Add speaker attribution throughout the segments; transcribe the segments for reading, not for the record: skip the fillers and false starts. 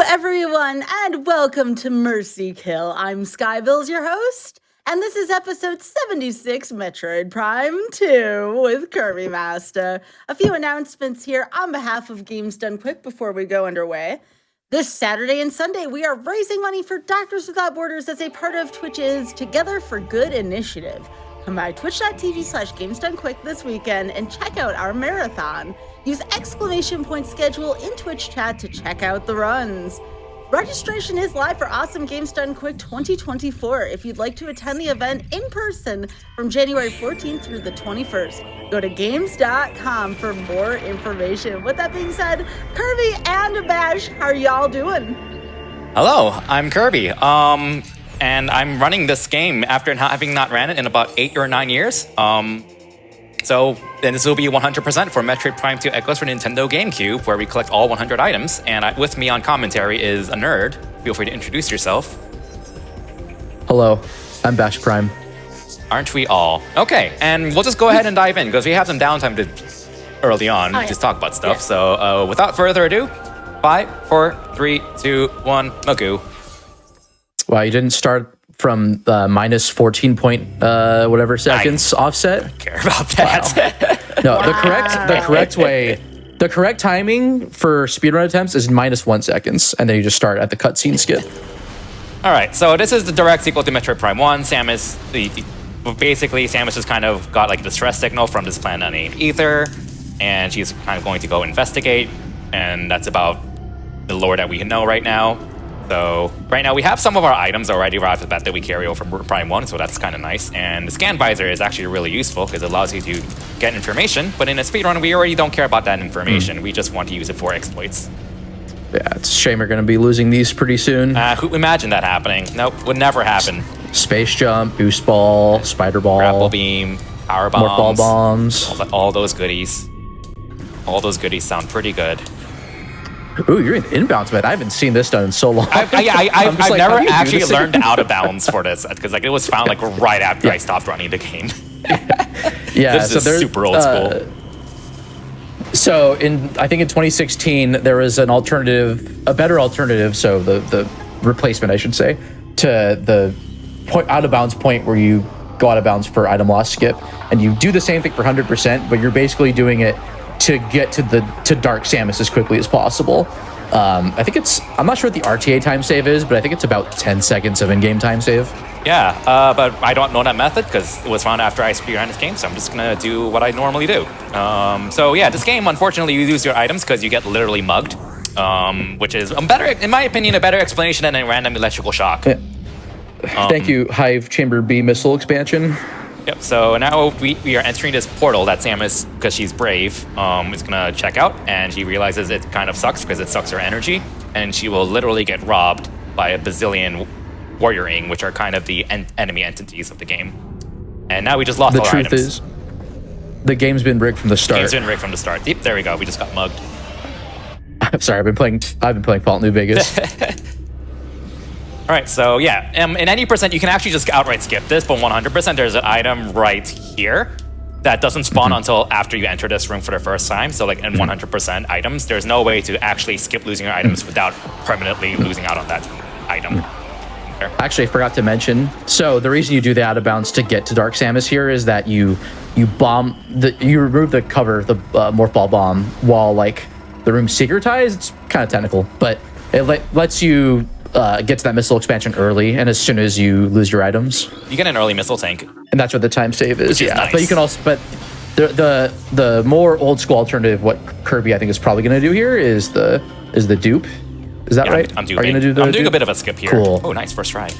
Speaker 1: everyone, and welcome to Mercy Kill. I'm Skybills, your host, and this is episode 76, Metroid Prime 2 with Kirby Master. A few announcements here on behalf of Games Done Quick before we go underway. This Saturday and Sunday, we are raising money for Doctors Without Borders as a part of Twitch's Together for Good initiative. Come by twitch.tv/GamesDoneQuick this weekend and check out our marathon. Use !schedule in Twitch chat to check out the runs. Registration is live for Awesome Games Done Quick 2024 if you'd like to attend the event in person from January 14th through the 21st. Go to games.com for more information. With that being said, Kirby and Bash, how are y'all doing?
Speaker 2: Hello, I'm Kirby. And I'm running this game after having not ran it in about 8 or 9 years. So then this will be 100% for Metroid Prime 2 Echoes for Nintendo GameCube, where we collect all 100 items. And with me on commentary is a nerd. Feel free to introduce yourself.
Speaker 3: Hello, I'm Bash Prime.
Speaker 2: Aren't we all? Okay, and we'll just go ahead and dive in, because we have some downtime early on to talk about stuff. Yeah. So without further ado, 5, 4, 3, 2, 1, Magoo.
Speaker 3: Wow, you didn't start from minus 14 point whatever seconds offset?
Speaker 2: I don't care about that.
Speaker 3: Wow. No, the correct timing for speedrun attempts is minus 1 seconds, and then you just start at the cutscene skip.
Speaker 2: All right, so this is the direct sequel to Metroid Prime 1. Samus has kind of got like a distress signal from this planet named Ether, and she's kind of going to go investigate, and that's about the lore that we know right now. So right now we have some of our items already right off the bat that we carry over from Prime 1, so that's kind of nice. And the scan visor is actually really useful because it allows you to get information, but in a speedrun we already don't care about that information. We just want to use it for exploits.
Speaker 3: Yeah, it's a shame we're going to be losing these pretty soon.
Speaker 2: Who imagined that happening? Nope, would never happen.
Speaker 3: Space jump, boost ball, spider ball,
Speaker 2: grapple beam, power bombs,
Speaker 3: morph ball bombs,
Speaker 2: all those goodies. All those goodies sound pretty good.
Speaker 3: Ooh, you're in inbounds, man. I haven't seen this done in so long.
Speaker 2: I've never actually learned out of bounds for this, because like it was found like right after I stopped running the game.
Speaker 3: Yeah,
Speaker 2: this is super old school.
Speaker 3: So I think in 2016 there was an alternative, a better alternative. So the replacement, I should say, to the out of bounds point where you go out of bounds for item loss skip, and you do the same thing for 100%, but you're basically doing it to get to Dark Samus as quickly as possible. I think I'm not sure what the RTA time save is, but I think it's about 10 seconds of in-game time save.
Speaker 2: Yeah, but I don't know that method because it was found after I speedrun this game, so I'm just gonna do what I normally do. So yeah, this game, unfortunately, you lose your items because you get literally mugged, which is in my opinion, a better explanation than a random electrical shock.
Speaker 3: Yeah. Thank you, Hive Chamber B missile expansion.
Speaker 2: Yep, so now we are entering this portal that Samus, because she's brave, is gonna check out, and she realizes it kind of sucks because it sucks her energy, and she will literally get robbed by a bazillion warrioring, which are kind of the enemy entities of the game. And now we just lost all our items. The truth is,
Speaker 3: the game's been rigged from the start.
Speaker 2: Game's been rigged from the start. Yep, there we go, we just got mugged.
Speaker 3: I'm sorry, I've been playing Fallout New Vegas.
Speaker 2: All right, so yeah, in any percent, you can actually just outright skip this, but 100%, there's an item right here that doesn't spawn until after you enter this room for the first time. So like in 100% items, there's no way to actually skip losing your items without permanently losing out on that item.
Speaker 3: Actually, I forgot to mention, so the reason you do the out of bounds to get to Dark Samus here is that you remove the cover, the morph ball bomb, while like the room's secretized. It's kind of technical, but it lets you get to that missile expansion early, and as soon as you lose your items,
Speaker 2: you get an early missile tank,
Speaker 3: and that's what the time save is.
Speaker 2: Yeah, nice.
Speaker 3: But you can also, the more old school alternative, what Kirby I think is probably going to do here is the dupe. Is that right?
Speaker 2: I'm duping.
Speaker 3: Are you going to do the
Speaker 2: I'm doing
Speaker 3: dupe?
Speaker 2: A bit of a skip here.
Speaker 3: Cool.
Speaker 2: Oh, nice first try.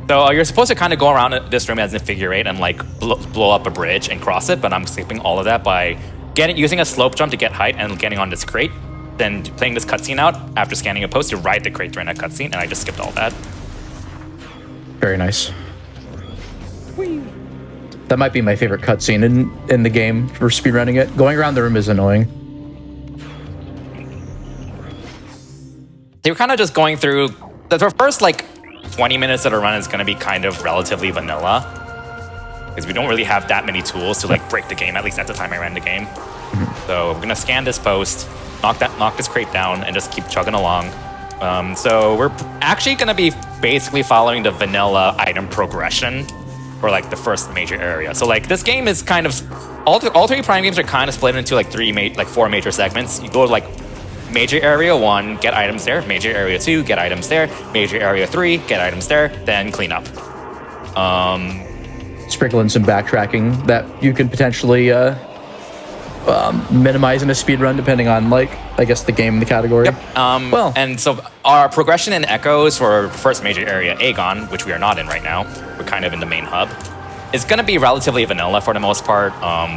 Speaker 2: So you're supposed to kind of go around this room as a figure eight and like blow up a bridge and cross it, but I'm skipping all of that by using a slope jump to get height and getting on this crate. Then playing this cutscene out after scanning a post to ride the crate during that cutscene, and I just skipped all that.
Speaker 3: Very nice. Whee. That might be my favorite cutscene in the game for speedrunning it. Going around the room is annoying.
Speaker 2: They were kind of just going through the first like 20 minutes of the run is going to be kind of relatively vanilla. because we don't really have that many tools to like break the game, at least at the time I ran the game. So we're gonna scan this post, knock this crate down, and just keep chugging along. So we're actually gonna be basically following the vanilla item progression for like the first major area. So like this game is kind of all three Prime games are kind of split into like four major segments. You go to like major area 1, get items there. Major area 2, get items there. Major area 3, get items there. Then clean up.
Speaker 3: Sprinkle in some backtracking that you could potentially minimize in a speedrun, depending on, like, I guess the game and the category.
Speaker 2: Yep. And so our progression in Echoes for first major area, Aegon, which we are not in right now, we're kind of in the main hub, is going to be relatively vanilla for the most part.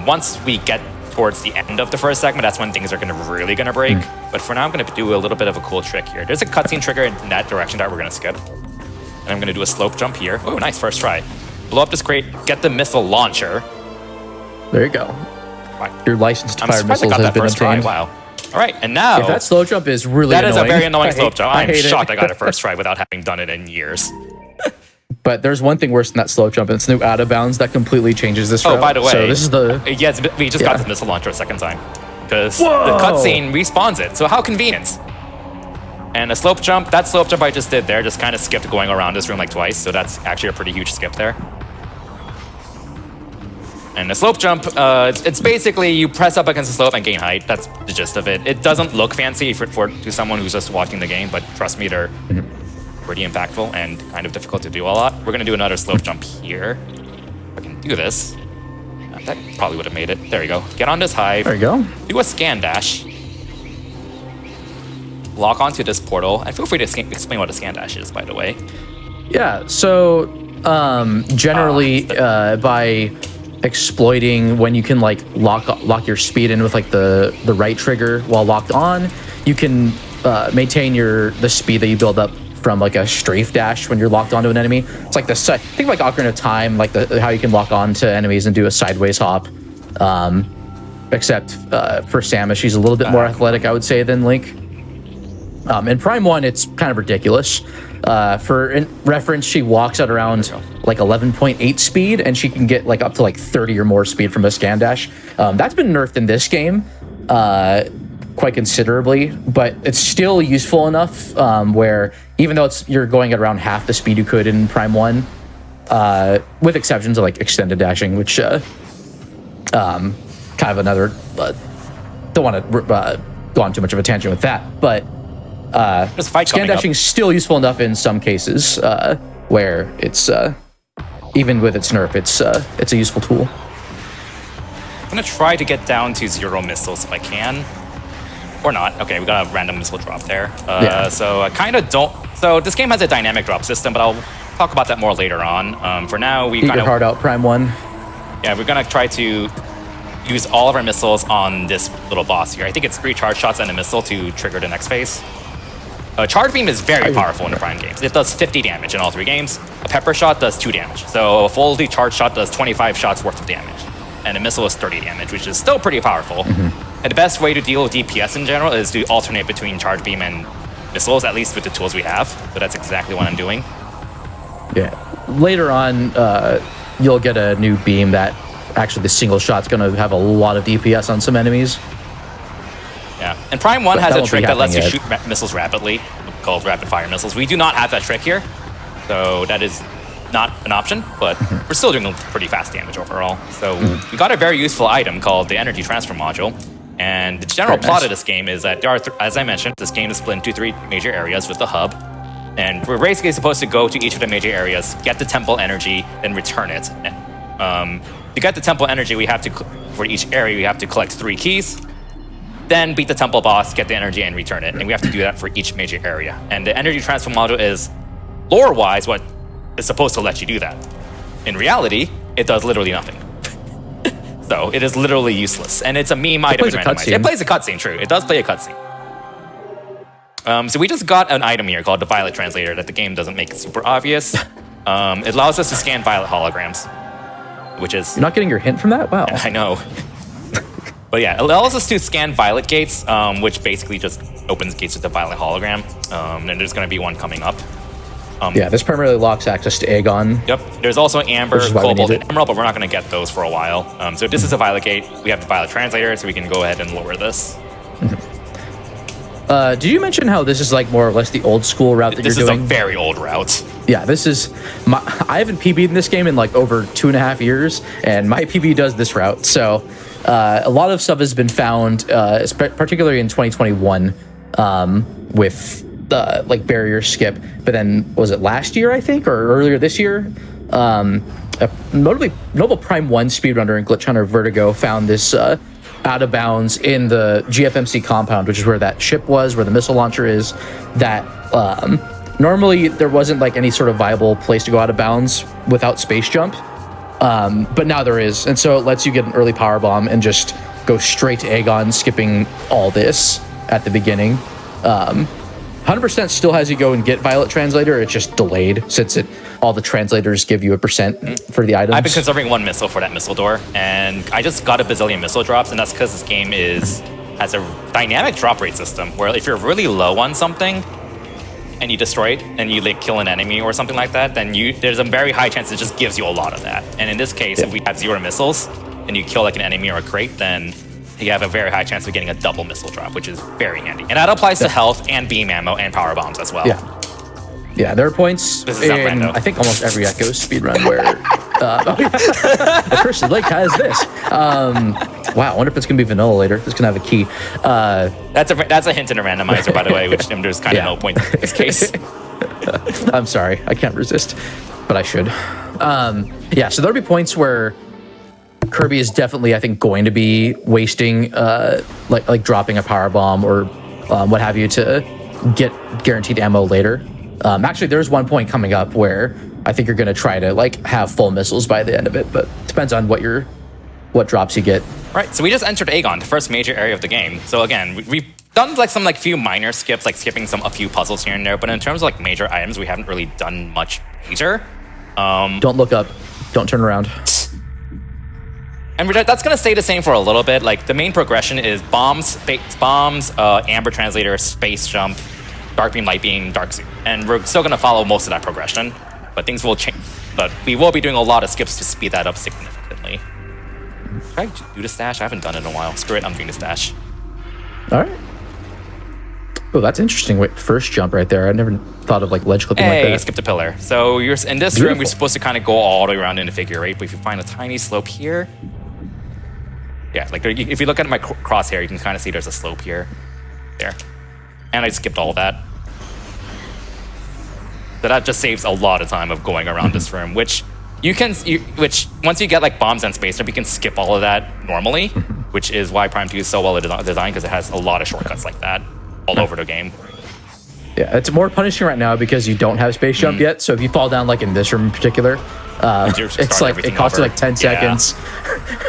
Speaker 2: Once we get towards the end of the first segment, that's when things are really going to break. But for now, I'm going to do a little bit of a cool trick here. There's a cutscene trigger in that direction that we're going to skip. And I'm going to do a slope jump here. Oh, nice, first try. Blow up this crate, get the missile launcher.
Speaker 3: There you go.
Speaker 2: Right.
Speaker 3: Your license to fire missiles
Speaker 2: I got
Speaker 3: has
Speaker 2: that
Speaker 3: been
Speaker 2: first try.
Speaker 3: obtained.
Speaker 2: Wow. All right, and now...
Speaker 3: If that slow jump is really
Speaker 2: that
Speaker 3: annoying.
Speaker 2: That is a very annoying slope jump. I'm shocked
Speaker 3: it.
Speaker 2: I got it first try without having done it in years.
Speaker 3: But there's one thing worse than that slow jump, and it's new out of bounds that completely changes this route.
Speaker 2: Oh, by the way,
Speaker 3: so this is the...
Speaker 2: Yes, we just got the missile launcher a second time. Because the cutscene respawns it, so how convenient. And a slope jump, that slope jump I just did there just kind of skipped going around this room like twice, so that's actually a pretty huge skip there. And the slope jump, it's basically you press up against the slope and gain height. That's the gist of it. It doesn't look fancy to someone who's just watching the game, but trust me, they're pretty impactful and kind of difficult to do a lot. We're going to do another slope jump here. If I can do this. That probably would have made it. There you go. Get on this hive.
Speaker 3: There you go.
Speaker 2: Do a scan dash. Lock onto this portal. And feel free to explain what a scan dash is, by the way.
Speaker 3: Yeah, so generally by exploiting when you can like lock your speed in with like the right trigger while locked on, you can maintain the speed that you build up from like a strafe dash when you're locked onto an enemy. It's like think like Ocarina of Time, like how you can lock on to enemies and do a sideways hop. Except for Samus, she's a little bit more athletic, I would say, than Link. In Prime 1, it's kind of ridiculous. For reference, she walks at around like 11.8 speed, and she can get like up to like 30 or more speed from a scan dash. That's been nerfed in this game quite considerably, but it's still useful enough where even though you're going at around half the speed you could in Prime 1, with exceptions of like extended dashing, which kind of another... don't want to go on too much of a tangent with that, but scan dashing is still useful enough in some cases where it's even with its nerf, it's a useful tool.
Speaker 2: I'm gonna try to get down to 0 missiles if I can, or not. Okay, we got a random missile drop there. So I kind of don't. So this game has a dynamic drop system, but I'll talk about that more later on. For now, we
Speaker 3: Eat your heart out, Prime 1.
Speaker 2: Yeah, we're gonna try to use all of our missiles on this little boss here. I think it's 3 charge shots and a missile to trigger the next phase. Charge beam is very powerful in the Prime games. It does 50 damage in all 3 games. A pepper shot does 2 damage. So a fully charged shot does 25 shots worth of damage. And a missile is 30 damage, which is still pretty powerful. And the best way to deal with DPS in general is to alternate between charge beam and missiles, at least with the tools we have. So that's exactly what I'm doing.
Speaker 3: Yeah. Later on, you'll get a new beam that actually the single shot's going to have a lot of DPS on some enemies.
Speaker 2: Yeah, and Prime 1 has a trick that lets you shoot missiles rapidly, called rapid fire missiles. We do not have that trick here, so that is not an option, but we're still doing pretty fast damage overall. So we got a very useful item called the energy transfer module, and the general plot of this game is that there are, as I mentioned, this game is split into 3 major areas with the hub, and we're basically supposed to go to each of the major areas, get the temple energy, then return it. To get the temple energy, we have to, for each area, we have to collect 3 keys, then beat the temple boss, get the energy, and return it. And we have to do that for each major area. And the energy transfer module is, lore-wise, what is supposed to let you do that. In reality, it does literally nothing. So it is literally useless. And it's a meme item in randomized. It plays a cutscene, true. It does play a cutscene. So we just got an item here called the Violet Translator that the game doesn't make super obvious. It allows us to scan Violet holograms, which is...
Speaker 3: You're not getting your hint from that? Wow.
Speaker 2: I know. But yeah, it allows us to scan Violet gates, which basically just opens gates with the Violet hologram. And there's going to be one coming up.
Speaker 3: Yeah, this primarily locks access to Aegon.
Speaker 2: Yep. There's also Amber,
Speaker 3: Which is why we
Speaker 2: Cobalt,
Speaker 3: need
Speaker 2: and
Speaker 3: it.
Speaker 2: Emerald, but we're not going to get those for a while. So this is a Violet Gate. We have the Violet Translator, so we can go ahead and lower this.
Speaker 3: Did you mention how this is like more or less the old school route that
Speaker 2: This
Speaker 3: you're
Speaker 2: is
Speaker 3: doing?
Speaker 2: a very old route.
Speaker 3: Yeah, this is I haven't PB'd in this game in like over 2.5 years, and my PB does this route. So a lot of stuff has been found, particularly in 2021, with like barrier skip. But then was it last year, I think, or earlier this year? Notably, Noble Prime 1 speedrunner and Glitch Hunter Vertigo found this out of bounds in the GFMC compound, which is where that ship was, where the missile launcher is. That normally there wasn't like any sort of viable place to go out of bounds without space jump, but now there is, and so it lets you get an early power bomb and just go straight to Aegon, skipping all this at the beginning. 100% still has you go and get Violet Translator. It's just delayed since all the translators give you a % for the items.
Speaker 2: I've been conserving 1 missile for that missile door, and I just got a bazillion missile drops, and that's because this game has a dynamic drop rate system where if you're really low on something and you destroy it and you like kill an enemy or something like that, then there's a very high chance it just gives you a lot of that. And in this case, if we have 0 missiles and you kill like an enemy or a crate, then you have a very high chance of getting a double missile drop, which is very handy. And that applies to health and beam ammo and power bombs as well.
Speaker 3: Yeah, there are points
Speaker 2: This is
Speaker 3: in,
Speaker 2: rando.
Speaker 3: I think, almost every Echo speedrun where the person like has this. Wow, I wonder if it's going to be vanilla later. It's going to have a key.
Speaker 2: That's a hint in a randomizer, by the way, which there's kind of no point in this case.
Speaker 3: I'm sorry, I can't resist, but I should. Yeah, so there'll be points where Kirby is definitely, I think, going to be wasting, like dropping a power bomb or what have you to get guaranteed ammo later. Actually, there's one point coming up where I think you're going to try to like have full missiles by the end of it, but it depends on what drops you get.
Speaker 2: Right, so we just entered Aegon, the first major area of the game. So again, we've done like some few minor skips, like skipping a few puzzles here and there, but in terms of like major items, we haven't really done much major.
Speaker 3: Don't look up. Don't turn around.
Speaker 2: And that's going to stay the same for a little bit. Like the main progression is bombs, Amber Translator, space jump, dark beam, light beam, dark suit. And we're still going to follow most of that progression, but things will change. But we will be doing a lot of skips to speed that up significantly. Should I do the stash? I haven't done it in a while. Screw it, I'm doing the stash.
Speaker 3: All right. Oh, that's interesting. Wait, first jump right there. I never thought of like ledge clipping like
Speaker 2: Hey,
Speaker 3: that.
Speaker 2: skipped a pillar. So you're in this room, you're supposed to kind of go all the way around in a figure eight, but if you find a tiny slope here, yeah, like if you look at my crosshair, you can kind of see there's a slope here, there. And I skipped all that. So that just saves a lot of time of going around this room, which which once you get like bombs and space jump, you can skip all of that normally, which is why Prime 2 is so well designed because it has a lot of shortcuts like that all over the game.
Speaker 3: Yeah, it's more punishing right now because you don't have space jump yet. So if you fall down like in this room in particular, it's like it costs you like 10 seconds.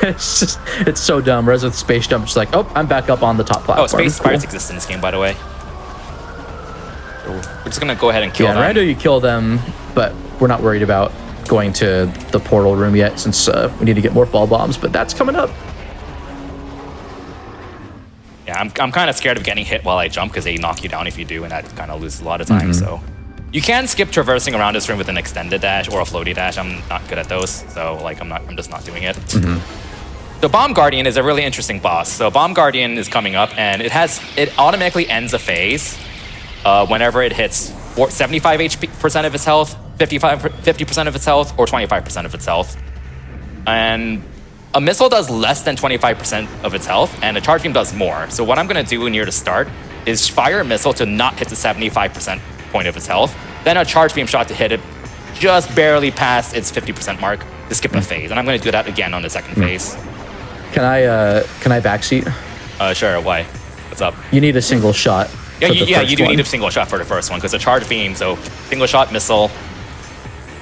Speaker 3: it's so dumb. Whereas with space jump, it's like, oh, I'm back up on the top platform.
Speaker 2: Oh, space pirates exist in this game, by the way. So we're just gonna go ahead and kill them.
Speaker 3: Yeah, in Rando you kill them, but we're not worried about going to the portal room yet since we need to get more fall bombs, but that's coming up.
Speaker 2: Yeah, I'm kind of scared of getting hit while I jump because they knock you down if you do, and that kind of loses a lot of time. So you can skip traversing around this room with an extended dash or a floaty dash. I'm not good at those, so like I'm just not doing it. The Bomb Guardian is a really interesting boss. So Bomb Guardian is coming up, and it automatically ends a phase whenever it hits 75% of its health, 50% of its health, or 25% of its health. And a missile does less than 25% of its health, and a charge beam does more. So what I'm going to do near the start is fire a missile to not hit the 75% point of its health, then a charge beam shot to hit it just barely past its 50% mark to skip a phase. And I'm going to do that again on the second phase.
Speaker 3: Can I backseat?
Speaker 2: Sure, why? What's up?
Speaker 3: You need a single shot.
Speaker 2: Yeah, you do need a single shot for the first one, because a charge beam, so single shot missile,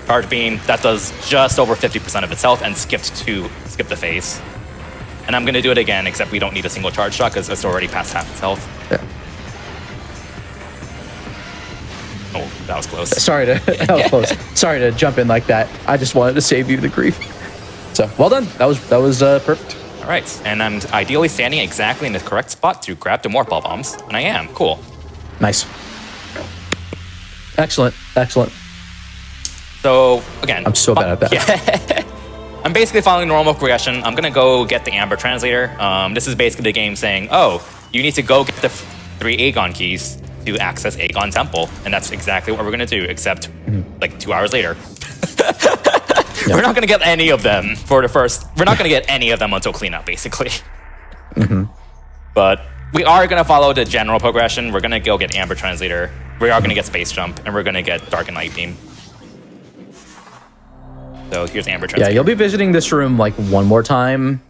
Speaker 2: charge beam, that does just over 50% of its health and skip the phase. And I'm going to do it again, except we don't need a single charge shot because it's already past half its health.
Speaker 3: Yeah.
Speaker 2: Oh, that was close.
Speaker 3: That was close. Sorry to jump in like that. I just wanted to save you the grief. So well done. That was perfect.
Speaker 2: All right, and I'm ideally standing exactly in the correct spot to grab the more ball bombs, and I am. Cool.
Speaker 3: Nice. Excellent.
Speaker 2: So again,
Speaker 3: I'm so bad at that.
Speaker 2: Yeah. I'm basically following normal progression. I'm gonna go get the Amber Translator. This is basically the game saying, oh, you need to go get the 3 Aegon keys to access Aegon Temple, and that's exactly what we're gonna do. Except like 2 hours later, we're not gonna get any of them for the first. We're not gonna get any of them until cleanup, basically. But we are gonna follow the general progression. We're gonna go get Amber Translator. We are gonna get Space Jump, and we're gonna get Dark and Light Beam. So here's Amber Translator.
Speaker 3: Yeah, you'll be visiting this room like one more time.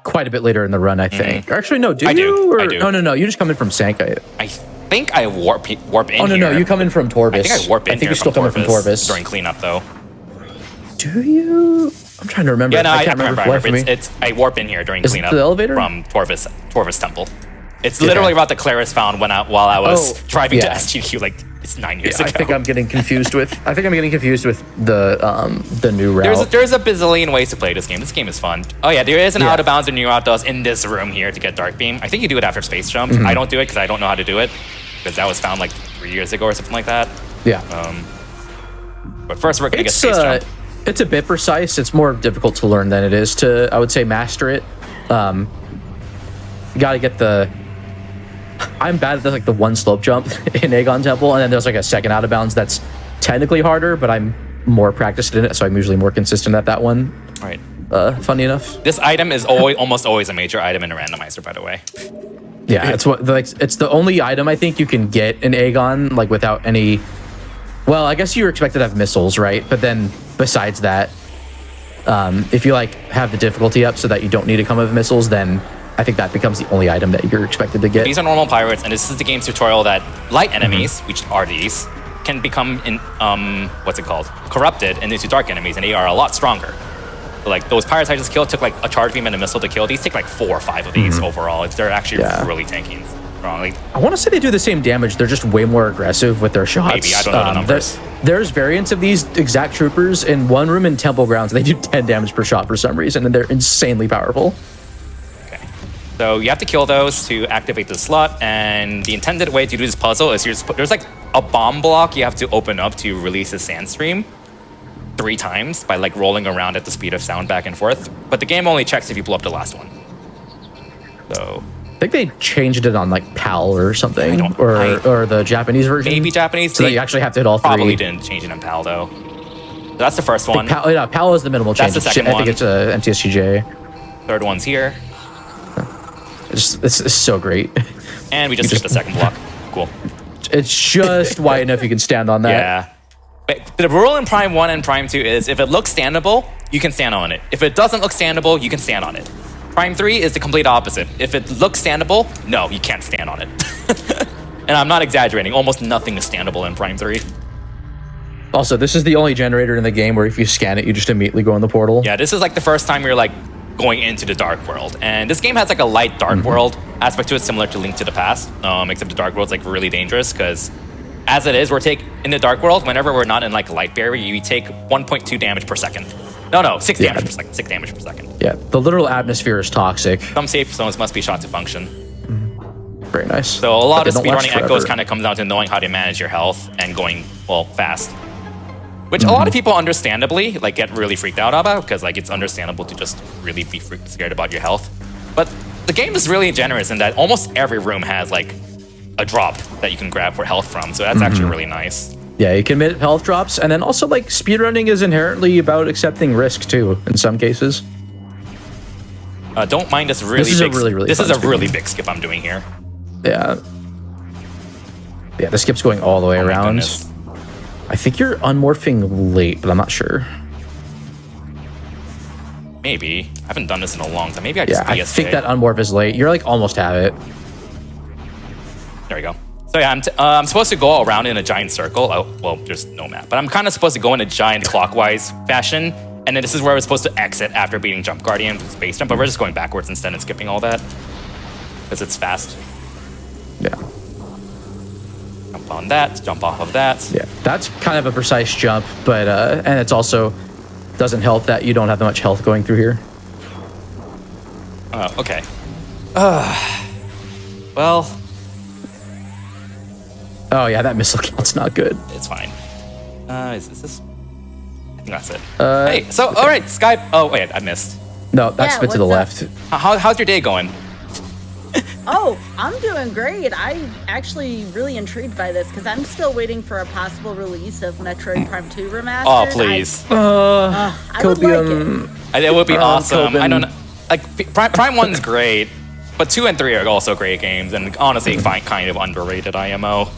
Speaker 3: Quite a bit later in the run, I think. Or actually, no, do you? Or,
Speaker 2: I do.
Speaker 3: No. You just come in from Sankai.
Speaker 2: I think I warp in
Speaker 3: Oh, no,
Speaker 2: here.
Speaker 3: you come in from Torvis.
Speaker 2: I think I warp in
Speaker 3: I think
Speaker 2: here
Speaker 3: you're still coming from Torvis.
Speaker 2: during cleanup, though.
Speaker 3: Do you? I'm trying to remember.
Speaker 2: Yeah, no, I can't
Speaker 3: remember.
Speaker 2: remember. I warp in here during
Speaker 3: Is
Speaker 2: cleanup
Speaker 3: it the elevator?
Speaker 2: from Torvis Temple. It's literally what the Claris found while I was driving to SGQ like it's 9 years ago.
Speaker 3: I think I'm getting confused with. the new route.
Speaker 2: There's a bazillion ways to play this game. This game is fun. Oh yeah, there is an out of bounds and new route does in this room here to get Dark Beam. I think you do it after Space Jump. I don't do it because I don't know how to do it because that was found like 3 years ago or something like that.
Speaker 3: Yeah.
Speaker 2: But first we're gonna get Space Jump.
Speaker 3: It's a bit precise. It's more difficult to learn than it is to, I would say, master it. You gotta get the. I'm bad at like the one slope jump in Aegon Temple, and then there's like a second out of bounds that's technically harder, but I'm more practiced in it, so I'm usually more consistent at that one.
Speaker 2: Right.
Speaker 3: Funny enough.
Speaker 2: This item is almost always a major item in a randomizer, by the way.
Speaker 3: Yeah, it's the only item I think you can get in Aegon like without any. Well, I guess you're expected to have missiles, right? But then besides that, if you like have the difficulty up so that you don't need to come with missiles, then I think that becomes the only item that you're expected to get.
Speaker 2: These are normal pirates, and this is the game's tutorial that light enemies, which are these, can become corrupted and into dark enemies, and they are a lot stronger. So, like those pirates I just killed took like a charge beam and a missile to kill. These take like 4 or 5 of these overall. They're actually really tanky and strong. Like,
Speaker 3: I want to say they do the same damage. They're just way more aggressive with their shots.
Speaker 2: Maybe, I don't know the numbers.
Speaker 3: There's variants of these exact troopers in one room in Temple Grounds. They do 10 damage per shot for some reason, and they're insanely powerful.
Speaker 2: So you have to kill those to activate the slot, and the intended way to do this puzzle is there's like a bomb block you have to open up to release a sand stream 3 times by like rolling around at the speed of sound back and forth. But the game only checks if you blow up the last one. So
Speaker 3: I think they changed it on like PAL or something, or the Japanese version.
Speaker 2: Maybe Japanese.
Speaker 3: So that you actually have to hit all 3.
Speaker 2: Probably didn't change it in PAL though. So that's the first one.
Speaker 3: PAL is the minimal change.
Speaker 2: That's the second one.
Speaker 3: I think it's a MTSGJ.
Speaker 2: Third one's here.
Speaker 3: It's so great.
Speaker 2: And we just hit the second block. Cool.
Speaker 3: It's just wide enough you can stand on that.
Speaker 2: Yeah. But the rule in Prime 1 and Prime 2 is if it looks standable, you can stand on it. If it doesn't look standable, you can stand on it. Prime 3 is the complete opposite. If it looks standable, no, you can't stand on it. And I'm not exaggerating. Almost nothing is standable in Prime 3.
Speaker 3: Also, this is the only generator in the game where if you scan it, you just immediately go in the portal.
Speaker 2: Yeah, this is like the first time you're like going into the dark world, and this game has like a light dark world aspect to it, similar to Link to the Past, except the dark world's like really dangerous because as it is, in the dark world, whenever we're not in like light barrier, you take 1.2 damage per second. No, 6 damage per second. 6 damage per second.
Speaker 3: Yeah, the literal atmosphere is toxic.
Speaker 2: Some safe zones must be shot to function.
Speaker 3: Very nice.
Speaker 2: So a lot of speedrunning echoes kind of comes down to knowing how to manage your health and going fast. Which a lot of people understandably like get really freaked out about because like it's understandable to just really be scared about your health. But the game is really generous in that almost every room has like a drop that you can grab for health from. So that's actually really nice.
Speaker 3: Yeah, you can hit health drops, and then also like speedrunning is inherently about accepting risk too in some cases.
Speaker 2: Don't mind this really
Speaker 3: This is
Speaker 2: big.
Speaker 3: a really
Speaker 2: this is a
Speaker 3: fun
Speaker 2: really big skip I'm doing here.
Speaker 3: Yeah. Yeah, the skip's going all the way around.
Speaker 2: Goodness.
Speaker 3: I think you're unmorphing late, but I'm not sure.
Speaker 2: Maybe. I haven't done this in a long time. Maybe I just
Speaker 3: I think that unmorph is late. You're like almost have it.
Speaker 2: There we go. So yeah, I'm supposed to go around in a giant circle. Oh, well, there's no map. But I'm kind of supposed to go in a giant clockwise fashion. And then this is where we're supposed to exit after beating Jump Guardian with Space Jump. But we're just going backwards instead and skipping all that. Because it's fast.
Speaker 3: Yeah.
Speaker 2: Jump on that, jump off of that.
Speaker 3: Yeah, that's kind of a precise jump, but and it's also doesn't help that you don't have that much health going through here.
Speaker 2: Oh, okay. Well,
Speaker 3: Oh yeah, that missile count's not good.
Speaker 2: It's fine. Is this? I think that's it. Hey, so all right, Skype. Oh wait, I missed.
Speaker 3: No, that's bit to the
Speaker 1: what's
Speaker 3: left.
Speaker 2: How's your day going?
Speaker 1: Oh, I'm doing great. I'm actually really intrigued by this because I'm still waiting for a possible release of Metroid Prime 2 Remastered.
Speaker 2: Oh please.
Speaker 1: I would like it.
Speaker 2: It would be awesome. I
Speaker 3: Coben.
Speaker 2: don't know. Like Prime 1's great, but 2 and 3 are also great games, and honestly, kind of underrated IMO.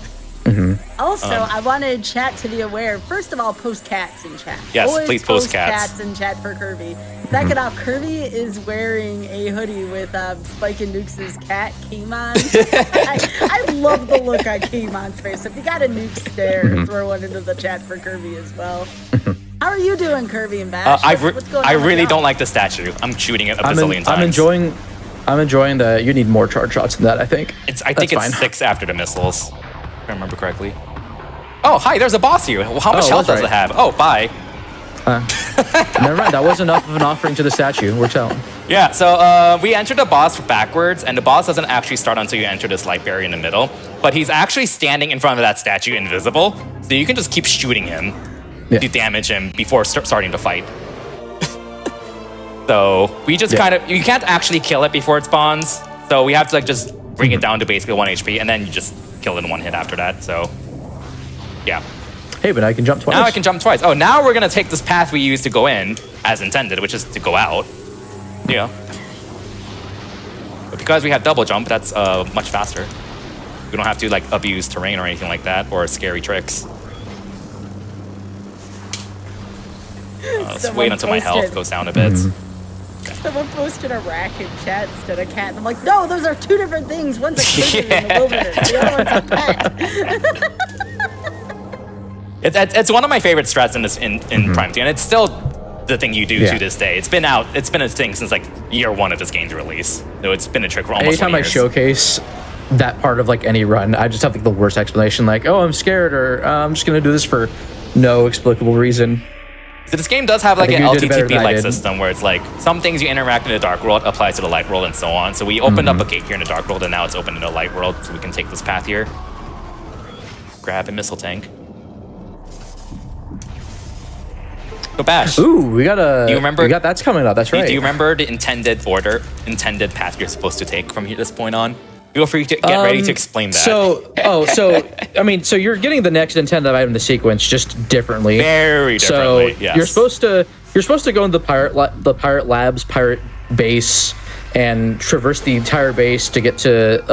Speaker 1: Also, I wanted chat to be aware. First of all, post cats in chat.
Speaker 2: Yes,
Speaker 1: Always
Speaker 2: please post cats.
Speaker 1: cats in chat for Kirby. Second off, Kirby is wearing a hoodie with Spike and Nukes' cat, Keemon. I love the look on Keemon's face. So if you got a Nuke stare, throw one into the chat for Kirby as well. How are you doing, Kirby and Bash? What's going on
Speaker 2: I
Speaker 1: with
Speaker 2: really
Speaker 1: y'all?
Speaker 2: don't like the statue. I'm shooting it a bazillion times.
Speaker 3: I'm enjoying the. You need more charge shots than that. I think.
Speaker 2: I think it's
Speaker 3: fine.
Speaker 2: 6 after the missiles, if I remember correctly. Oh, hi, there's a boss here. How much health does it have? Oh, bye.
Speaker 3: Never mind. That was enough of an offering to the statue. We're telling.
Speaker 2: Yeah, so we entered the boss backwards, and the boss doesn't actually start until you enter this light barrier in the middle. But he's actually standing in front of that statue invisible, so you can just keep shooting him to damage him before starting to fight. So we just you can't actually kill it before it spawns, so we have to like just bring it down to basically 1 HP, and then you just kill it in one hit after that, so yeah.
Speaker 3: Hey, but I can jump twice.
Speaker 2: Now I can jump twice. Oh, now we're gonna take this path we used to go in, as intended, which is to go out. Yeah. But because we have double jump, that's much faster. We don't have to like abuse terrain or anything like that, or scary tricks. Let's wait until my health goes down a bit.
Speaker 1: Someone posted a rack in chat instead of cat. And I'm like, no, those are two different things. One's a kid in the wilderness. The other one's a pet.
Speaker 2: It's one of my favorite strats in this in Prime 2, and it's still the thing you do to this day. It's been out. It's been a thing since like year 1 of this game's release. So it's been a trick for almost 20
Speaker 3: Anytime I
Speaker 2: years.
Speaker 3: showcase that part of like any run, I just have like the worst explanation, like, oh, I'm scared, or I'm just gonna do this for no explicable reason.
Speaker 2: So this game does have like an
Speaker 3: you did better than I
Speaker 2: LTTP-like
Speaker 3: did.
Speaker 2: system where it's like some things you interact in the dark world applies to the light world and so on. So we opened up a gate here in the dark world, and now it's open in the light world, so we can take this path here. Grab a missile tank. Go Bash.
Speaker 3: Ooh, we got a.
Speaker 2: Do you remember?
Speaker 3: We got that's coming up. That's right.
Speaker 2: Do you remember the intended path you're supposed to take from this point on? Feel free to get ready to explain that.
Speaker 3: So you're getting the next intended item in the sequence just differently.
Speaker 2: Very differently.
Speaker 3: So
Speaker 2: yes.
Speaker 3: you're supposed to go into the pirate labs, pirate base, and traverse the entire base to get to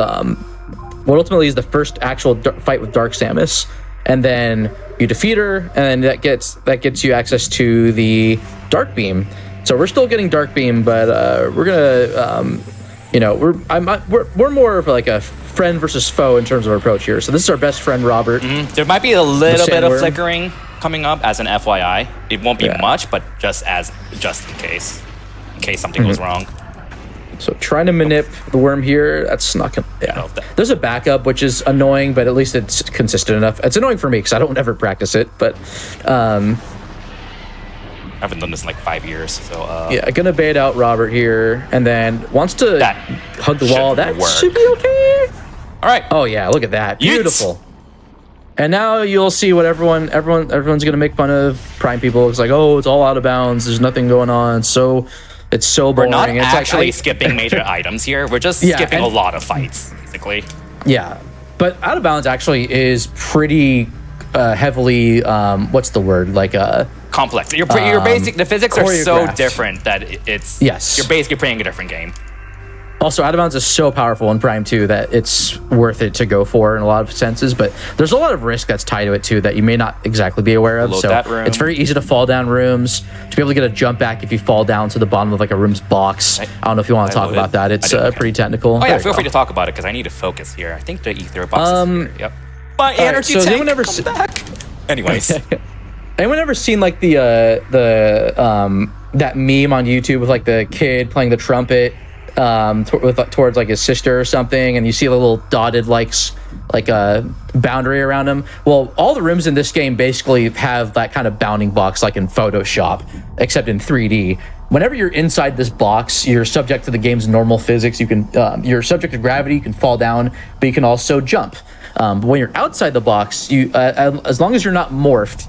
Speaker 3: what ultimately is the first actual fight with Dark Samus, and then you defeat her, and that gets you access to the Dark Beam. So we're still getting Dark Beam, but we're gonna we're more of like a friend versus foe in terms of our approach here. So this is our best friend Robert.
Speaker 2: There might be a little bit of
Speaker 3: sandworm.
Speaker 2: flickering coming up as an FYI. It won't be much, but just in case something goes wrong.
Speaker 3: So trying to manip the worm here, that's not gonna. Yeah, there's a backup, which is annoying, but at least it's consistent enough. It's annoying for me because I don't ever practice it, but
Speaker 2: I haven't done this in like 5 years, so
Speaker 3: yeah, gonna bait out Robert here, and then wants to
Speaker 2: That
Speaker 3: hug the wall. That
Speaker 2: work.
Speaker 3: should be okay.
Speaker 2: all right.
Speaker 3: Oh yeah, look at that,
Speaker 2: Yeets.
Speaker 3: beautiful. And now you'll see what everyone's gonna make fun of Prime people. It's like, oh, it's all out of bounds. There's nothing going on. It's so
Speaker 2: We're
Speaker 3: boring.
Speaker 2: not
Speaker 3: It's
Speaker 2: actually
Speaker 3: like,
Speaker 2: skipping major items here. We're just
Speaker 3: Yeah,
Speaker 2: skipping a
Speaker 3: and-
Speaker 2: lot of fights, basically.
Speaker 3: Yeah, but out of bounds actually is pretty heavily. What's the word? Like
Speaker 2: Complex. You're basic. The physics are so
Speaker 3: choreographed.
Speaker 2: different that it's
Speaker 3: Yes.
Speaker 2: You're basically playing a different game.
Speaker 3: Also, out of bounds is so powerful in Prime 2 that it's worth it to go for in a lot of senses. But there's a lot of risk that's tied to it too that you may not exactly be aware of.
Speaker 2: Load
Speaker 3: So
Speaker 2: that room.
Speaker 3: it's very easy to fall down rooms. To be able to get a jump back if you fall down to the bottom of like a room's box. I don't know if you want to talk
Speaker 2: loaded.
Speaker 3: about that. It's
Speaker 2: I didn't.
Speaker 3: pretty technical.
Speaker 2: Oh yeah,
Speaker 3: There you
Speaker 2: feel
Speaker 3: go.
Speaker 2: free to talk about it because I need to focus here. I think the ether box is here. Yep. My
Speaker 3: right,
Speaker 2: energy
Speaker 3: so has
Speaker 2: tank,
Speaker 3: anyone ever
Speaker 2: come back. Anyways,
Speaker 3: Anyone ever seen like the that meme on YouTube with like the kid playing the trumpet towards like his sister or something, and you see a little dotted like a boundary around him? Well, all the rooms in this game basically have that kind of bounding box like in Photoshop, except in 3D. Whenever you're inside this box, you're subject to the game's normal physics. You're subject to gravity, you can fall down, but you can also jump. But when you're outside the box, you as long as you're not morphed,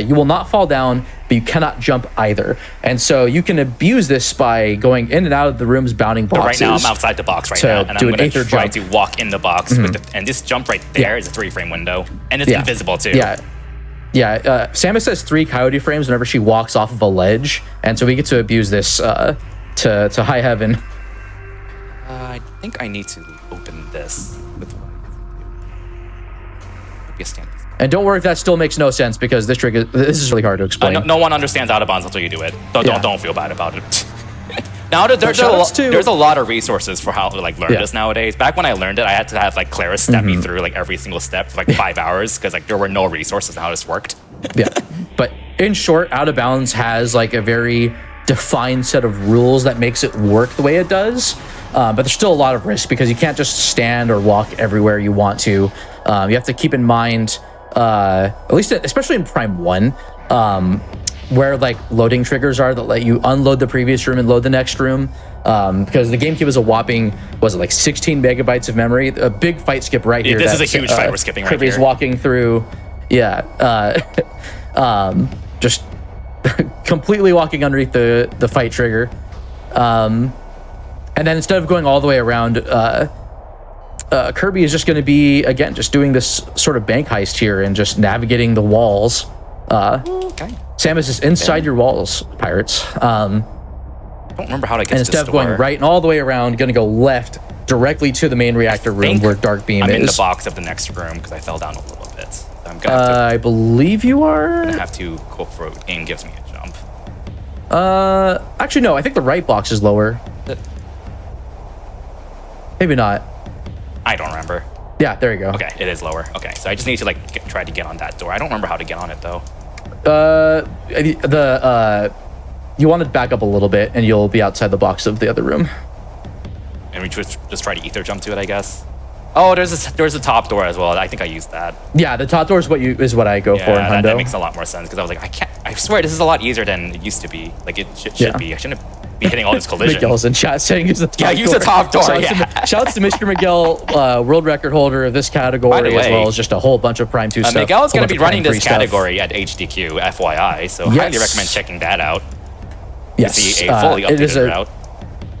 Speaker 3: you will not fall down, but you cannot jump either. And so you can abuse this by going in and out of the rooms, bounding boxes.
Speaker 2: Right now, I'm outside the box right now, and I'm going to try to walk in the box. And this jump right there is a 3-frame window, and it's invisible too.
Speaker 3: Yeah. Samus has 3 coyote frames whenever she walks off of a ledge, and so we get to abuse this to high heaven.
Speaker 2: I think I need to open this with maybe a stand.
Speaker 3: And don't worry if that still makes no sense, because this is really hard to explain.
Speaker 2: No one understands out of bounds until you do it. Don't feel bad about it. Now there's a lot of resources for how to like learn this nowadays. Back when I learned it, I had to have like Clara step me through like every single step for like 5 hours, because like there were no resources on how this worked.
Speaker 3: But in short, Out of Bounds has like a very defined set of rules that makes it work the way it does. But there's still a lot of risk, because you can't just stand or walk everywhere you want to. You have to keep in mind, at least especially in Prime 1, where like loading triggers are that let you unload the previous room and load the next room, because the GameCube is a whopping, was it like 16 megabytes of memory? A big fight skip right here.
Speaker 2: This is a huge fight we're skipping right
Speaker 3: Kirby's
Speaker 2: here.
Speaker 3: walking through, just completely walking underneath the fight trigger, and then instead of going all the way around, Kirby is just going to be again just doing this sort of bank heist here and just navigating the walls.
Speaker 2: Okay.
Speaker 3: Samus is inside your walls, pirates.
Speaker 2: I don't remember how to get to
Speaker 3: and
Speaker 2: this
Speaker 3: instead of
Speaker 2: door.
Speaker 3: going right and all the way around, going to go left directly to the main reactor room where Dark Beam
Speaker 2: I'm
Speaker 3: is.
Speaker 2: in the box of the next room because I fell down a little bit. So I'm gonna have
Speaker 3: I believe you are.
Speaker 2: to have to hope for a game gives me a jump.
Speaker 3: Actually, no. I think the right box is lower. Maybe not.
Speaker 2: I don't remember.
Speaker 3: Yeah, there you go.
Speaker 2: Okay, it is lower. Okay, so I just need to like try to get on that door. I don't remember how to get on it though.
Speaker 3: You want to back up a little bit, and you'll be outside the box of the other room.
Speaker 2: And we just try to ether jump to it, I guess. Oh, there's a top door as well. I think I used that.
Speaker 3: Yeah, the top door is what I go for in Hundo.
Speaker 2: That makes a lot more sense, because I was like, I swear this is a lot easier than it used to be. Like it should be. I shouldn't be hitting all this collision.
Speaker 3: Miguel's in chat saying use the top door.
Speaker 2: Use the top door.
Speaker 3: Shouts to Mr. Miguel, world record holder of this category, as well as just a whole bunch of Prime 2 stuff.
Speaker 2: Miguel's going to be running this category at HDQ, FYI. So highly recommend checking that out.
Speaker 3: Yes,
Speaker 2: see a fully updated route.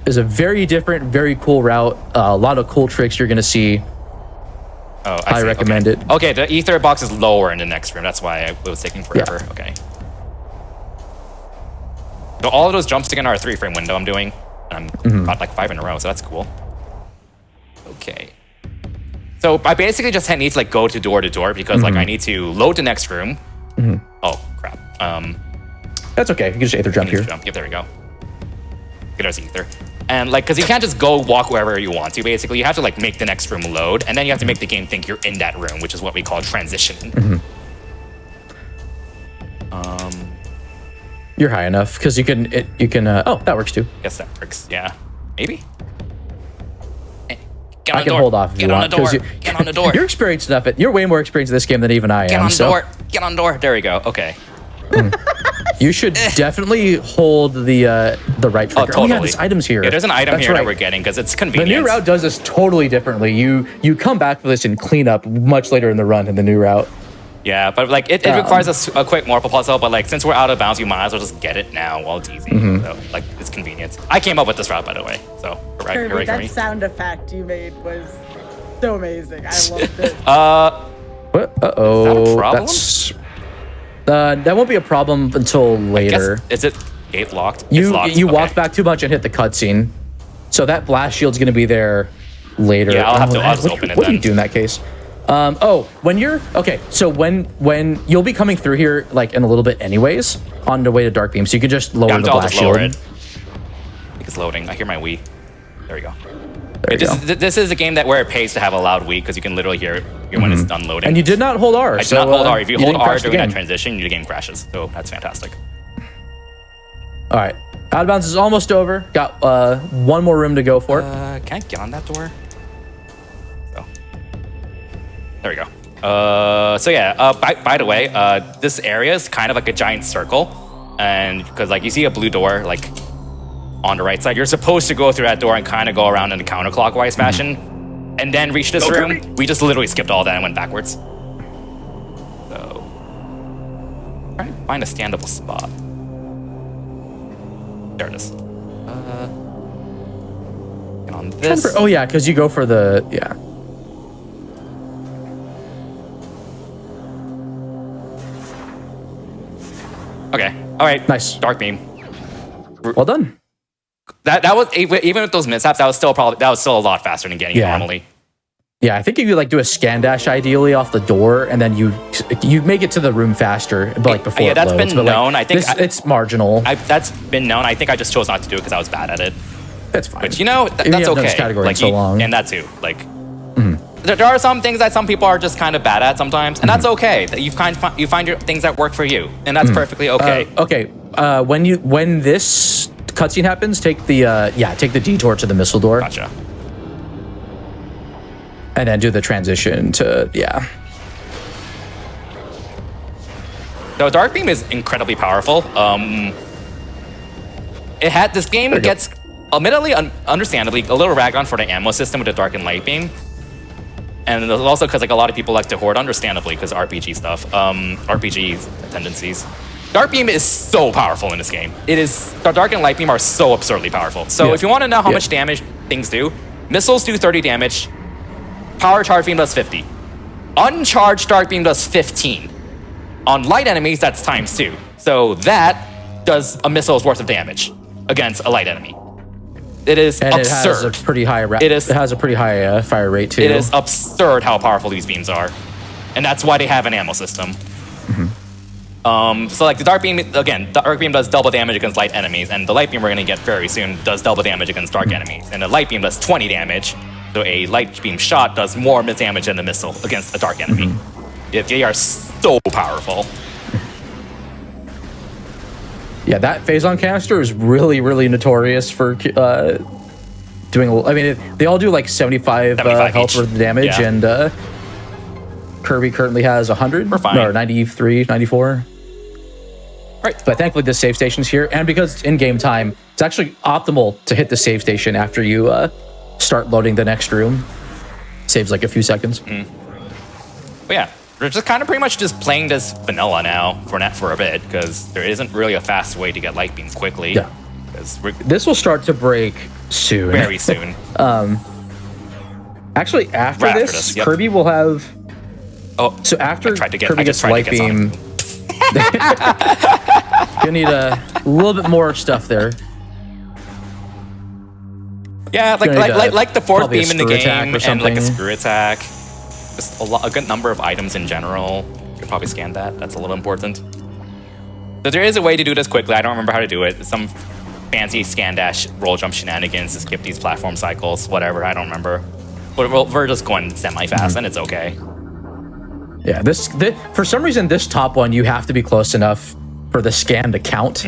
Speaker 3: Is a very different, very cool route. A lot of cool tricks you're going to see.
Speaker 2: Oh,
Speaker 3: I recommend it.
Speaker 2: Okay, the ether box is lower in the next room. That's why it was taking forever. Yeah. Okay. So all of those jumps again are a 3-frame window I'm doing. And I'm got like 5 in a row, so that's cool. Okay. So I basically just need to like go to door because like I need to load the next room. Oh crap.
Speaker 3: That's okay. You can just ether jump here.
Speaker 2: Yep, there we go. Okay, there's ether. And like, because you can't just go walk wherever you want to, basically. You have to like make the next room load, and then you have to make the game think you're in that room, which is what we call transitioning.
Speaker 3: You're high enough, because you can, oh, that works too.
Speaker 2: Guess that works, yeah. Maybe?
Speaker 3: I can hold off if you want.
Speaker 2: Get on the door.
Speaker 3: You're experienced enough. You're way more experienced in this game than even I am.
Speaker 2: Get on the door. Get on the door. There we go. Okay.
Speaker 3: You should definitely hold the right trigger.
Speaker 2: Oh, totally.
Speaker 3: Yeah, there's items here.
Speaker 2: Yeah, there's an item here that we're getting because it's convenient.
Speaker 3: The new route does this totally differently. You come back for this and clean up much later in the run in the new route.
Speaker 2: Yeah, but like it requires a quick morphle puzzle, but like since we're out of bounds, you might as well just get it now while it's easy. So like it's convenient. I came up with this route, by the way. So
Speaker 1: Kirby, that sound effect you made was so amazing. I loved it.
Speaker 3: What? Uh-oh.
Speaker 2: Is that a problem?
Speaker 3: That won't be a problem until later.
Speaker 2: Is it gate locked?
Speaker 3: You walked back too much and hit the cutscene, so that blast shield's going to be there later.
Speaker 2: Yeah, I'll just open it then.
Speaker 3: What do you do in that case? When you're so when you'll be coming through here like in a little bit anyways on the way to Dark Beam, so you can just lower the blast shield.
Speaker 2: I think it's loading. I hear my Wii. There we go. This is a game where it pays to have a loud Wii because you can literally hear when it's done loading.
Speaker 3: And you did not hold R.
Speaker 2: I did not hold R. If you hold R during that transition, the game crashes. So that's fantastic.
Speaker 3: All right, Out of Bounds is almost over. Got one more room to go for.
Speaker 2: Can I get on that door? Oh, there we go. So yeah. By the way, this area is kind of like a giant circle, and because like you see a blue door like on the right side, you're supposed to go through that door and kind of go around in a counterclockwise fashion. and then reached this room, we just literally skipped all that and went backwards. So, trying to find a standable spot. There it is. And on this.
Speaker 3: Oh yeah, because you go for the
Speaker 2: Okay. All right.
Speaker 3: Nice.
Speaker 2: Dark beam.
Speaker 3: Well done.
Speaker 2: That was even with those mishaps. That was still a lot faster than getting it normally.
Speaker 3: Yeah, I think if you like do a scan dash ideally off the door, and then you make it to the room faster, but like before.
Speaker 2: Yeah, that's
Speaker 3: it loads.
Speaker 2: been known. I think
Speaker 3: it's marginal.
Speaker 2: That's been known. I think I just chose not to do it because I was bad at it.
Speaker 3: That's fine.
Speaker 2: Which that's
Speaker 3: done
Speaker 2: okay.
Speaker 3: this category
Speaker 2: like
Speaker 3: so long.
Speaker 2: and that too. Like there are some things that some people are just kind of bad at sometimes, and that's okay. That you find your things that work for you, and that's perfectly okay.
Speaker 3: When this cutscene happens, take the detour to the missile door.
Speaker 2: Gotcha.
Speaker 3: And then do the transition to
Speaker 2: So Dark Beam is incredibly powerful. This game gets admittedly, understandably, a little rag on for the ammo system with the Dark and Light Beam. And also because like a lot of people like to hoard, understandably, because RPG stuff, RPG tendencies. Dark Beam is so powerful in this game. The Dark and Light Beam are so absurdly powerful. So if you want to know how much damage things do, missiles do 30 damage. Power Charge Beam does 50. Uncharged Dark Beam does 15. On light enemies, that's times 2. So that does a missile's worth of damage against a light enemy. It is absurd.
Speaker 3: It has a pretty high it has a pretty high fire rate too.
Speaker 2: It is absurd how powerful these beams are. And that's why they have an ammo system. So like the Dark Beam, again, Dark Beam does double damage against light enemies, and the Light Beam we're going to get very soon does double damage against dark enemies. And the Light Beam does 20 damage. So a light beam shot does more damage than a missile against a dark enemy. They are so powerful.
Speaker 3: Yeah, that Phazon canister is really, really notorious for doing. I mean, they all do like 75 health worth of damage, and Kirby currently has 100.
Speaker 2: We're fine.
Speaker 3: Or 93, 94.
Speaker 2: Right.
Speaker 3: But thankfully, the save station's here, and because it's in-game time, it's actually optimal to hit the save station after you start loading the next room. Saves like a few seconds.
Speaker 2: But yeah, we're just kind of pretty much just playing this vanilla now for a bit, because there isn't really a fast way to get light beam quickly.
Speaker 3: Yeah. This will start to break soon.
Speaker 2: Very soon.
Speaker 3: Actually, after this, Kirby will have.
Speaker 2: Oh,
Speaker 3: so after Kirby gets
Speaker 2: light
Speaker 3: beam, you need a little bit more stuff there.
Speaker 2: Yeah, like the fourth beam in the game, and like a
Speaker 3: something.
Speaker 2: screw attack. Just a good number of items in general. You could probably scan that. That's a little important. So there is a way to do this quickly. I don't remember how to do it. Some fancy scan dash roll jump shenanigans to skip these platform cycles. Whatever, I don't remember. But we're just going semi-fast, and it's okay.
Speaker 3: Yeah, this for some reason this top one you have to be close enough for the scan to count.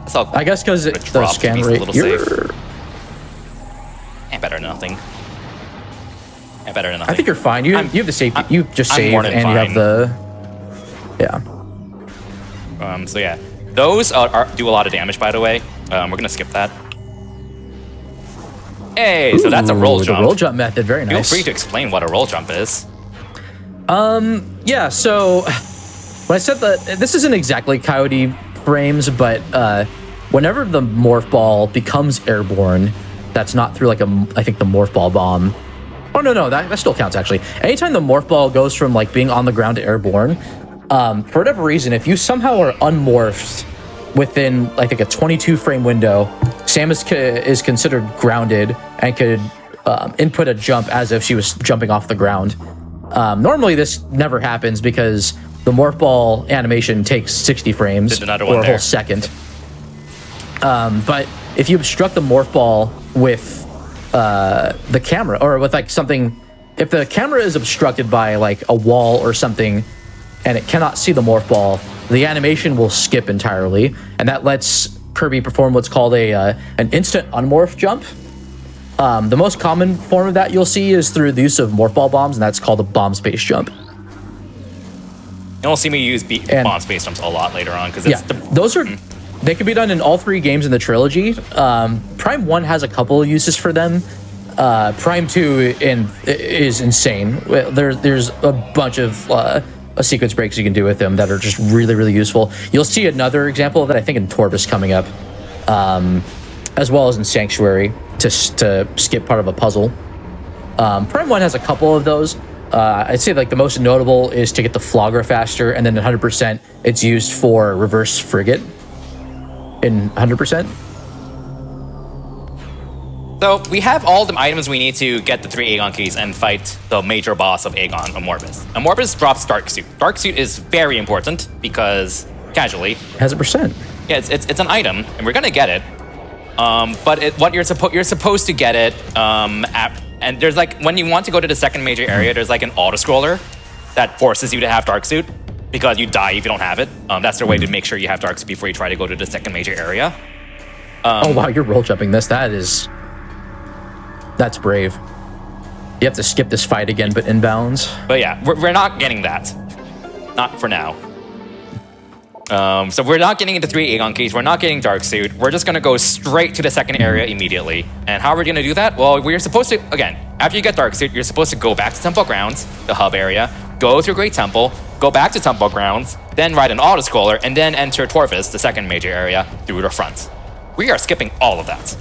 Speaker 2: So
Speaker 3: I guess because the scan rate.
Speaker 2: And better than nothing. And better than nothing.
Speaker 3: I think you're fine. You have the safety. You just save and you have the. Yeah.
Speaker 2: So yeah, those do a lot of damage. By the way, we're gonna skip that. Hey, so that's a roll jump.
Speaker 3: The roll jump method, very nice.
Speaker 2: Feel free to explain what a roll jump is.
Speaker 3: Yeah, so when I said that this isn't exactly Coyote frames, but whenever the morph ball becomes airborne, that's not through like I think the morph ball bomb. Oh no, that still counts actually. Anytime the morph ball goes from like being on the ground to airborne, for whatever reason, if you somehow are unmorphed within I think a 22 frame window, Samus is considered grounded and could input a jump as if she was jumping off the ground. Normally this never happens because the morph ball animation takes 60 frames or a whole second. But if you obstruct the morph ball with the camera or with like something, if the camera is obstructed by like a wall or something and it cannot see the morph ball, the animation will skip entirely, and that lets Kirby perform what's called an instant unmorph jump. The most common form of that you'll see is through the use of morph ball bombs, and that's called a bomb space jump.
Speaker 2: You'll see me use bomb space jumps a lot later on because
Speaker 3: those are they can be done in all three games in the trilogy. Prime 1 has a couple of uses for them. Prime 2 is insane. There's a bunch of sequence breaks you can do with them that are just really, really useful. You'll see another example of that, I think, in Torvus coming up, as well as in Sanctuary to skip part of a puzzle. Prime 1 has a couple of those. I'd say like the most notable is to get the Flogger faster, and then 100% it's used for reverse frigate in 100%.
Speaker 2: So we have all the items we need to get the 3 Aegon keys and fight the major boss of Aegon, Amorbus. Amorbus drops Dark Suit. Dark Suit is very important because, casually,
Speaker 3: has a percent.
Speaker 2: Yeah, it's an item, and we're gonna get it. But you're supposed to get it and there's like, when you want to go to the second major area, there's like an auto-scroller that forces you to have Dark Suit because you die if you don't have it. That's their way to make sure you have Dark Suit before you try to go to the second major area.
Speaker 3: Oh wow, you're roll jumping this. That's brave. You have to skip this fight again, but inbounds.
Speaker 2: But yeah, we're not getting that. Not for now. So we're not getting into 3 Aegon keys. We're not getting Dark Suit. We're just going to go straight to the second area immediately. And how are we going to do that? Well, we're supposed to, again, after you get Dark Suit, you're supposed to go back to Temple Grounds, the hub area, go through Great Temple, go back to Temple Grounds, then ride an auto-scroller, and then enter Torvus, the second major area, through the front. We are skipping all of that.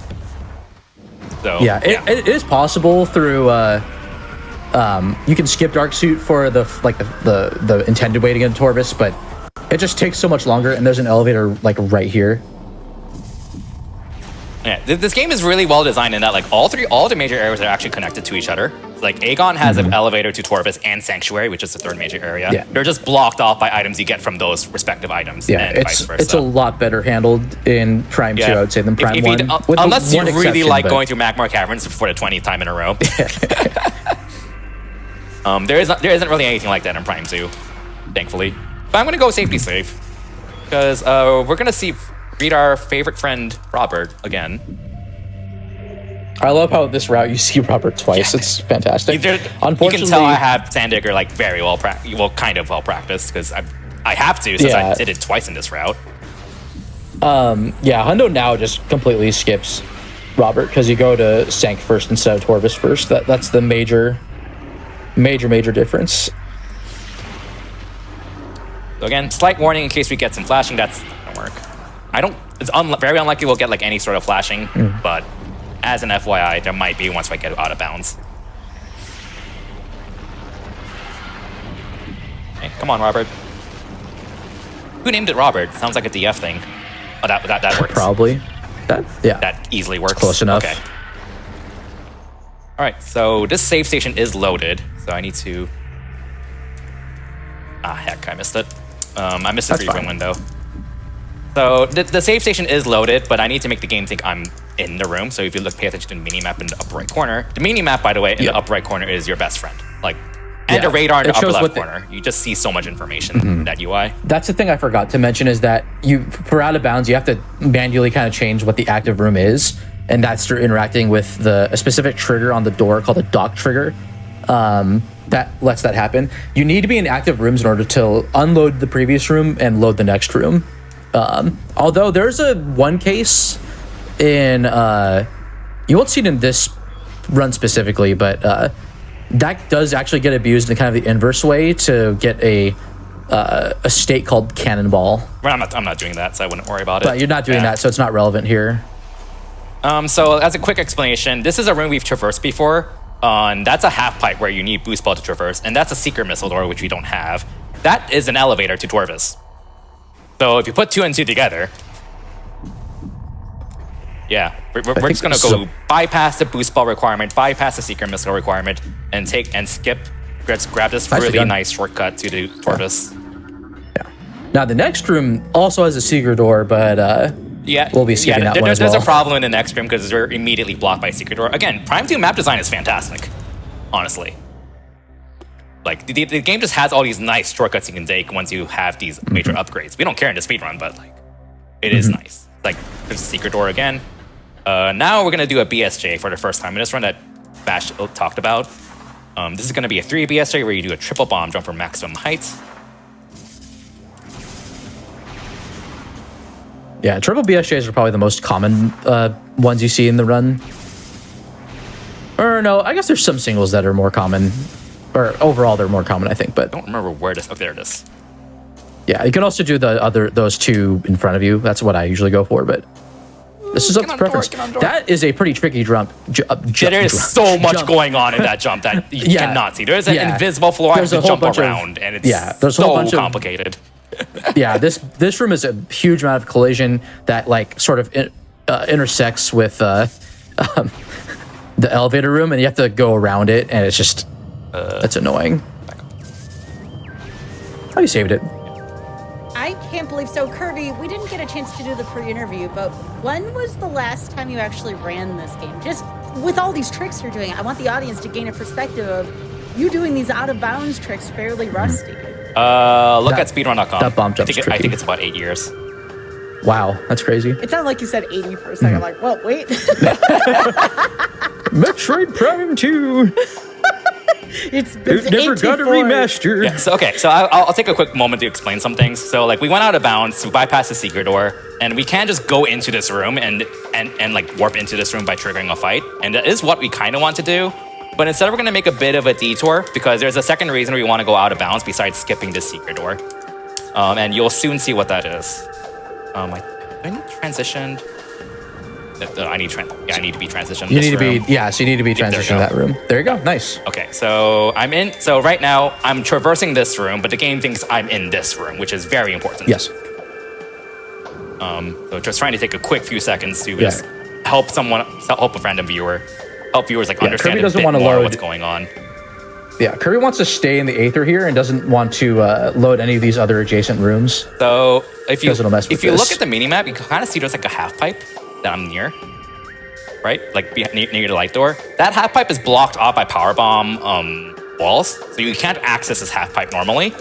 Speaker 2: So,
Speaker 3: yeah, it is possible through. You can skip Dark Suit for the intended way to get into Torvus, but it just takes so much longer. And there's an elevator like right here.
Speaker 2: Yeah, this game is really well designed in that like all the major areas are actually connected to each other. Like Aegon has an elevator to Torvus and Sanctuary, which is the third major area.
Speaker 3: Yeah.
Speaker 2: They're just blocked off by items you get from those respective items.
Speaker 3: Yeah,
Speaker 2: and vice versa.
Speaker 3: It's a lot better handled in Prime 2, I would say, than Prime 1.
Speaker 2: Unless you really like going through Magmar Caverns for the 20th time in a row. There isn't really anything like that in Prime 2, thankfully. But I'm going to go safety safe because we're going to read our favorite friend Robert again.
Speaker 3: I love how this route you see Robert twice. Yeah. It's fantastic.
Speaker 2: Unfortunately, you can tell I have Sandigger like very kind of well practiced because I have to since I did it twice in this route.
Speaker 3: Yeah, Hundo now just completely skips Robert because you go to Sank first instead of Torvus first. That's the major difference.
Speaker 2: So again, slight warning in case we get some flashing. That's not gonna work. It's very unlikely we'll get like any sort of flashing, but as an FYI, there might be once we get out of bounds. Okay, come on, Robert. Who named it Robert? Sounds like a DF thing. Oh, that works.
Speaker 3: Probably.
Speaker 2: That easily works.
Speaker 3: Close enough.
Speaker 2: Okay. All right, so this save station is loaded, so I need to... heck, I missed it. I missed the briefing window. So the save station is loaded, but I need to make the game think I'm in the room. So if you pay attention to the mini-map in the upper right corner, the mini-map, by the way, in the upper right corner is your best friend. And the radar in the upper left corner. You just see so much information in that UI.
Speaker 3: That's the thing I forgot to mention is that for out of bounds, you have to manually kind of change what the active room is. And that's through interacting with a specific trigger on the door called a dock trigger. That lets that happen. You need to be in active rooms in order to unload the previous room and load the next room. Although there's one case in you won't see it in this run specifically, but that does actually get abused in kind of the inverse way to get a state called Cannonball.
Speaker 2: Well, I'm not doing that, so I wouldn't worry about it.
Speaker 3: But you're not doing that, so it's not relevant here.
Speaker 2: So as a quick explanation, this is a room we've traversed before. And that's a half pipe where you need boost ball to traverse, and that's a secret missile door, which we don't have. That is an elevator to Torvus. So if you put 2 and 2 together, yeah, we're just gonna go bypass the boost ball requirement, bypass the secret missile requirement, and skip. Let's grab this really nice shortcut to the Torvus.
Speaker 3: Yeah. Now the next room also has a secret door, but we'll be skipping that one as well.
Speaker 2: There's a problem in the next room because we're immediately blocked by secret door. Again, Prime 2 map design is fantastic, honestly. Like, the game just has all these nice shortcuts you can take once you have these major upgrades. We don't care in the speedrun, but, like, it is nice. Like, there's a secret door again. Now we're going to do a BSJ for the first time in this run that Bash talked about. This is going to be a 3 BSJ where you do a triple bomb jump for maximum height.
Speaker 3: Yeah, triple BSJs are probably the most common ones you see in the run. Or no, I guess there's some singles that are more common, or overall they're more common, I think. But
Speaker 2: I don't remember where this. Oh, there it is.
Speaker 3: yeah, you can also do those two in front of you. That's what I usually go for, but this is up to preference. That is a pretty tricky jump.
Speaker 2: There is so much going on in that jump that you cannot see. There's an invisible floor to jump around, and it's
Speaker 3: there's a whole bunch
Speaker 2: complicated.
Speaker 3: Yeah, this room is a huge amount of collision that like sort of intersects with the elevator room, and you have to go around it, and it's just that's annoying. Oh, you saved it.
Speaker 1: I can't believe so. Kirby, we didn't get a chance to do the pre-interview, but when was the last time you actually ran this game? Just with all these tricks you're doing, I want the audience to gain a perspective of you doing these out-of-bounds tricks fairly rusty.
Speaker 2: Look at speedrun.com.
Speaker 3: That bomb jump's
Speaker 2: I think it's about 8 years.
Speaker 3: Wow, that's crazy.
Speaker 1: It sounded like you said 80 for a second. I'm like, well, wait.
Speaker 3: Metroid Prime 2.
Speaker 1: It's
Speaker 3: never got a remaster.
Speaker 2: Yeah, so I'll take a quick moment to explain some things. So like we went out of bounds, we bypassed the secret door, and we can't just go into this room and like warp into this room by triggering a fight. And that is what we kind of want to do. But instead we're going to make a bit of a detour because there's a second reason we want to go out of bounds besides skipping the secret door. And you'll soon see what that is. Do I need transitioned? I need to be transitioned.
Speaker 3: You need to be, so you need to be transitioned to that room. There you go. Nice.
Speaker 2: Okay, so I'm in. So right now I'm traversing this room, but the game thinks I'm in this room, which is very important.
Speaker 3: Yes.
Speaker 2: So just trying to take a quick few seconds to just help a random viewer, help viewers like understand
Speaker 3: Kirby doesn't
Speaker 2: a bit
Speaker 3: want to
Speaker 2: more
Speaker 3: load
Speaker 2: what's going on.
Speaker 3: Yeah, Kirby wants to stay in the Aether here and doesn't want to load any of these other adjacent rooms.
Speaker 2: So if you look
Speaker 3: this.
Speaker 2: at the minimap, you can kind of see there's like a half pipe that I'm near, right? Like near the light door. That half pipe is blocked off by powerbomb walls, so you can't access this half pipe normally.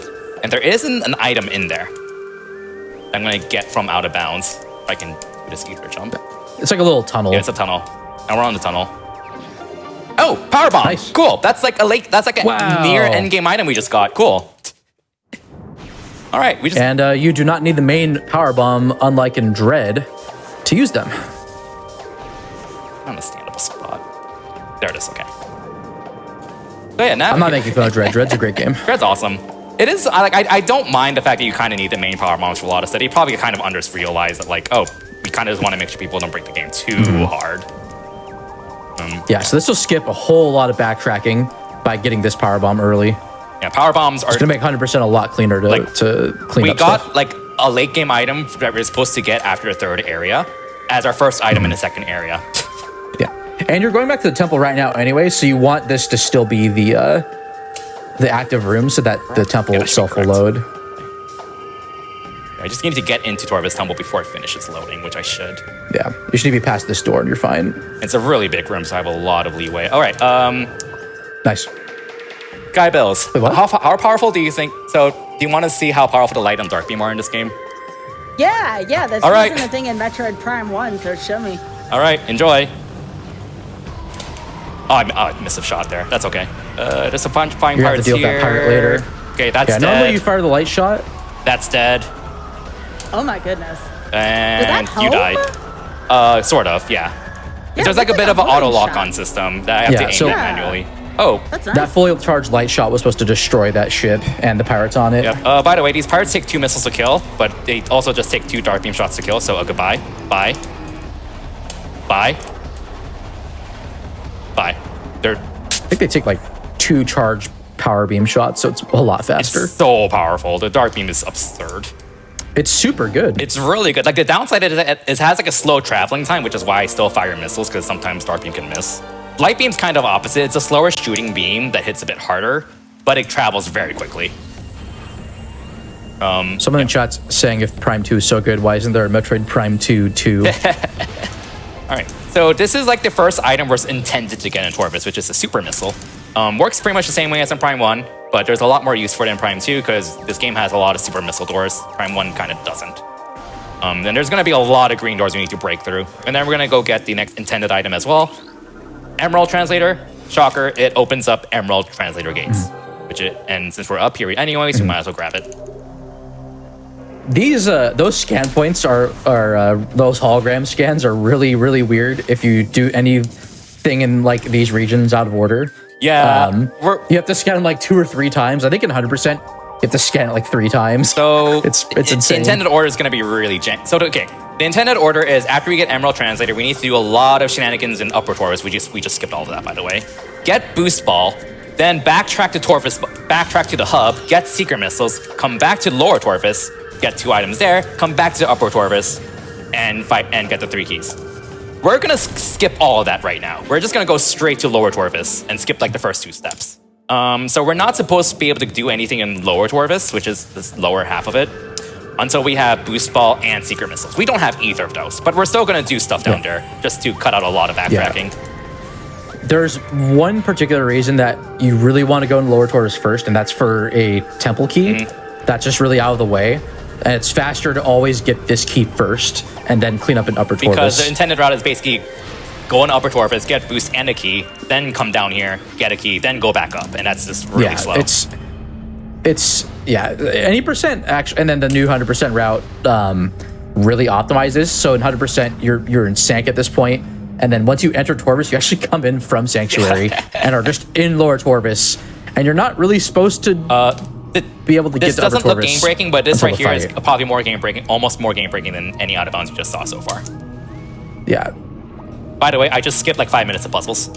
Speaker 2: And there isn't an item in there that I'm gonna get from out of bounds. If I can do this ether jump.
Speaker 3: It's like a little tunnel.
Speaker 2: Yeah, it's a tunnel. And we're on the tunnel. Oh, powerbomb!
Speaker 3: Nice.
Speaker 2: Cool. That's like a near end game item we just got. Cool. All right,
Speaker 3: you do not need the main powerbomb, unlike in Dread, to use them.
Speaker 2: On a standable spot. There it is. Okay. So yeah, now
Speaker 3: I'm not making fun of Dread. Dread's a great game.
Speaker 2: Dread's awesome. It is. I don't mind the fact that you kind of need the main powerbombs for a lot of stuff. You probably kind of realize that like, oh, we kind of just want to make sure people don't break the game too hard.
Speaker 3: So this will skip a whole lot of backtracking by getting this powerbomb early.
Speaker 2: Yeah, powerbombs are
Speaker 3: it's gonna make 100% a lot cleaner to clean up. We
Speaker 2: got like a late game item that we're supposed to get after the third area as our first item in the second area.
Speaker 3: Yeah, and you're going back to the temple right now anyway, so you want this to still be the active room so that the temple itself will load.
Speaker 2: I just need to get into Torva's temple before it finishes loading, which I should.
Speaker 3: Yeah, you should be past this door and you're fine.
Speaker 2: It's a really big room, so I have a lot of leeway. All right,
Speaker 3: nice.
Speaker 2: Guy Bills,
Speaker 3: wait, what?
Speaker 2: How powerful do you think? So, do you want to see how powerful the light and dark beam are in this game?
Speaker 1: Yeah, that's
Speaker 2: all right.
Speaker 1: The thing in Metroid Prime 1, so show me.
Speaker 2: All right, enjoy. Oh, I missed a shot there. That's okay. There's a bunch of flying pirates here.
Speaker 3: You have to deal with that pirate later.
Speaker 2: Okay, that's dead.
Speaker 3: Normally you fire the light shot.
Speaker 2: That's dead.
Speaker 1: Oh my goodness.
Speaker 2: And you died. Sort of, yeah. There's like a bit of an auto lock on system that I have to aim at manually. Oh,
Speaker 1: that's nice.
Speaker 3: That fully charged light shot was supposed to destroy that ship and the pirates on it.
Speaker 2: Yep. By the way, these pirates take 2 missiles to kill, but they also just take 2 dark beam shots to kill. So goodbye. Bye. Bye. Bye.
Speaker 3: I think they take like 2 charged power beam shots, so it's a lot faster.
Speaker 2: It's so powerful. The dark beam is absurd.
Speaker 3: It's super good.
Speaker 2: It's really good. Like the downside is it has like a slow traveling time, which is why I still fire missiles because sometimes dark beam can miss. Light beam's kind of opposite. It's a slower shooting beam that hits a bit harder, but it travels very quickly.
Speaker 3: Someone in chat's saying if Prime 2 is so good, why isn't there a Metroid Prime 2 too?
Speaker 2: All right, so this is like the first item we're intended to get in Torvis, which is a super missile. Works pretty much the same way as in Prime 1, but there's a lot more use for it in Prime 2 because this game has a lot of super missile doors. Prime 1 kind of doesn't. Then there's gonna be a lot of green doors we need to break through. And then we're gonna go get the next intended item as well. Emerald Translator, shocker, it opens up Emerald Translator gates. And since we're up here anyways, we might as well grab it.
Speaker 3: These those scan points are those hologram scans are really, really weird if you do any thing in like these regions out of order.
Speaker 2: Yeah,
Speaker 3: you have to scan them like 2 or 3 times. I think in 100%, you have to scan it like 3 times.
Speaker 2: So
Speaker 3: it's insane.
Speaker 2: The intended order is going to be really So okay, the intended order is after we get Emerald Translator, we need to do a lot of shenanigans in Upper Torvus. We just skipped all of that, by the way. Get Boost Ball, then backtrack to Torvus, backtrack to the hub, get Secret Missiles, come back to Lower Torvus, get 2 items there, come back to Upper Torvus, and fight and get the 3 keys. We're gonna skip all of that right now. We're just gonna go straight to Lower Torvus and skip like the first 2 steps. So we're not supposed to be able to do anything in Lower Torvus, which is this lower half of it, until we have Boost Ball and Secret Missiles. We don't have either of those, but we're still gonna do stuff down there just to cut out a lot of backtracking.
Speaker 3: Yeah. There's one particular reason that you really want to go in Lower Torvus first, and that's for a temple key. That's just really out of the way. And it's faster to always get this key first and then clean up in Upper Torvus.
Speaker 2: Because the intended route is basically go in Upper Torvus, get Boost and a key, then come down here, get a key, then go back up. And that's just really slow.
Speaker 3: It's any percent actually, and then the new 100% route really optimizes. So in 100%, you're in Sank at this point. And then once you enter Torvus, you actually come in from Sanctuary and are just in Lower Torvus. And you're not really supposed to be able to get to Upper Torvus. This doesn't look game breaking, but this right here is probably more game breaking, almost more game breaking than any out of bounds you just saw so far. Yeah.
Speaker 2: By the way, I just skipped like 5 minutes of puzzles.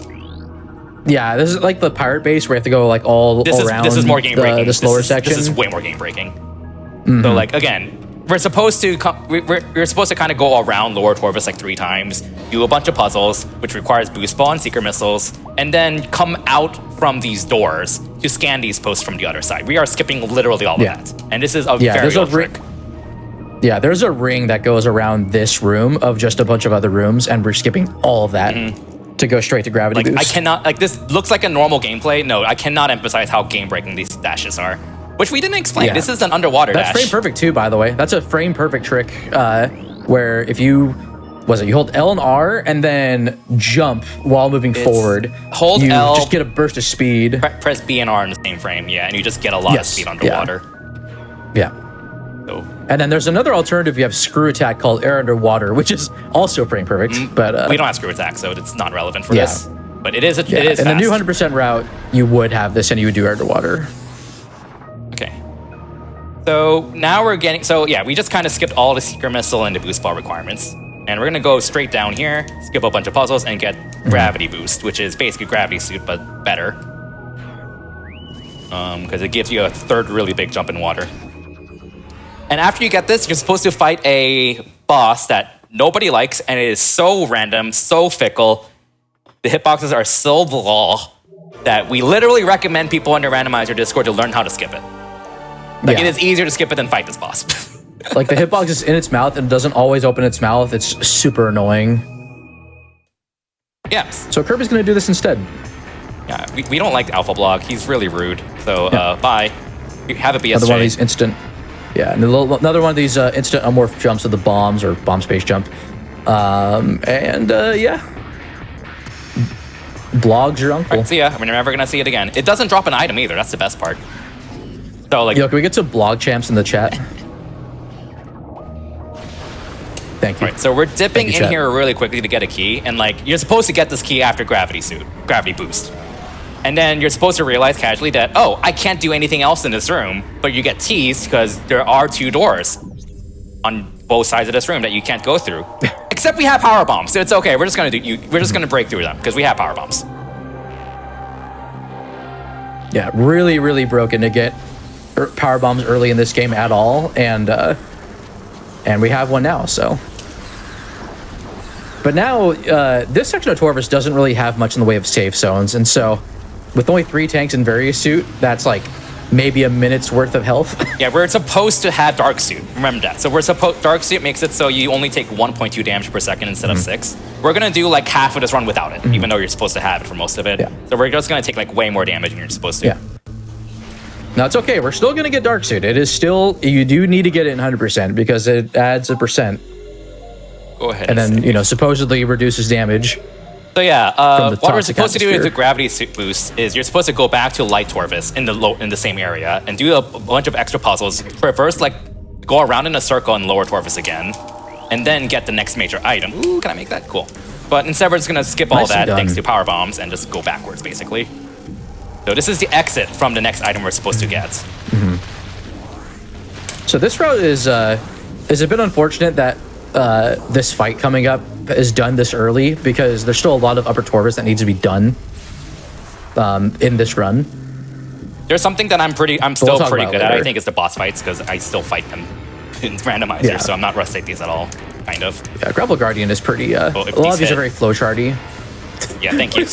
Speaker 3: Yeah, this is like the pirate base where you have to go like all around.
Speaker 2: This is more game breaking.
Speaker 3: The slower section.
Speaker 2: This is way more game breaking. So like again, we're supposed to we're supposed to kind of go around Lower Torvus like 3 times, do a bunch of puzzles, which requires Boost Ball and Secret Missiles, and then come out from these doors to scan these posts from the other side. We are skipping literally all of that, and this is a very old trick.
Speaker 3: Yeah, there's a ring that goes around this room of just a bunch of other rooms, and we're skipping all of that to go straight to gravity boost.
Speaker 2: I cannot, like, this looks like a normal gameplay. No, I cannot emphasize how game-breaking these dashes are, which we didn't explain. This is an underwater dash.
Speaker 3: That's frame perfect too, by the way. That's a frame perfect trick where if you hold L and R and then jump while moving forward.
Speaker 2: Hold L,
Speaker 3: just get a burst of speed.
Speaker 2: Press B and R in the same frame, and you just get a lot of speed underwater.
Speaker 3: Yeah. And then there's another alternative. You have screw attack called air underwater, which is also frame perfect. But
Speaker 2: we don't have screw attack, so it's not relevant for this. But it is. It is.
Speaker 3: In
Speaker 2: fast.
Speaker 3: the new 100% route, you would have this, and you would do air underwater.
Speaker 2: Okay. So now we're getting. So yeah, we just kind of skipped all the Secret Missile and the Boost Ball requirements, and we're gonna go straight down here, skip a bunch of puzzles, and get Gravity Boost, which is basically Gravity Suit but better, because it gives you a 3rd really big jump in water. And after you get this, you're supposed to fight a boss that nobody likes, and it is so random, so fickle. The hitboxes are so blah that we literally recommend people in the randomizer Discord to learn how to skip it. Like, it is easier to skip it than fight this boss.
Speaker 3: Like, the hitbox is in its mouth and doesn't always open its mouth. It's super annoying.
Speaker 2: Yes.
Speaker 3: So Kirby's going to do this instead.
Speaker 2: Yeah, we don't like Alpha Block. He's really rude. So, bye. Have a BSJ.
Speaker 3: Another one of these instant... Yeah, and another one of these instant unmorph jumps of the bombs or bomb space jump. Blog's your uncle.
Speaker 2: Right, see ya. We're never gonna see it again. It doesn't drop an item either. That's the best part. So like,
Speaker 3: can we get some blog champs in the chat? Thank you.
Speaker 2: Right, so we're dipping in here really quickly to get a key, and like you're supposed to get this key after Gravity Boost. And then you're supposed to realize casually that, oh, I can't do anything else in this room, but you get teased because there are 2 doors on both sides of this room that you can't go through. Except we have power bombs, so it's okay. We're just gonna break through them because we have power bombs.
Speaker 3: Yeah, really, really broken to get power bombs early in this game at all, and we have one now. So, but now this section of Torvus doesn't really have much in the way of safe zones, and so. With only 3 tanks in Various Suit, that's like maybe a minute's worth of health.
Speaker 2: Yeah, we're supposed to have Dark Suit. Remember that. So Dark Suit makes it so you only take 1.2 damage per second instead of 6. We're gonna do like half of this run without it, even though you're supposed to have it for most of it. Yeah. So we're just gonna take like way more damage than you're supposed to.
Speaker 3: Yeah. No, it's okay. We're still gonna get Dark Suit. It is still, you do need to get it in 100% because it adds a percent.
Speaker 2: Go ahead.
Speaker 3: And then, supposedly reduces damage.
Speaker 2: So yeah, what we're supposed to do with the Gravity Suit boost is you're supposed to go back to Light Torvus in the same area and do a bunch of extra puzzles. First, like, go around in a circle in Lower Torvus again, and then get the next major item. Ooh, can I make that? Cool. But instead, we're just gonna skip all
Speaker 3: Nicely
Speaker 2: that
Speaker 3: done.
Speaker 2: thanks to power bombs and just go backwards, basically. So this is the exit from the next item we're supposed to get.
Speaker 3: So this route is a bit unfortunate that this fight coming up is done this early because there's still a lot of upper Torvis that needs to be done in this run.
Speaker 2: There's something that I'm
Speaker 3: we'll
Speaker 2: still
Speaker 3: talk
Speaker 2: pretty
Speaker 3: about
Speaker 2: good at. I
Speaker 3: later.
Speaker 2: think it's the boss fights because I still fight them in randomizers,
Speaker 3: Yeah.
Speaker 2: so I'm not rusty at these at all. Kind of.
Speaker 3: Yeah, Grapple Guardian is pretty. A
Speaker 2: if
Speaker 3: lot of
Speaker 2: these
Speaker 3: these
Speaker 2: hit-
Speaker 3: are very flowcharty.
Speaker 2: Yeah, thank you.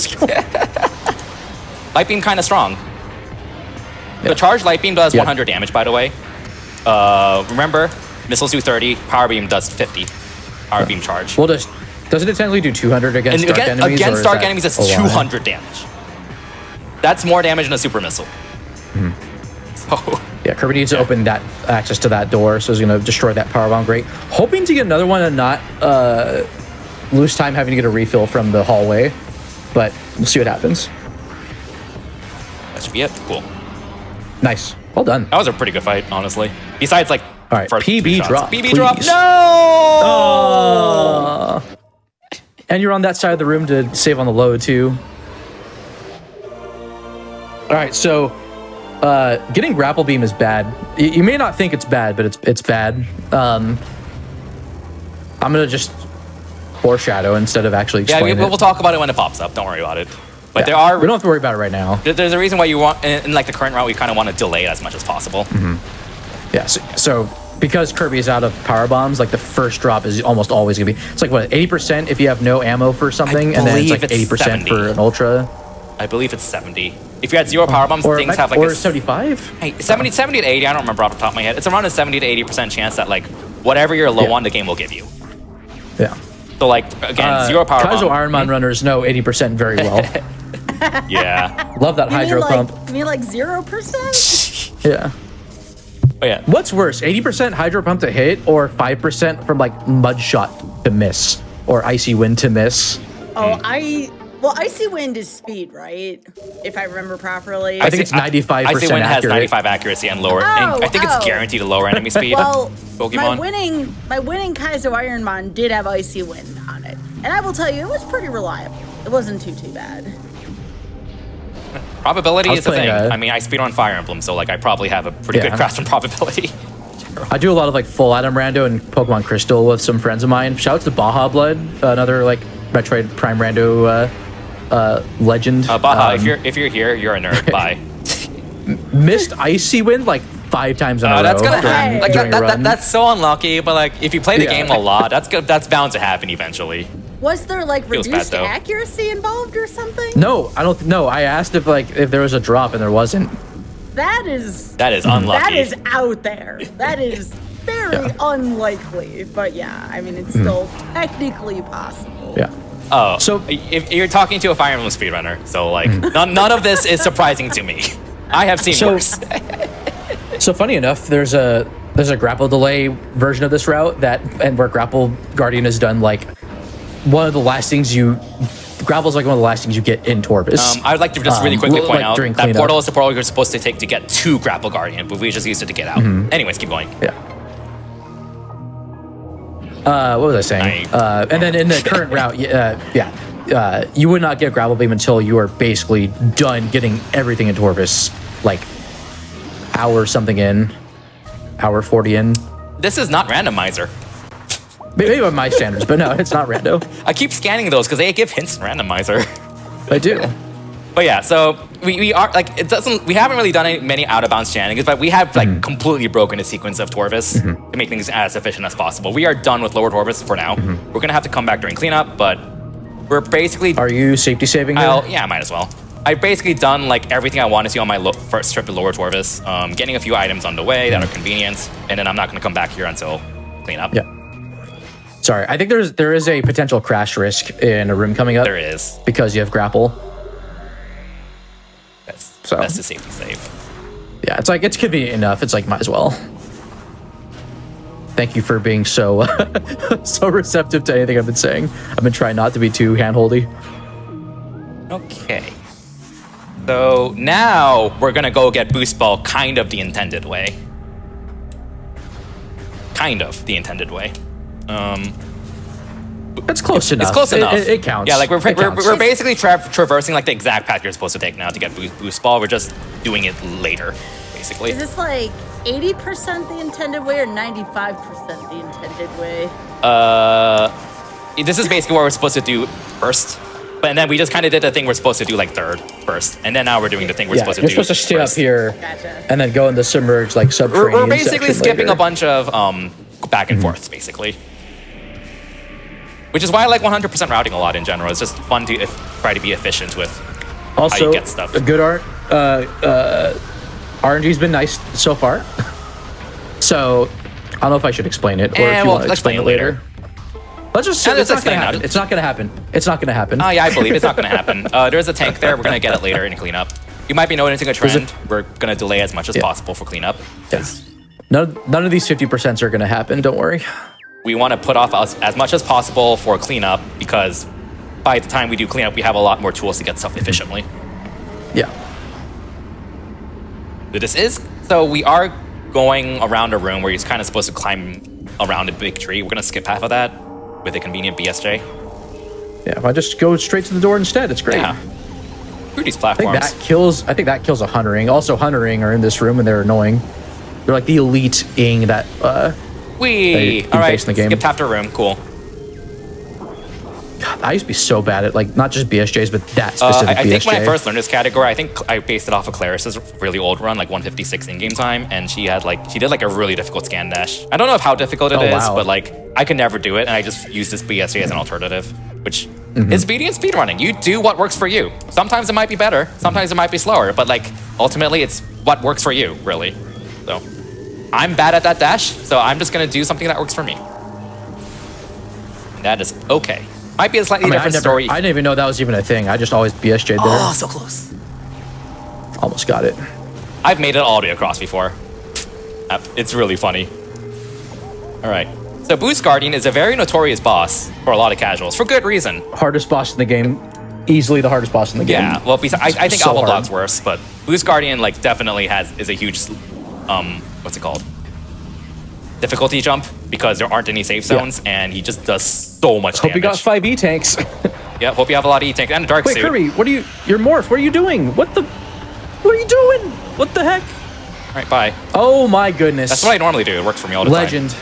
Speaker 2: Light beam kind of strong. The charged light beam does
Speaker 3: Yeah.
Speaker 2: 100 damage, by the way. Remember, missiles do 30, power beam does 50. Power beam charge.
Speaker 3: Well, doesn't it technically do 200 against
Speaker 2: And
Speaker 3: dark enemies? or
Speaker 2: against
Speaker 3: is
Speaker 2: dark
Speaker 3: that
Speaker 2: enemies, it's
Speaker 3: a lie?
Speaker 2: 200 damage. That's more damage than a super missile. So,
Speaker 3: Yeah, Kirby needs to open that access to that door, so he's gonna destroy that power bomb. Great. Hoping to get another one and not lose time having to get a refill from the hallway, but we'll see what happens.
Speaker 2: that should be it. Cool.
Speaker 3: Nice. Well done.
Speaker 2: That was a pretty good fight, honestly. Besides, like,
Speaker 3: All right,
Speaker 2: first
Speaker 3: PB
Speaker 2: two shots.
Speaker 3: drop,
Speaker 2: PB drop.
Speaker 3: please.
Speaker 2: No!
Speaker 3: And you're on that side of the room to save on the low too. All right, so getting grapple beam is bad. You may not think it's bad, but it's bad. I'm gonna just foreshadow instead of actually
Speaker 2: Yeah,
Speaker 3: explain
Speaker 2: we'll
Speaker 3: it.
Speaker 2: talk about it when it pops up. Don't worry about it. But
Speaker 3: Yeah,
Speaker 2: there are
Speaker 3: we don't have to worry about it right now.
Speaker 2: there's a reason why you want in like the current route we kind of want to delay it as much as possible.
Speaker 3: Yeah, so because Kirby is out of power bombs, like the first drop is almost always gonna be. It's like what 80% if you have no ammo for something, and then it's
Speaker 2: believe
Speaker 3: like
Speaker 2: it's
Speaker 3: 80%
Speaker 2: 70.
Speaker 3: for an ultra.
Speaker 2: I believe it's 70. If you had zero power bombs,
Speaker 3: Or,
Speaker 2: things have like
Speaker 3: or
Speaker 2: a
Speaker 3: 75.
Speaker 2: Hey, 70 to 80, I don't remember off the top of my head. It's around a 70 to 80% chance that like whatever you're low
Speaker 3: Yeah.
Speaker 2: on, the game will give you.
Speaker 3: Yeah.
Speaker 2: So like again, zero power
Speaker 3: Kaizo
Speaker 2: bomb.
Speaker 3: Ironman runners know 80% very well.
Speaker 2: Yeah.
Speaker 3: Love that hydro pump.
Speaker 1: You mean like 0%?
Speaker 3: Yeah.
Speaker 2: But yeah.
Speaker 3: What's worse, 80% hydro pump to hit, or 5% from like mud shot to miss, or icy wind to miss?
Speaker 1: Oh, Icy Wind is speed, right? If I remember properly.
Speaker 3: I think it's 95%
Speaker 2: Icy Wind has
Speaker 3: accurate.
Speaker 2: 95 accuracy and lower. and I think it's guaranteed to lower enemy speed.
Speaker 1: Well,
Speaker 2: Pokemon.
Speaker 1: my winning Kaizo Ironman did have Icy Wind on it. And I will tell you, it was pretty reliable. It wasn't too bad.
Speaker 2: Probability
Speaker 3: I was
Speaker 2: is the thing.
Speaker 3: playing,
Speaker 2: I mean, I speed on Fire Emblem, so like I probably have a pretty good
Speaker 3: Yeah.
Speaker 2: grasp on probability.
Speaker 3: I do a lot of like full Adam Rando and Pokemon Crystal with some friends of mine. Shout out to Baja Blood, another like Metroid Prime Rando legend.
Speaker 2: Baja, if you're here, you're a nerd. Bye.
Speaker 3: Missed Icy Wind like 5 times in a row.
Speaker 2: That's gonna
Speaker 3: during-
Speaker 2: happen. Like
Speaker 3: during a run.
Speaker 2: that's so unlucky. But like, if you play the
Speaker 3: Yeah.
Speaker 2: game a lot, that's bound to happen eventually.
Speaker 1: Was there like
Speaker 2: Feels bad,
Speaker 1: reduced
Speaker 2: though.
Speaker 1: accuracy involved or something?
Speaker 3: No, I don't know. I asked if there was a drop and there wasn't.
Speaker 1: That is
Speaker 2: That is unlucky.
Speaker 1: that is out there. That is very unlikely. But yeah, I mean it's still technically possible.
Speaker 3: Yeah.
Speaker 2: Oh,
Speaker 3: So-
Speaker 2: if you're talking to a Fire Emblem speedrunner, so like none of this is surprising to me. I have seen worse.
Speaker 3: So funny enough, there's a grapple delay version of this route and where Grapple Guardian is done like one of the last things grapple is like one of the last things you get in Torvis.
Speaker 2: I would like to just really quickly point
Speaker 3: like
Speaker 2: out
Speaker 3: during
Speaker 2: that
Speaker 3: cleanup.
Speaker 2: portal is the portal you're supposed to take to get to Grapple Guardian, but we just used it to get out. Anyways, keep going.
Speaker 3: Yeah. What was I saying? And then in the current route, you would not get grapple beam until you are basically done getting everything in Torvis, like hour something in, hour 40 in.
Speaker 2: This is not randomizer.
Speaker 3: Maybe by my standards, but no, it's not rando.
Speaker 2: I keep scanning those because they give hints in randomizer.
Speaker 3: I do.
Speaker 2: But yeah, so we are like we haven't really done many out of bounds shenanigans, but we have like completely broken the sequence of Torvis to make things as efficient as possible. We are done with lower Torvis for now. We're gonna have to come back during cleanup, but we're basically
Speaker 3: Are you safety saving?
Speaker 2: yeah, I might as well. I've basically done like everything I wanted to on my first trip to lower Torvis, getting a few items on the way that are convenient, and then I'm not gonna come back here until cleanup.
Speaker 3: Yeah. Sorry, I think there is a potential crash risk in a room coming up.
Speaker 2: There is.
Speaker 3: Because you have grapple.
Speaker 2: That's the safety save.
Speaker 3: Yeah, it's like it's convenient enough. It's like might as well. Thank you for being so so receptive to anything I've been saying. I've been trying not to be too handholdy.
Speaker 2: Okay. So now we're gonna go get Boost Ball kind of the intended way. Kind of the intended way.
Speaker 3: It's close enough.
Speaker 2: It's close enough.
Speaker 3: It counts.
Speaker 2: Yeah, like we're
Speaker 3: counts.
Speaker 2: basically traversing like the exact path you're supposed to take now to get boost ball. We're just doing it later, basically.
Speaker 1: Is this like 80% the intended way or 95% the intended way?
Speaker 2: This is basically what we're supposed to do first. But then we just kind of did the thing we're supposed to do like third first, and then now we're doing the thing we're supposed to do.
Speaker 3: You're supposed to stay
Speaker 2: first.
Speaker 3: up here,
Speaker 1: Gotcha.
Speaker 3: and then go in the submerged like subterranean.
Speaker 2: We're basically
Speaker 3: section
Speaker 2: skipping
Speaker 3: later.
Speaker 2: a bunch of back and forths, basically. Which is why I like 100% routing a lot in general. It's just fun to try to be efficient with how
Speaker 3: Also,
Speaker 2: you get stuff.
Speaker 3: a good RNG's been nice so far. So I don't know if I should explain it or if you want to explain it later. Let's just say
Speaker 2: Yeah,
Speaker 3: it's not
Speaker 2: explain
Speaker 3: going to
Speaker 2: now.
Speaker 3: happen. It's not going to happen. It's not going to happen.
Speaker 2: Oh yeah, I believe it's not going to happen. There's a tank there. We're going to get it later in cleanup. You might be noticing a trend. We're going to delay as much as possible for cleanup.
Speaker 3: Yes. None of these 50% are going to happen. Don't worry.
Speaker 2: We want to put off as much as possible for cleanup because by the time we do cleanup, we have a lot more tools to get stuff efficiently.
Speaker 3: Yeah.
Speaker 2: So we are going around a room where you're kind of supposed to climb around a big tree. We're going to skip half of that with a convenient BSJ.
Speaker 3: Yeah. If I just go straight to the door instead, it's great.
Speaker 2: Yeah. Through these
Speaker 3: I think
Speaker 2: platforms.
Speaker 3: that kills a huntering. Also, huntering are in this room and they're annoying. They're like the elite ing that that you
Speaker 2: All right,
Speaker 3: face in the game.
Speaker 2: skipped half the room. Cool.
Speaker 3: God, I used to be so bad at like not just BSJs, but that specific
Speaker 2: I
Speaker 3: BSJ.
Speaker 2: think when I first learned this category, I think I based it off of Claris's really old run, like 156 in-game time, and she did like a really difficult scan dash. I don't know how difficult it is,
Speaker 3: wow.
Speaker 2: but like I could never do it, and I just used this BSJ as an alternative, which is obedient speedrunning. You do what works for you. Sometimes it might be better, sometimes it might be slower, but like ultimately it's what works for you, really. So I'm bad at that dash, so I'm just gonna do something that works for me. And that is okay. Might be a slightly different story.
Speaker 3: I didn't even know that was even a thing. I just always BSJ'd there.
Speaker 2: Oh, so close.
Speaker 3: Almost got it.
Speaker 2: I've made it all the way across before. It's really funny. All right. So Boost Guardian is a very notorious boss for a lot of casuals, for good reason.
Speaker 3: Hardest boss in the game. Easily the hardest boss in the game.
Speaker 2: Yeah, well, I think
Speaker 3: So
Speaker 2: Alpha
Speaker 3: hard.
Speaker 2: Block's worse, but Boost Guardian like definitely is a huge, what's it called? Difficulty jump, because there aren't any safe zones, and he just does so much
Speaker 3: Hope
Speaker 2: damage.
Speaker 3: you got 5 E-tanks.
Speaker 2: Yeah, hope you have a lot of E-tank and a dark
Speaker 3: Wait,
Speaker 2: suit.
Speaker 3: Kirby, you're Morph, what are you doing? What are you doing? What the heck?
Speaker 2: All right, bye.
Speaker 3: Oh my goodness.
Speaker 2: That's what I normally do. It works for me all the
Speaker 3: Legend.
Speaker 2: time.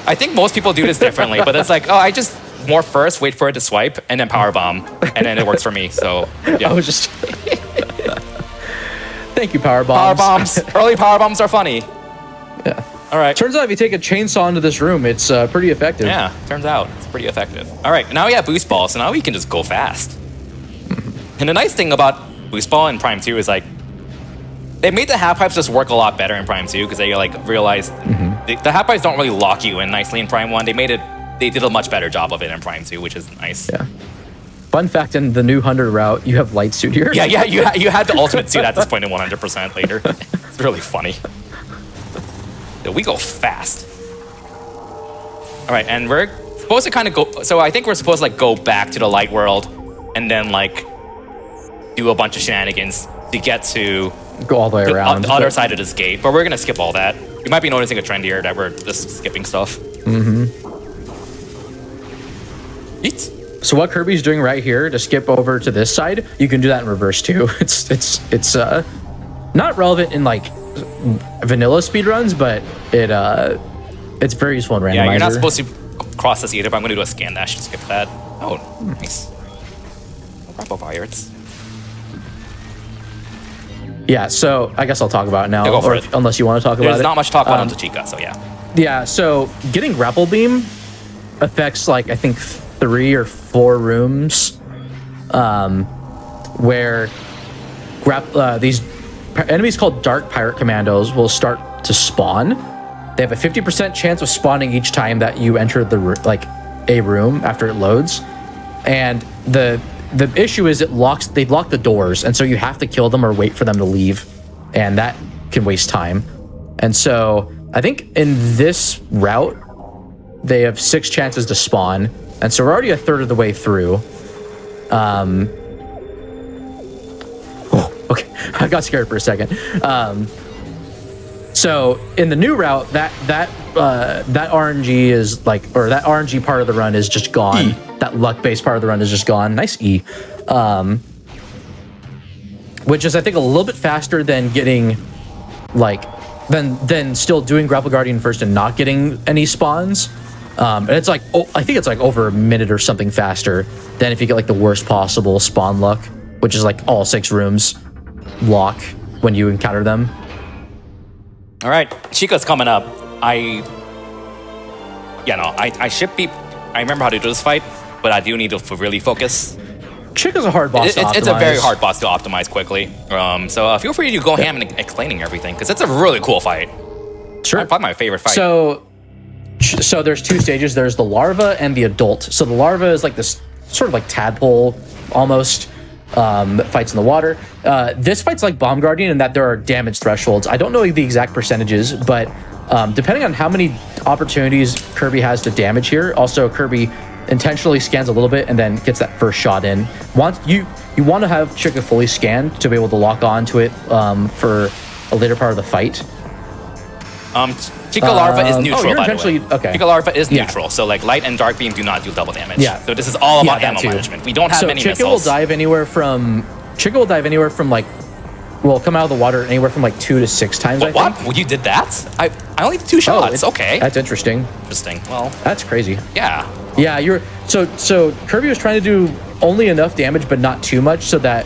Speaker 2: I think most people do this differently, but it's like, oh, I just morph first, wait for it to swipe, and then power bomb, and then it works for me. So yeah.
Speaker 3: I was just... Thank you, Power
Speaker 2: Power
Speaker 3: Bombs.
Speaker 2: bombs. Early power bombs are funny.
Speaker 3: Yeah.
Speaker 2: All right.
Speaker 3: Turns out if you take a chainsaw into this room, it's pretty effective.
Speaker 2: Yeah, turns out it's pretty effective. All right, now we have boost ball, so now we can just go fast. And the nice thing about boost ball in Prime 2 is like they made the half pipes just work a lot better in Prime 2 because they like realized the half pipes don't really lock you in nicely in Prime 1. They did a much better job of it in Prime 2, which is nice.
Speaker 3: Yeah. Fun fact, in the new 100 route, you have light suit here.
Speaker 2: Yeah, you had the ultimate suit at this point in 100% later. It's really funny. Dude, we go fast. All right, and we're supposed to kind of go. So I think we're supposed to like go back to the light world, and then like do a bunch of shenanigans to get to
Speaker 3: Go all the way around.
Speaker 2: the other side of this gate. But we're gonna skip all that. You might be noticing a trend here that we're just skipping stuff. Yeet.
Speaker 3: So what Kirby's doing right here to skip over to this side, you can do that in reverse too. It's not relevant in like vanilla speedruns, but it's very useful in randomizer.
Speaker 2: Yeah, you're not supposed to cross this either, but I'm gonna do a scan dash to skip that. Oh, nice. Bravo pirates.
Speaker 3: Yeah, so I guess I'll talk about it now,
Speaker 2: Yeah, go for
Speaker 3: or
Speaker 2: it.
Speaker 3: unless you want to talk about it.
Speaker 2: There's not much to talk about on Tachika, so yeah.
Speaker 3: Yeah, so getting grapple beam affects like I think 3 or 4 rooms, where these enemies called Dark Pirate Commandos will start to spawn. They have a 50% chance of spawning each time that you enter a room after it loads, and the issue is they lock the doors, and so you have to kill them or wait for them to leave, and that can waste time. And so I think in this route they have 6 chances to spawn, and so we're already a third of the way through. Okay, I got scared for a second. So in the new route, that RNG is like, or that RNG part of the run is just gone. That luck-based part of the run is just gone. Nice E. Which is, I think, a little bit faster than getting, like, than still doing Grapple Guardian first and not getting any spawns. And it's like, I think it's like over a minute or something faster than if you get like the worst possible spawn luck, which is like all 6 rooms lock when you encounter them.
Speaker 2: All right, Chica's coming up. I should be. I remember how to do this fight, but I do need to really focus.
Speaker 3: Chica's a hard boss to optimize.
Speaker 2: It's a very hard boss to optimize quickly. So feel free to go ham and explaining everything, because it's a really cool fight.
Speaker 3: Sure.
Speaker 2: Probably my favorite fight.
Speaker 3: So there's 2 stages. There's the larva and the adult. So the larva is like this sort of like tadpole almost that fights in the water. This fight's like Bomb Guardian in that there are damage thresholds. I don't know the exact percentages, but depending on how many opportunities Kirby has to damage here, also Kirby intentionally scans a little bit and then gets that first shot in. Once you want to have Chica fully scanned to be able to lock on to it for a later part of the fight.
Speaker 2: Chica Larva is neutral, by the way.
Speaker 3: Okay.
Speaker 2: Chica Larva is neutral, so like light and dark beam do not do double damage.
Speaker 3: Yeah.
Speaker 2: So this is all about ammo management. We don't have many
Speaker 3: Chica
Speaker 2: missiles.
Speaker 3: Chica will dive anywhere from like, well, come out of the water anywhere from like 2 to 6 times. I think.
Speaker 2: Well, you did that? I only did 2 shots. Okay.
Speaker 3: That's interesting.
Speaker 2: Interesting. Well,
Speaker 3: that's crazy.
Speaker 2: Yeah.
Speaker 3: Yeah, so Kirby was trying to do only enough damage, but not too much, so that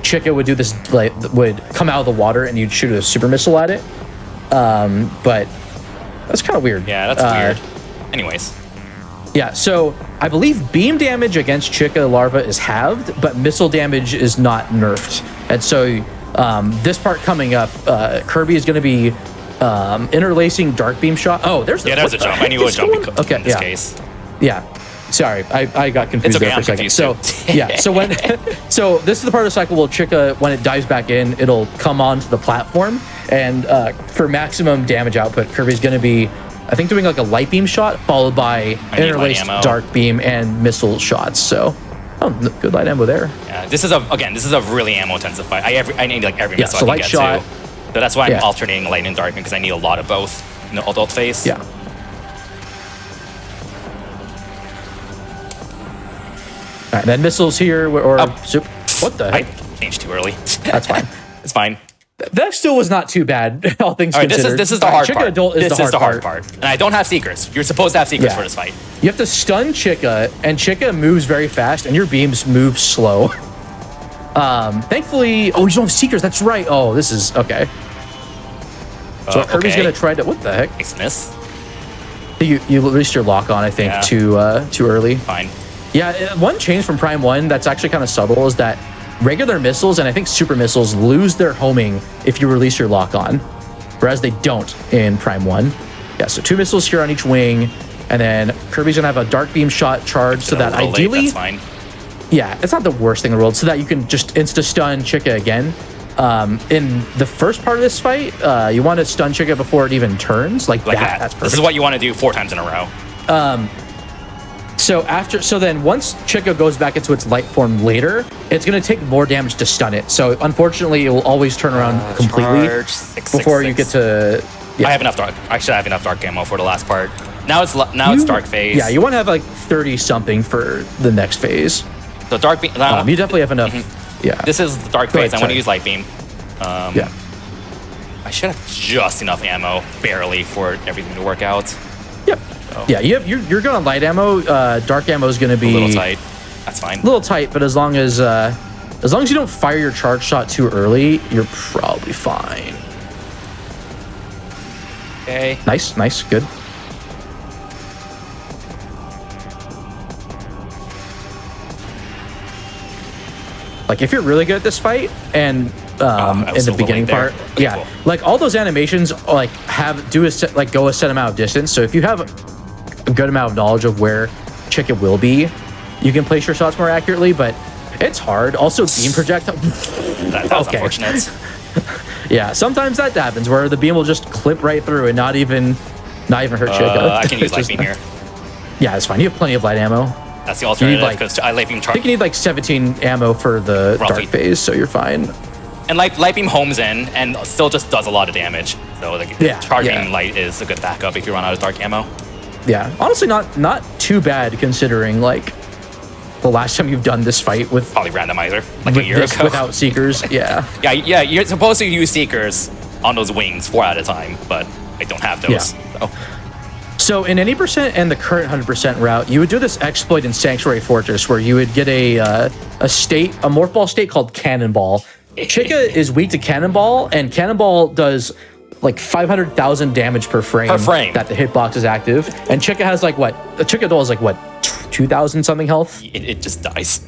Speaker 3: Chica would do this, like, would come out of the water and you'd shoot a super missile at it. But that's kind of weird.
Speaker 2: Yeah, that's weird. Anyways.
Speaker 3: Yeah, so I believe beam damage against Chica Larva is halved, but missile damage is not nerfed. And so this part coming up, Kirby is going to be interlacing dark beam shot. Oh, there's
Speaker 2: a jump. I knew it would jump in this case.
Speaker 3: Yeah. Sorry, I got confused there for a second. So yeah, so so this is the part of the cycle where Chica, when it dives back in, it'll come onto the platform, and for maximum damage output, Kirby's going to be, I think, doing like a light beam shot followed by interlaced dark beam and missile shots. So, good light ammo there.
Speaker 2: Yeah, this is a really ammo intensive fight. I need like every missile
Speaker 3: so
Speaker 2: I can
Speaker 3: light
Speaker 2: get
Speaker 3: shot.
Speaker 2: to. So that's why I'm alternating light and dark, because I need a lot of both in the adult phase.
Speaker 3: Yeah. All right, then missiles here, or what the heck?
Speaker 2: I changed too early.
Speaker 3: That's fine.
Speaker 2: It's fine.
Speaker 3: That still was not too bad, all things considered.
Speaker 2: This is the hard
Speaker 3: Chica
Speaker 2: part.
Speaker 3: Adult is the hard part.
Speaker 2: And I don't have Seekers. You're supposed to have Seekers for this fight.
Speaker 3: You have to stun Chica, and Chica moves very fast, and your beams move slow. Thankfully, you don't have Seekers. That's right. Oh, this is okay. So Kirby's gonna try to. What the heck?
Speaker 2: Nice miss.
Speaker 3: You released your lock on, I think, too early.
Speaker 2: Fine.
Speaker 3: Yeah, one change from Prime 1 that's actually kind of subtle is that regular missiles and I think super missiles lose their homing if you release your lock on, whereas they don't in Prime 1. Yeah, so 2 missiles here on each wing, and then Kirby's gonna have a dark beam shot charge so that ideally,
Speaker 2: that's fine.
Speaker 3: Yeah, it's not the worst thing in the world, so that you can just insta-stun Chica again. In the first part of this fight, you want to stun Chica before it even turns, like that. That's perfect.
Speaker 2: This is what you want to do 4 times in a row.
Speaker 3: So then once Chica goes back into its light form later, it's going to take more damage to stun it. So unfortunately, it will always turn around completely before you get to...
Speaker 2: Yeah. I have enough dark. I should have enough dark ammo for the last part. Now it's dark phase.
Speaker 3: Yeah, you want to have like 30 something for the next phase.
Speaker 2: So dark beam.
Speaker 3: You definitely have enough. Yeah.
Speaker 2: This is the dark phase. I want to use light beam.
Speaker 3: Yeah.
Speaker 2: I should have just enough ammo, barely, for everything to work out.
Speaker 3: Yep. So. Yeah, you're going on light ammo. Dark ammo is going to be
Speaker 2: a little tight. That's fine.
Speaker 3: A little tight, but as long as you don't fire your charge shot too early, you're probably fine.
Speaker 2: Okay.
Speaker 3: Nice, good. Like if you're really good at this fight, and in the beginning part, cool. Like all those animations like go a set amount of distance. So if you have a good amount of knowledge of where Chica will be, you can place your shots more accurately. But it's hard. Also, beam projectile.
Speaker 2: That's unfortunate.
Speaker 3: Yeah, sometimes that happens where the beam will just clip right through and not even hurt Chica.
Speaker 2: I can use light beam here.
Speaker 3: Yeah, it's fine. You have plenty of light ammo.
Speaker 2: That's the alternative, because I light beam charge.
Speaker 3: I think you need like 17 ammo for the dark phase, so you're fine.
Speaker 2: And light beam homes in and still just does a lot of damage. So like
Speaker 3: Yeah,
Speaker 2: charging
Speaker 3: yeah.
Speaker 2: light is a good backup if you run out of dark ammo.
Speaker 3: Yeah, honestly, not too bad considering like the last time you've done this fight with
Speaker 2: Probably randomizer like a year
Speaker 3: this
Speaker 2: ago.
Speaker 3: without seekers. Yeah,
Speaker 2: Yeah, you're supposed to use seekers on those wings 4 at a time, but I don't have those.
Speaker 3: Yeah.
Speaker 2: So.
Speaker 3: So in any percent and the current 100% route, you would do this exploit in Sanctuary Fortress where you would get a morph ball state called Cannonball. Chica is weak to Cannonball, and Cannonball does like 500,000 damage per frame that the hitbox is active. And Chica has like what? A Chica doll is like what? 2,000 something health?
Speaker 2: It just dies.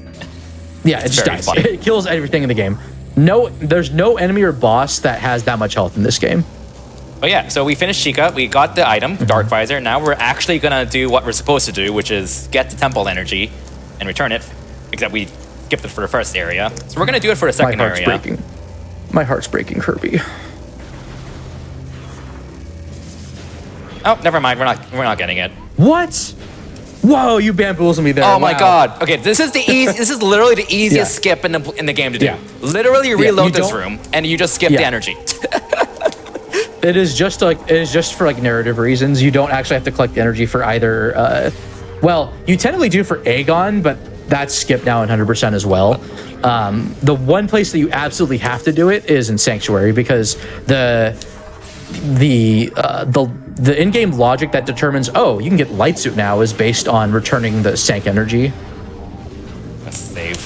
Speaker 3: Yeah, it just
Speaker 2: very
Speaker 3: dies.
Speaker 2: funny.
Speaker 3: It kills everything in the game. There's no enemy or boss that has that much health in this game.
Speaker 2: But yeah, so we finished Chica, we got the item, Dark Visor. Now we're actually gonna do what we're supposed to do, which is get the temple energy and return it. Except we skipped it for the first area. So we're gonna do it for the second area.
Speaker 3: Breaking. My heart's breaking, Kirby.
Speaker 2: Oh, never mind, we're not getting it.
Speaker 3: What? Whoa, you bamboozled me there.
Speaker 2: Oh my
Speaker 3: Wow.
Speaker 2: god. Okay, this is literally the easiest
Speaker 3: Yeah.
Speaker 2: skip in the game to do.
Speaker 3: Yeah.
Speaker 2: Literally
Speaker 3: you
Speaker 2: reload this
Speaker 3: don't-
Speaker 2: room and you just skip the
Speaker 3: Yeah.
Speaker 2: energy.
Speaker 3: It is just for like narrative reasons. You don't actually have to collect energy for either. Well, you technically do for Aegon, but that's skipped now 100% as well. The one place that you absolutely have to do it is in Sanctuary because the in-game logic that determines you can get light suit now is based on returning the sank energy.
Speaker 2: Let's save.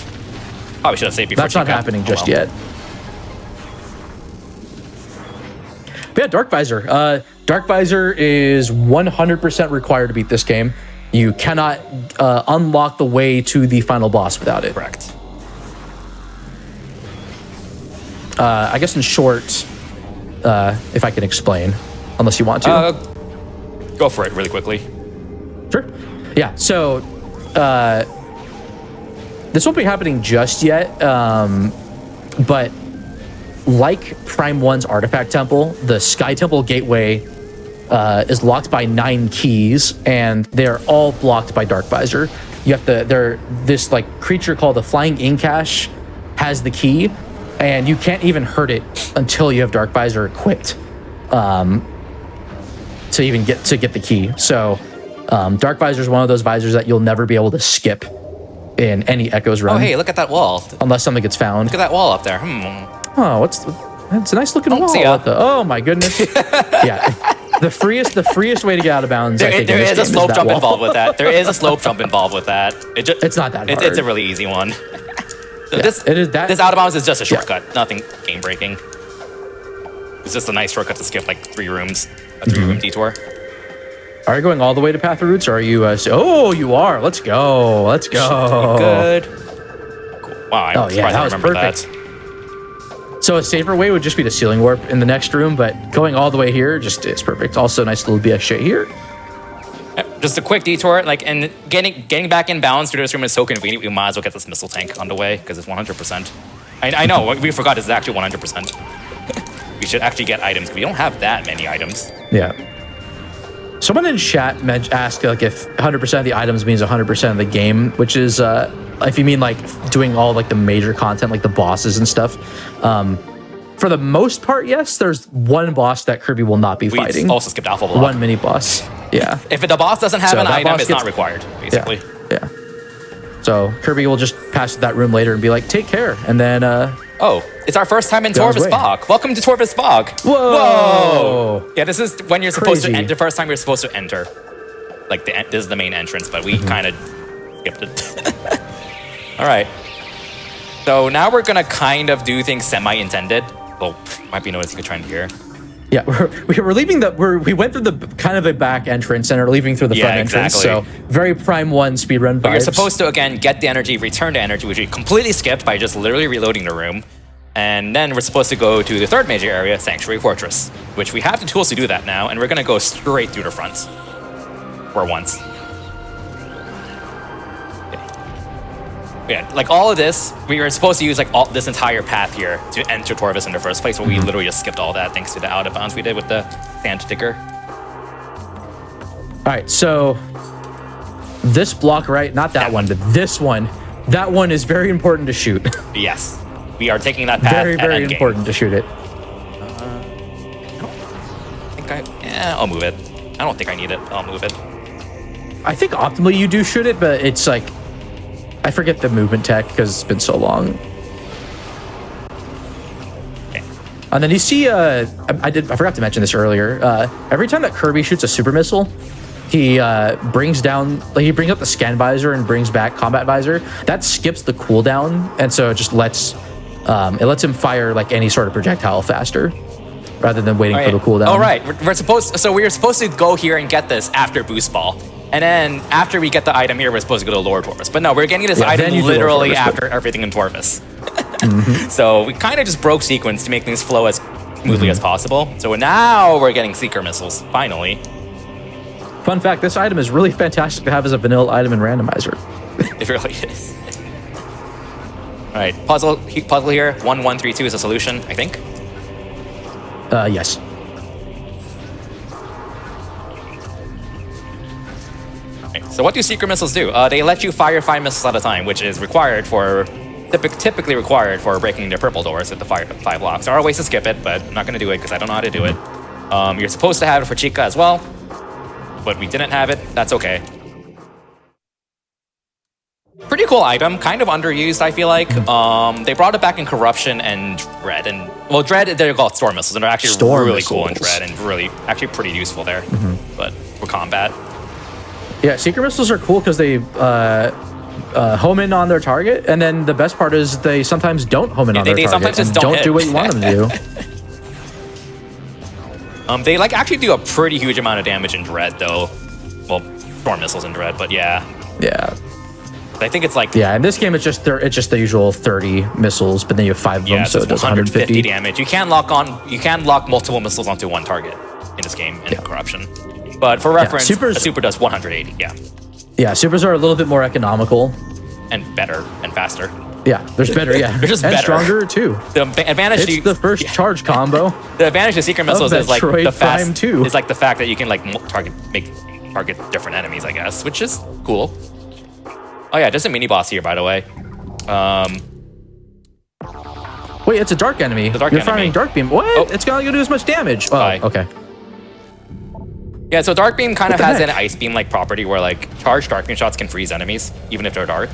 Speaker 2: Probably should have saved before
Speaker 3: That's not
Speaker 2: Chica.
Speaker 3: happening
Speaker 2: Oh,
Speaker 3: just
Speaker 2: well.
Speaker 3: yet. But yeah, Dark Visor. Dark Visor is 100% required to beat this game. You cannot unlock the way to the final boss without it.
Speaker 2: Correct.
Speaker 3: I guess in short, if I can explain, unless you want to.
Speaker 2: Go for it really quickly.
Speaker 3: Sure. Yeah, so this won't be happening just yet, but like Prime 1's Artifact Temple, the Sky Temple Gateway is locked by 9 keys, and they're all blocked by Dark Visor. You have to, this like creature called the Flying Inkash has the key, and you can't even hurt it until you have Dark Visor equipped to even get the key. So Dark Visor is one of those visors that you'll never be able to skip in any Echoes run.
Speaker 2: Oh hey, look at that wall. Look
Speaker 3: Unless something gets found.
Speaker 2: at that wall up there.
Speaker 3: Oh, that's a nice looking wall.
Speaker 2: see ya.
Speaker 3: Oh my goodness. Yeah. The freest way to get out of bounds. I think,
Speaker 2: There
Speaker 3: in this
Speaker 2: is a
Speaker 3: game
Speaker 2: slope
Speaker 3: that
Speaker 2: jump
Speaker 3: wall.
Speaker 2: involved with that. There is a slope jump involved with that.
Speaker 3: It's not that hard.
Speaker 2: It's a really easy one.
Speaker 3: Yeah,
Speaker 2: This
Speaker 3: it is that.
Speaker 2: This out of bounds is just a shortcut. Nothing game breaking. It's just a nice shortcut to skip like 3 rooms, a 3-room detour.
Speaker 3: Are you going all the way to Path of Roots, or are you? You are. Let's go. Let's go.
Speaker 2: Good. Cool. Wow, I'm surprised
Speaker 3: that
Speaker 2: I
Speaker 3: was
Speaker 2: remember
Speaker 3: perfect.
Speaker 2: that.
Speaker 3: So a safer way would just be to ceiling warp in the next room, but going all the way here just is perfect. Also, nice little BS shit here.
Speaker 2: Just a quick detour, like, and getting back in balance through this room is so convenient. We might as well get this missile tank on the way because it's 100%. I know we forgot this is actually 100%. We should actually get items. We don't have that many items.
Speaker 3: Yeah. Someone in chat asked like if 100% of the items means 100% of the game, which is if you mean like doing all like the major content, like the bosses and stuff. For the most part, yes. There's one boss that Kirby will not be fighting.
Speaker 2: We also skipped Alpha Block.
Speaker 3: One mini boss. Yeah.
Speaker 2: If the boss doesn't have
Speaker 3: So
Speaker 2: an
Speaker 3: that
Speaker 2: item,
Speaker 3: boss
Speaker 2: it's not required, basically.
Speaker 3: Yeah. So Kirby will just pass that room later and be like, "Take care," and then.
Speaker 2: Oh, it's our first time in
Speaker 3: Goes
Speaker 2: Torvus
Speaker 3: away.
Speaker 2: Bog. Welcome to Torvus Bog.
Speaker 3: Whoa!
Speaker 2: Yeah, this is when you're supposed to
Speaker 3: Crazy.
Speaker 2: enter. The first time you're supposed to enter. Like this is the main entrance, but we kind of skipped it. All right. So now we're gonna kind of do things semi-intended. Well, might be noticing a trend here.
Speaker 3: Yeah, we're leaving we went through the kind of a back entrance and are leaving through the
Speaker 2: Yeah,
Speaker 3: front entrance.
Speaker 2: exactly.
Speaker 3: So very Prime 1 speedrun vibes.
Speaker 2: But you're supposed to again get the energy, return the energy, which we completely skipped by just literally reloading the room. And then we're supposed to go to the third major area, Sanctuary Fortress, which we have the tools to do that now, and we're gonna go straight through the front. For once. Yeah, like all of this, we were supposed to use like this entire path here to enter Torvus in the first place, but we literally just skipped all that thanks to the out of bounds we did with the sand sticker.
Speaker 3: All right, so this block, right? Not that one, but this one. That one is very important to shoot.
Speaker 2: Yes, we are taking that path
Speaker 3: Very,
Speaker 2: at
Speaker 3: very
Speaker 2: endgame.
Speaker 3: important to shoot it.
Speaker 2: I'll move it. I don't think I need it. I'll move it.
Speaker 3: I think optimally you do shoot it, but it's like I forget the movement tech because it's been so long.
Speaker 2: Okay.
Speaker 3: And then you see, I forgot to mention this earlier. Every time that Kirby shoots a super missile, he brings down, like he brings up the scan visor and brings back combat visor. That skips the cooldown, and so it just lets him fire like any sort of projectile faster, rather than waiting for the cooldown.
Speaker 2: Oh right, we're supposed to go here and get this after boost ball, and then after we get the item here, we're supposed to go to Lord Torvis. But no, we're getting this item literally after everything in Torvis. So we kind of just broke sequence to make things flow as smoothly as possible. So now we're getting Seeker missiles finally.
Speaker 3: Fun fact: this item is really fantastic to have as a vanilla item in randomizer.
Speaker 2: It really is. All right, puzzle here. 1132 is a solution, I think.
Speaker 3: Yes.
Speaker 2: Right, so what do Seeker missiles do? They let you fire 5 missiles at a time, which is typically required for breaking the purple doors with the 5 locks. There are ways to skip it, but I'm not going to do it because I don't know how to do it. You're supposed to have it for Chica as well, but we didn't have it. That's okay. Pretty cool item, kind of underused, I feel like. They brought it back in Corruption and Dread. Dread, they're called Storm Missiles, and they're actually really cool in Dread and actually pretty useful there. But for combat.
Speaker 3: Yeah, Seeker missiles are cool because they home in on their target, and then the best part is they sometimes don't home in on their target. They sometimes just don't do what you want them to do.
Speaker 2: They actually do a pretty huge amount of damage in Dread, though. Well, Storm Missiles in Dread, but yeah.
Speaker 3: Yeah.
Speaker 2: I think it's like...
Speaker 3: Yeah, in this game, it's just the usual 30 missiles, but then you have 5 of them, so it does 150
Speaker 2: damage. You can lock multiple missiles onto one target in this game in Corruption. But for reference, a super does 180, yeah.
Speaker 3: Yeah, supers are a little bit more economical.
Speaker 2: And better and faster.
Speaker 3: Yeah, there's better, yeah.
Speaker 2: They're just
Speaker 3: and
Speaker 2: better.
Speaker 3: Stronger, too.
Speaker 2: The advantage
Speaker 3: it's the first charge combo.
Speaker 2: The advantage of Seeker missiles is like
Speaker 3: Metroid
Speaker 2: the
Speaker 3: Prime 2.
Speaker 2: It's like the fact that you can target different enemies, I guess, which is cool. Oh yeah, there's a mini boss here, by the way.
Speaker 3: Wait, it's a dark enemy. You're firing dark beam. What? Oh. It's not gonna do as much damage. Oh, okay.
Speaker 2: Yeah, so dark beam kind of has an ice beam like property where charged dark beam shots can freeze enemies even if they're dark.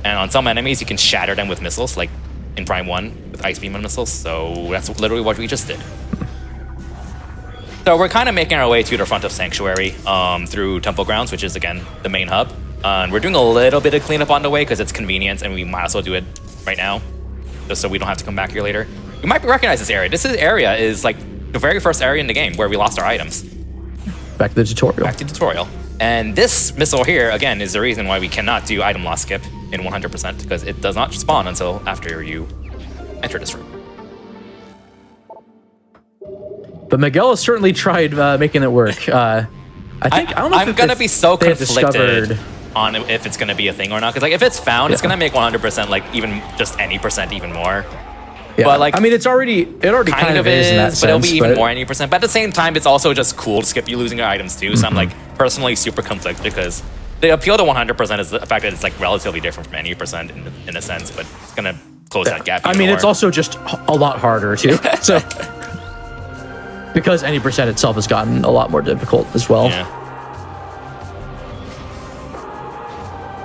Speaker 2: And on some enemies, you can shatter them with missiles, like in Prime 1 with ice beam and missiles. So that's literally what we just did. So we're kind of making our way to the front of Sanctuary through Temple Grounds, which is, again, the main hub. And we're doing a little bit of cleanup on the way because it's convenient and we might as well do it right now, just so we don't have to come back here later. You might recognize this area. This area is like the very first area in the game where we lost our items.
Speaker 3: Back to the tutorial.
Speaker 2: Back to the tutorial. And this missile here, again, is the reason why we cannot do item loss skip in 100% because it does not spawn until after you enter this room.
Speaker 3: But Miguel has certainly tried making it work. I don't know
Speaker 2: I'm gonna be so conflicted on if it's gonna be a thing or not. Because if it's found, it's gonna make 100% even just any percent even more.
Speaker 3: Yeah.
Speaker 2: But
Speaker 3: I mean, it already kind of is in that sense,
Speaker 2: but it'll be even more any percent. But at the same time, it's also just cool to skip you losing your items too. So I'm personally super conflicted because the appeal to 100% is the fact that it's relatively different from any percent in a sense, but it's gonna close that gap.
Speaker 3: I mean, it's also just a lot harder too. So because any percent itself has gotten a lot more difficult as well.
Speaker 2: Yeah.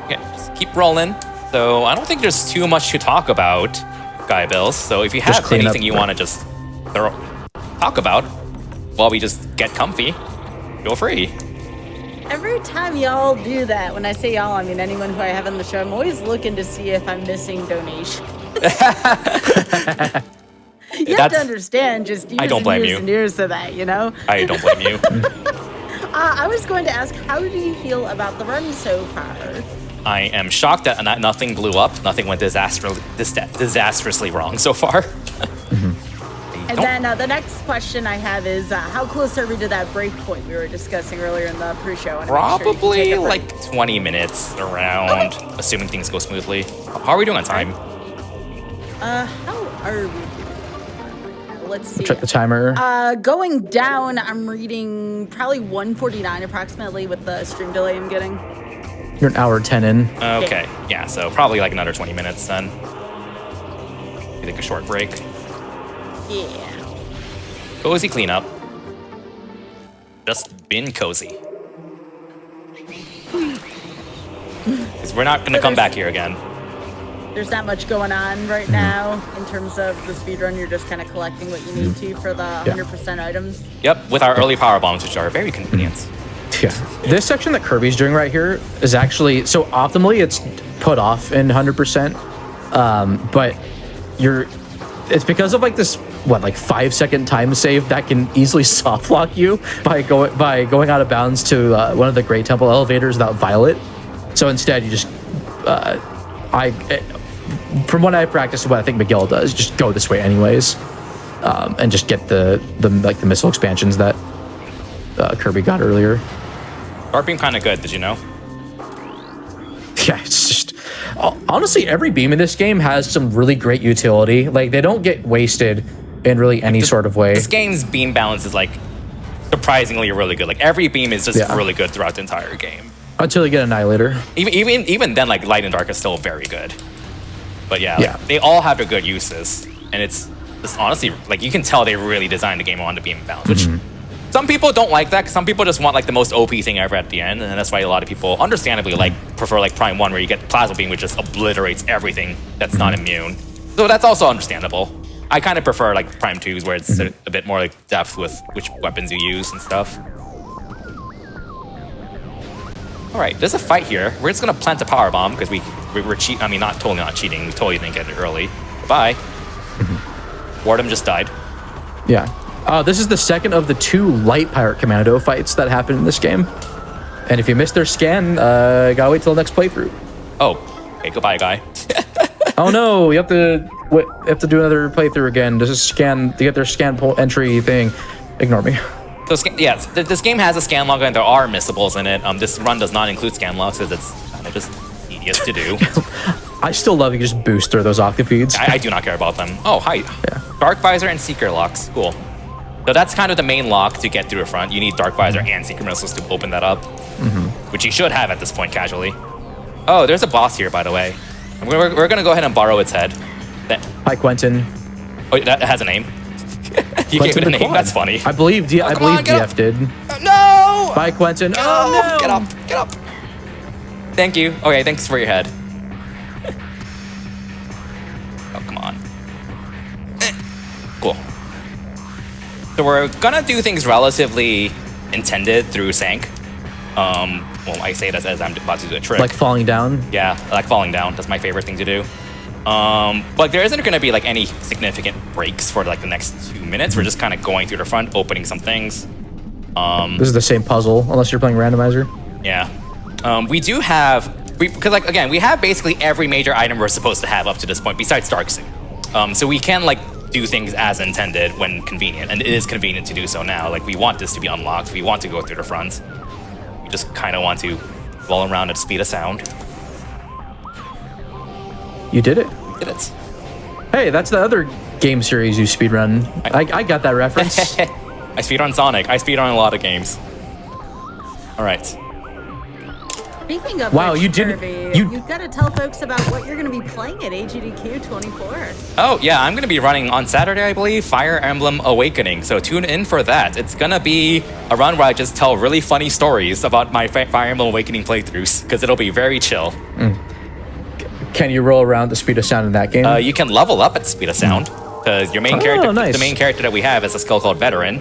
Speaker 2: Okay, just keep rolling. So I don't think there's too much to talk about, Guy Bills. So if you have anything you want to just talk about while we just get comfy, feel free.
Speaker 1: Every time y'all do that, when I say y'all, I mean anyone who I have on the show, I'm always looking to see if I'm missing donations. You have to understand, just years and years of that, you know?
Speaker 2: I don't blame you.
Speaker 1: I was going to ask, how do you feel about the run so far?
Speaker 2: I am shocked that nothing blew up. Nothing went disastrously wrong so far.
Speaker 1: And then the next question I have is, how close are we to that break point we were discussing earlier in the pre-show?
Speaker 2: Probably like 20 minutes around, assuming things go smoothly. How are we doing on time?
Speaker 1: How are we doing? Let's see.
Speaker 3: Check the timer.
Speaker 1: Going down, I'm reading probably 1:49 approximately with the stream delay I'm getting.
Speaker 3: You're an hour 10 in.
Speaker 2: Okay, yeah, so probably like another 20 minutes then. You take a short break.
Speaker 1: Yeah.
Speaker 2: Cozy cleanup. just been cozy. Because we're not going to come back here again.
Speaker 1: There's not much going on right now in terms of the speedrun. You're just kind of collecting what you need to for the 100% items.
Speaker 2: Yep, with our early power bombs, which are very convenient.
Speaker 3: Yeah. This section that Kirby's doing right here is actually, so optimally it's put off in 100%, but it's because of like this, like 5-second time save that can easily soft lock you by going out of bounds to one of the Great Temple elevators without Violet. So instead you just, from what I practiced, what I think Miguel does, just go this way anyways, and just get the missile expansions that Kirby got earlier.
Speaker 2: Dark beam kind of good, did you know?
Speaker 3: Yeah, it's just honestly every beam in this game has some really great utility. Like they don't get wasted in really any sort of way.
Speaker 2: This game's beam balance is like surprisingly really good. Like every beam is just really good throughout the entire game.
Speaker 3: Until you get Annihilator.
Speaker 2: Even then, like Light and Dark is still very good. But yeah, they all have their good uses, and it's honestly like you can tell they really designed the game on the beam balance, which some people don't like that. 'Cause some people just want like the most OP thing ever at the end, and that's why a lot of people, understandably, prefer like Prime 1, where you get Plasma Beam, which just obliterates everything that's not immune. So that's also understandable. I kind of prefer like Prime 2s, where it's a bit more like depth with which weapons you use and stuff. All right, there's a fight here. We're just gonna plant a power bomb because we're cheating. I mean, totally not cheating. We totally didn't get it early. Bye. Wardham just died.
Speaker 3: Yeah. This is the second of the 2 light pirate commando fights that happened in this game. And if you missed their scan, gotta wait till the next playthrough.
Speaker 2: Oh, okay, goodbye, guy.
Speaker 3: Oh no, you have to do another playthrough again. This is scan to get their scan entry thing. Ignore me.
Speaker 2: So yes, this game has a scan log and there are missables in it. This run does not include scan logs because it's kind of just tedious to do.
Speaker 3: I still love you just boost through those octafeeds.
Speaker 2: I do not care about them. Oh, hi.
Speaker 3: Yeah.
Speaker 2: Dark Visor and Seeker locks. Cool. So that's kind of the main lock to get through the front. You need Dark Visor and Seeker missiles to open that up, which you should have at this point casually. Oh, there's a boss here, by the way. We're going to go ahead and borrow its head.
Speaker 3: Hi, Quentin.
Speaker 2: Oh, that has a name. You gave it a name. That's funny.
Speaker 3: I believe DF did.
Speaker 2: No!
Speaker 3: Bye, Quentin.
Speaker 2: Oh, no! Get up. Thank you. Okay, thanks for your head. Oh, come on. Cool. So we're gonna do things relatively intended through Sank. Well, I say that as I'm about to do a trick.
Speaker 3: Like falling down?
Speaker 2: Yeah, like falling down. That's my favorite thing to do. But there isn't gonna be like any significant breaks for like the next 2 minutes. We're just kind of going through the front, opening some things.
Speaker 3: This is the same puzzle, unless you're playing randomizer.
Speaker 2: Yeah. We do have, because like again, we have basically every major item we're supposed to have up to this point, besides Dark Suit. So we can like do things as intended when convenient, and it is convenient to do so now. Like we want this to be unlocked. We want to go through the front. We just kind of want to roll around at the speed of sound.
Speaker 3: You did it.
Speaker 2: We did it.
Speaker 3: Hey, that's the other game series you speedrun. I got that reference.
Speaker 2: I speedrun Sonic. I speedrun a lot of games. All right.
Speaker 1: Speaking of
Speaker 3: wow,
Speaker 1: which,
Speaker 3: you didn't.
Speaker 1: Kirby, you've got to tell folks about what you're going to be playing at GDQ 24.
Speaker 2: Oh yeah, I'm going to be running on Saturday, I believe, Fire Emblem Awakening. So tune in for that. It's going to be a run where I just tell really funny stories about my Fire Emblem Awakening playthroughs, because it'll be very chill.
Speaker 3: Can you roll around the speed of sound in that game?
Speaker 2: You can level up at the speed of sound, because your main character,
Speaker 3: nice.
Speaker 2: the main character that we have is a skill called Veteran,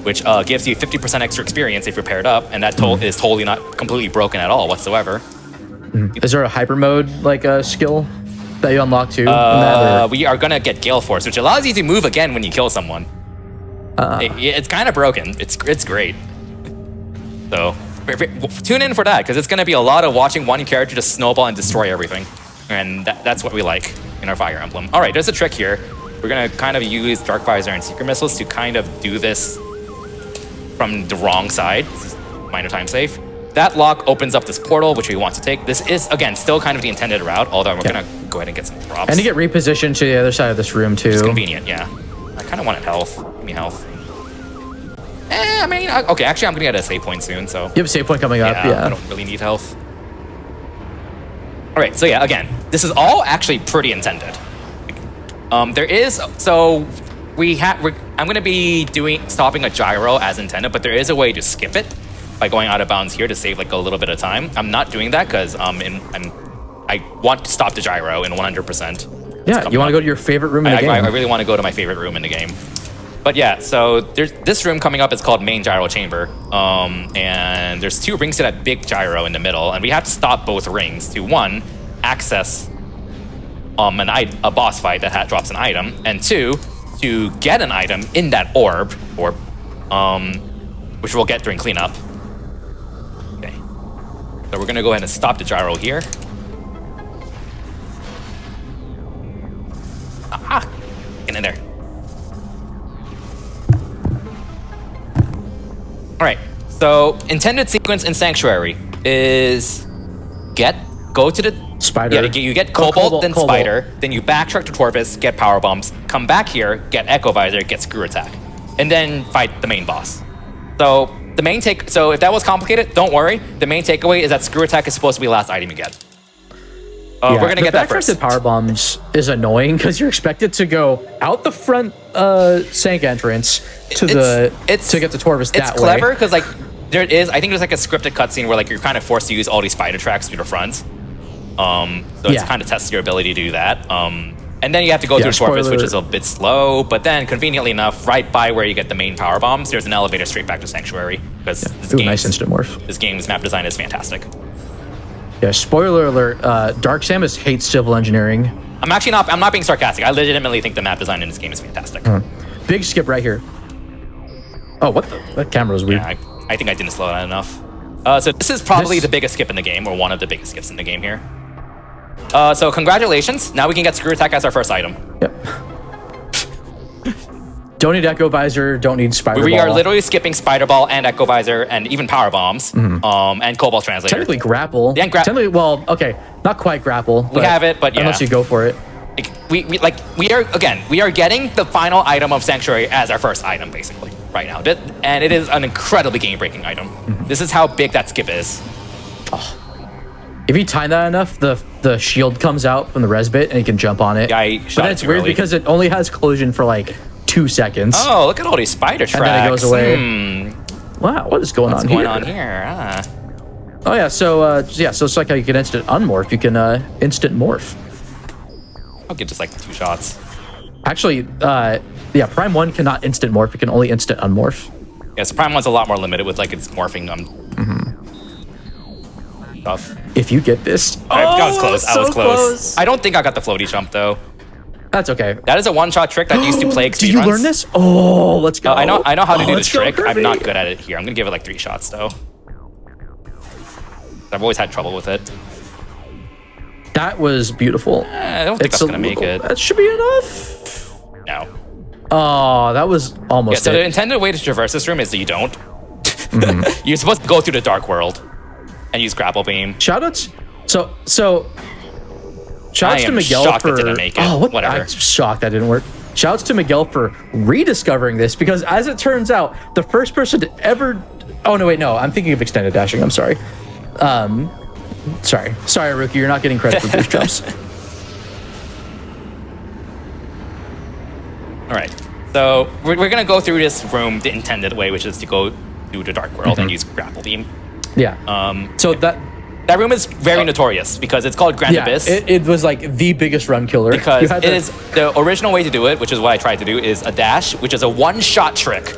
Speaker 2: which gives you 50% extra experience if you're paired up, and that is totally not completely broken at all whatsoever.
Speaker 3: Is there a hyper mode like a skill that you unlock too?
Speaker 2: We are gonna get Gale Force, which allows you to move again when you kill someone. It's kind of broken. It's great. So tune in for that, because it's gonna be a lot of watching one character just snowball and destroy everything, and that's what we like in our Fire Emblem. All right, there's a trick here. We're gonna kind of use Dark Visor and Secret Missiles to kind of do this from the wrong side. This is minor time safe. That lock opens up this portal, which we want to take. This is, again, still kind of the intended route, although we're going to go ahead and get some props.
Speaker 3: And to get repositioned to the other side of this room, too.
Speaker 2: It's convenient, yeah. I kind of wanted health. Give me health. I mean, okay, actually, I'm going to get a save point soon, so...
Speaker 3: You have a save point coming up, yeah.
Speaker 2: I don't really need health. All right, so yeah, again, this is all actually pretty intended. There is... So, I'm gonna be stopping a gyro as intended, but there is a way to skip it by going out of bounds here to save like a little bit of time. I'm not doing that because I want to stop the gyro in 100%.
Speaker 3: Yeah, you want to go to your favorite room in the game.
Speaker 2: I really want to go to my favorite room in the game. But yeah, so there's this room coming up is called Main Gyro Chamber. And there's 2 rings to that big gyro in the middle, and we have to stop both rings to 1, access a boss fight that drops an item, and 2, to get an item in that orb, which we'll get during cleanup. Okay. So we're gonna go ahead and stop the gyro here. Ah! Get in there. Alright, so intended sequence in Sanctuary is go to the
Speaker 3: Spider.
Speaker 2: Yeah, you get Cobalt, then Spider, then you backtrack to Torpus, get Power Bombs, come back here, get Echo Visor, get Screw Attack, and then fight the main boss. So so if that was complicated, don't worry. The main takeaway is that Screw Attack is supposed to be the last item you get. We're gonna get that first.
Speaker 3: The Power Bombs is annoying because you're expected to go out the front Sank entrance to get to Torvus that way. It's
Speaker 2: clever because like I think there's like a scripted cutscene where like you're kind of forced to use all these spider tracks through the front. So it's kind of tests your ability to do that. And then you have to go through Torpus, which is a bit slow, but then conveniently enough, right by where you get the main power bombs, there's an elevator straight back to Sanctuary. Because
Speaker 3: nice instant morph.
Speaker 2: This game's map design is fantastic.
Speaker 3: Yeah, spoiler alert, Dark Samus hates civil engineering.
Speaker 2: I'm not being sarcastic. I legitimately think the map design in this game is fantastic.
Speaker 3: Big skip right here. Oh, what the? That camera was weird.
Speaker 2: Yeah, I think I didn't slow down enough. So this is probably the biggest skip in the game, or one of the biggest skips in the game here. So congratulations. Now we can get Screw Attack as our first item.
Speaker 3: Yep. Don't need Echo Visor, don't need Spider Ball.
Speaker 2: We are literally skipping Spider Ball and Echo Visor and even Power Bombs, and Cobalt Translator.
Speaker 3: Technically Grapple.
Speaker 2: Yeah,
Speaker 3: technically, well, okay, not quite Grapple.
Speaker 2: We have it, but yeah.
Speaker 3: Unless you go for it.
Speaker 2: We are getting the final item of Sanctuary as our first item, basically, right now. And it is an incredibly game-breaking item. This is how big that skip is.
Speaker 3: Oh. If you time that enough, the shield comes out from the res bit and you can jump on it.
Speaker 2: Yeah,
Speaker 3: but it's weird because it only has collision for like 2 seconds.
Speaker 2: Oh, look at all these spider tracks.
Speaker 3: And then it goes away. Wow, what is going on here?
Speaker 2: What's going on here?
Speaker 3: Oh yeah, so it's like how you can instant unmorph. You can instant morph.
Speaker 2: I'll get just like 2 shots.
Speaker 3: Actually, Prime 1 cannot instant morph. It can only instant unmorph.
Speaker 2: Yeah, so Prime 1's a lot more limited with like its morphing stuff.
Speaker 3: If you get this,
Speaker 2: I was close. I was close. I don't think I got the floaty jump though.
Speaker 3: That's okay.
Speaker 2: That is a one-shot trick that used to plague speedruns.
Speaker 3: Did you learn this? Oh, let's go.
Speaker 2: I know how to do this trick.
Speaker 3: Kirby.
Speaker 2: I'm not good at it here. I'm gonna give it like 3 shots though. I've always had trouble with it.
Speaker 3: That was beautiful.
Speaker 2: I don't think that's gonna make it.
Speaker 3: That should be enough.
Speaker 2: No.
Speaker 3: Oh, that was almost
Speaker 2: so the intended way to traverse this room is that you don't. You're supposed to go through the dark world and use grapple beam.
Speaker 3: Shoutouts. So shoutouts to Miguel for.
Speaker 2: It didn't make it.
Speaker 3: Oh, what?
Speaker 2: Whatever.
Speaker 3: I'm shocked that didn't work. Shoutouts to Miguel for rediscovering this because, as it turns out, the first person to ever. Oh no, wait, no. I'm thinking of extended dashing. I'm sorry. Sorry, Rookie. You're not getting credit for boost jumps.
Speaker 2: All right. So we're gonna go through this room the intended way, which is to go through the dark world and use grapple beam.
Speaker 3: Yeah. So
Speaker 2: that room is very notorious because it's called Grand Abyss.
Speaker 3: It was like the biggest run killer.
Speaker 2: Because it is the original way to do it, which is what I tried to do, is a dash, which is a one-shot trick.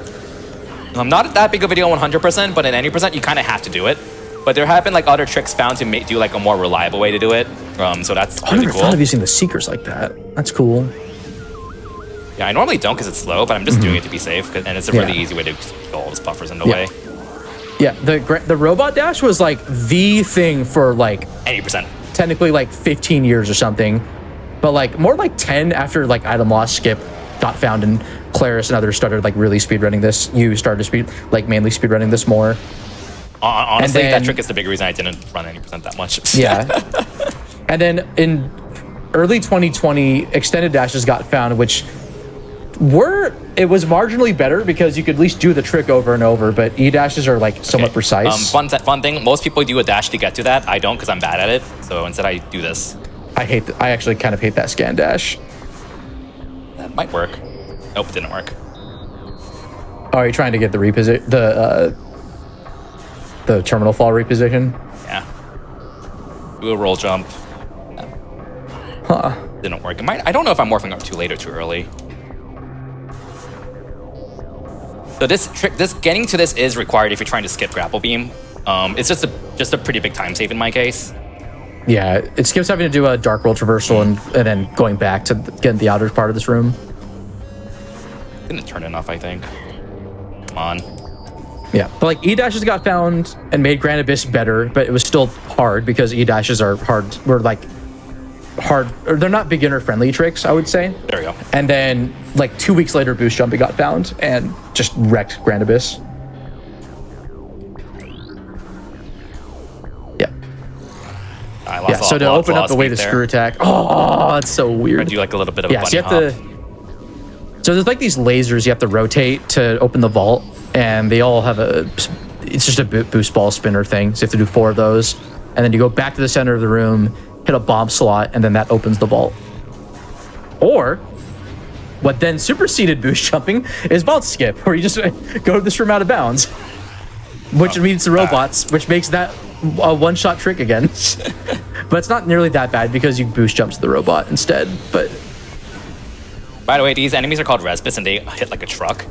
Speaker 2: I'm not that big of a deal 100%, but in any percent, you kind of have to do it. But there have been like other tricks found to do like a more reliable way to do it. So that's really cool.
Speaker 3: I never thought of using the Seekers like that. That's cool.
Speaker 2: Yeah, I normally don't because it's slow, but I'm just doing it to be safe, and it's a really easy way to get all those buffers in the way.
Speaker 3: Yeah, the robot dash was like the thing for like
Speaker 2: 80%.
Speaker 3: Technically like 15 years or something, but like more like 10 after like item loss skip got found and Claris and others started like really speedrunning this. You started mainly speedrunning this more.
Speaker 2: Honestly, that trick is the big reason I didn't run 80% that much.
Speaker 3: Yeah. And then in early 2020, extended dashes got found, which it was marginally better because you could at least do the trick over and over, but E-dashes are like somewhat precise.
Speaker 2: Fun thing, most people do a dash to get to that. I don't because I'm bad at it, so instead I do this.
Speaker 3: I actually kind of hate that scan dash.
Speaker 2: That might work. Nope, it didn't work.
Speaker 3: Oh, are you trying to get the the terminal fall reposition?
Speaker 2: Yeah. Do a roll jump.
Speaker 3: Huh.
Speaker 2: Didn't work. I don't know if I'm morphing up too late or too early. So this getting to this is required if you're trying to skip grapple beam. It's just a pretty big time save in my case.
Speaker 3: Yeah, it skips having to do a dark world traversal and then going back to get in the outer part of this room.
Speaker 2: Didn't turn enough, I think. Come on.
Speaker 3: Yeah, but like E-dashes got found and made Grand Abyss better, but it was still hard because E-dashes are hard. They're not beginner friendly tricks, I would say.
Speaker 2: There we go.
Speaker 3: And then like 2 weeks later, boost jumping got found and just wrecked Grand Abyss. Yeah.
Speaker 2: I lost
Speaker 3: So to open up the way to screw attack. Oh, that's so weird.
Speaker 2: I do like a little bit of a bunny
Speaker 3: so you have
Speaker 2: hop.
Speaker 3: So there's like these lasers you have to rotate to open the vault, and they all have it's just a boost ball spinner thing. So you have to do 4 of those, and then you go back to the center of the room, hit a bomb slot, and then that opens the vault. Or what then superseded boost jumping is vault skip, where you just go to this room out of bounds, which means the robots, which makes that a one-shot trick again. But it's not nearly that bad because you boost jump to the robot instead. But
Speaker 2: by the way, these enemies are called Resbus, and they hit like a truck.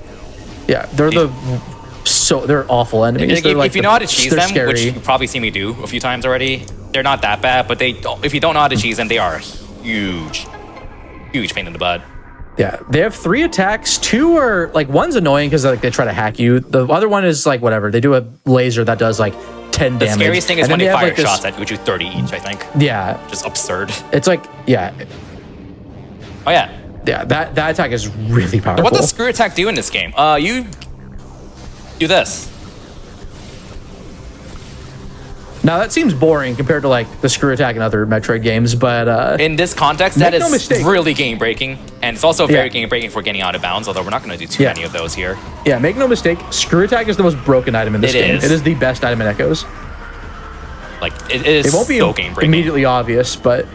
Speaker 3: yeah, they're they're awful enemies. They're
Speaker 2: if you know how to cheese them,
Speaker 3: scary.
Speaker 2: which you've probably seen me do a few times already, they're not that bad. But if you don't know how to cheese them, they are a huge pain in the butt.
Speaker 3: Yeah, they have 3 attacks. 2 are like, one's annoying because like they try to hack you. The other one is like whatever. They do a laser that does like 10 damage.
Speaker 2: The scariest thing is
Speaker 3: and
Speaker 2: when they fire
Speaker 3: like
Speaker 2: shots that would do 30 each, I think.
Speaker 3: Yeah,
Speaker 2: Just absurd.
Speaker 3: it's like
Speaker 2: Oh yeah.
Speaker 3: that attack is really powerful.
Speaker 2: What does screw attack do in this game? You do this.
Speaker 3: Now that seems boring compared to like the screw attack in other Metroid games, but
Speaker 2: In this context, that
Speaker 3: Make no
Speaker 2: is
Speaker 3: mistake.
Speaker 2: really game breaking, and it's also very
Speaker 3: Yeah.
Speaker 2: game breaking for getting out of bounds. Although we're not going to do too
Speaker 3: Yeah.
Speaker 2: many of those here.
Speaker 3: yeah, make no mistake, screw attack is the most broken item in this
Speaker 2: It
Speaker 3: game.
Speaker 2: is.
Speaker 3: It is the best item in Echoes.
Speaker 2: Like it is
Speaker 3: It won't be
Speaker 2: so game breaking.
Speaker 3: immediately obvious, but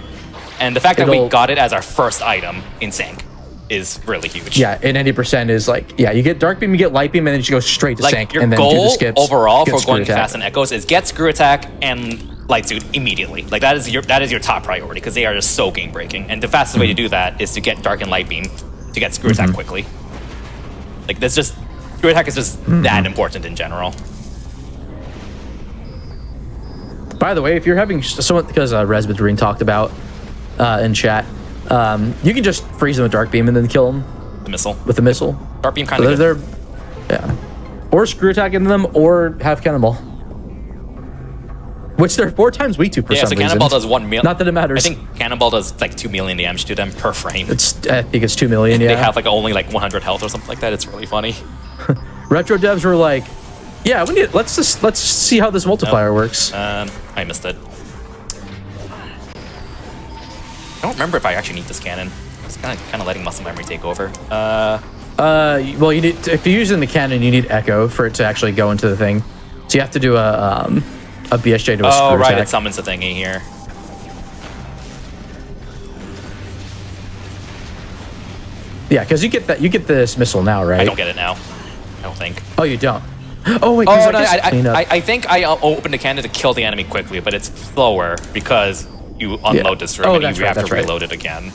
Speaker 2: And the fact that we
Speaker 3: it'll-
Speaker 2: got it as our first item in sync is really huge.
Speaker 3: yeah, and 90% is like, yeah, you get dark beam, you get light beam, and then you just go straight to
Speaker 2: Like
Speaker 3: sync,
Speaker 2: your
Speaker 3: and then do the
Speaker 2: goal
Speaker 3: skips,
Speaker 2: overall
Speaker 3: get
Speaker 2: for
Speaker 3: screw
Speaker 2: going
Speaker 3: attack.
Speaker 2: fast in Echoes is get screw attack and light suit immediately. Like that is your top priority because they are just so game breaking. And the fastest way to do that is to get dark and light beam to get screw attack quickly. Like that's just screw attack is just that important in general.
Speaker 3: By the way, if you're having someone, because Resbadrine talked about in chat, you can just freeze them with dark beam and then kill them
Speaker 2: The missile.
Speaker 3: with a missile.
Speaker 2: Dark beam kind
Speaker 3: So
Speaker 2: of
Speaker 3: they're yeah, or screw attack into them, or have cannonball, which they're 4 times weak to for
Speaker 2: yeah,
Speaker 3: some
Speaker 2: so
Speaker 3: reason.
Speaker 2: cannonball does 1 million.
Speaker 3: Not that it matters.
Speaker 2: I think cannonball does like 2 million damage to them per frame.
Speaker 3: I think it's 2 million. Yeah.
Speaker 2: They have like only like 100 health or something like that. It's really funny.
Speaker 3: Retro devs were like, yeah, we need let's see how this multiplier works.
Speaker 2: I missed it. I don't remember if I actually need this cannon. It's kind of letting muscle memory take over.
Speaker 3: Well, you need if you're using the cannon, you need echo for it to actually go into the thing. So you have to do a BSJ to a screw
Speaker 2: Oh right,
Speaker 3: attack.
Speaker 2: it summons the thingy here.
Speaker 3: Yeah, because you get this missile now, right?
Speaker 2: I don't get it now. I don't think.
Speaker 3: Oh, you don't. Oh wait, 'cause
Speaker 2: Oh no,
Speaker 3: guess clean up.
Speaker 2: I think I opened the cannon to kill the enemy quickly, but it's slower because you unload this room and
Speaker 3: that's
Speaker 2: you
Speaker 3: right,
Speaker 2: have to
Speaker 3: that's right.
Speaker 2: reload it again.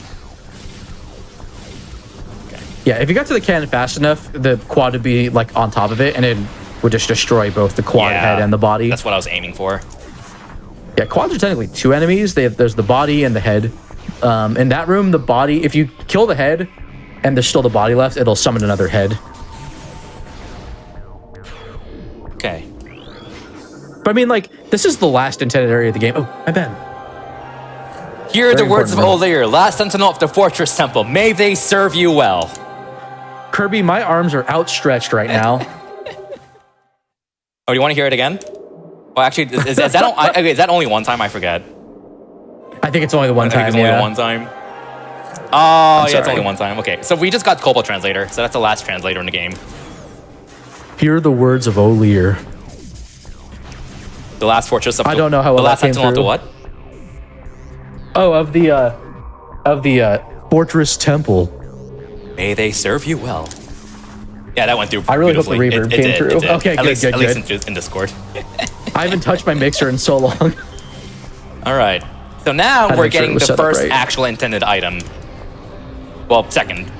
Speaker 3: Yeah, if you got to the cannon fast enough, the quad would be like on top of it, and it would just destroy both the quad head and the body.
Speaker 2: That's what I was aiming for.
Speaker 3: Yeah, quads are technically 2 enemies. There's the body and the head. In that room, the body, if you kill the head and there's still the body left, it'll summon another head.
Speaker 2: Okay.
Speaker 3: But I mean, like, this is the last intended area of the game. Oh, my bad.
Speaker 2: Here are the
Speaker 3: Very
Speaker 2: words of
Speaker 3: important
Speaker 2: O'Lear, last sentinel of the fortress temple. May they serve you well.
Speaker 3: Kirby, my arms are outstretched right now.
Speaker 2: Oh, do you want to hear it again? Well, actually, is that only one time? I forget.
Speaker 3: I think it's only the one
Speaker 2: I think
Speaker 3: time.
Speaker 2: it's only
Speaker 3: Yeah.
Speaker 2: one time. Oh, yeah, it's
Speaker 3: sorry.
Speaker 2: only one time. Okay, so we just got Kobold Translator, so that's the last translator in the game.
Speaker 3: Hear the words of O'Lear.
Speaker 2: The last fortress of
Speaker 3: I don't know how
Speaker 2: the
Speaker 3: well
Speaker 2: last
Speaker 3: that came
Speaker 2: sentinel of the
Speaker 3: through.
Speaker 2: what?
Speaker 3: Oh, of the fortress temple.
Speaker 2: May they serve you well. Yeah, that went through.
Speaker 3: I really hope the
Speaker 2: beautifully.
Speaker 3: reverb came
Speaker 2: did,
Speaker 3: through.
Speaker 2: it did.
Speaker 3: Okay,
Speaker 2: at
Speaker 3: good,
Speaker 2: least,
Speaker 3: good,
Speaker 2: At
Speaker 3: good.
Speaker 2: least in Discord.
Speaker 3: I haven't touched my mixer in so long.
Speaker 2: All right. So now
Speaker 3: I'd
Speaker 2: we're
Speaker 3: make sure it
Speaker 2: getting
Speaker 3: was
Speaker 2: the
Speaker 3: set up
Speaker 2: first
Speaker 3: right.
Speaker 2: actual intended item. Well, second,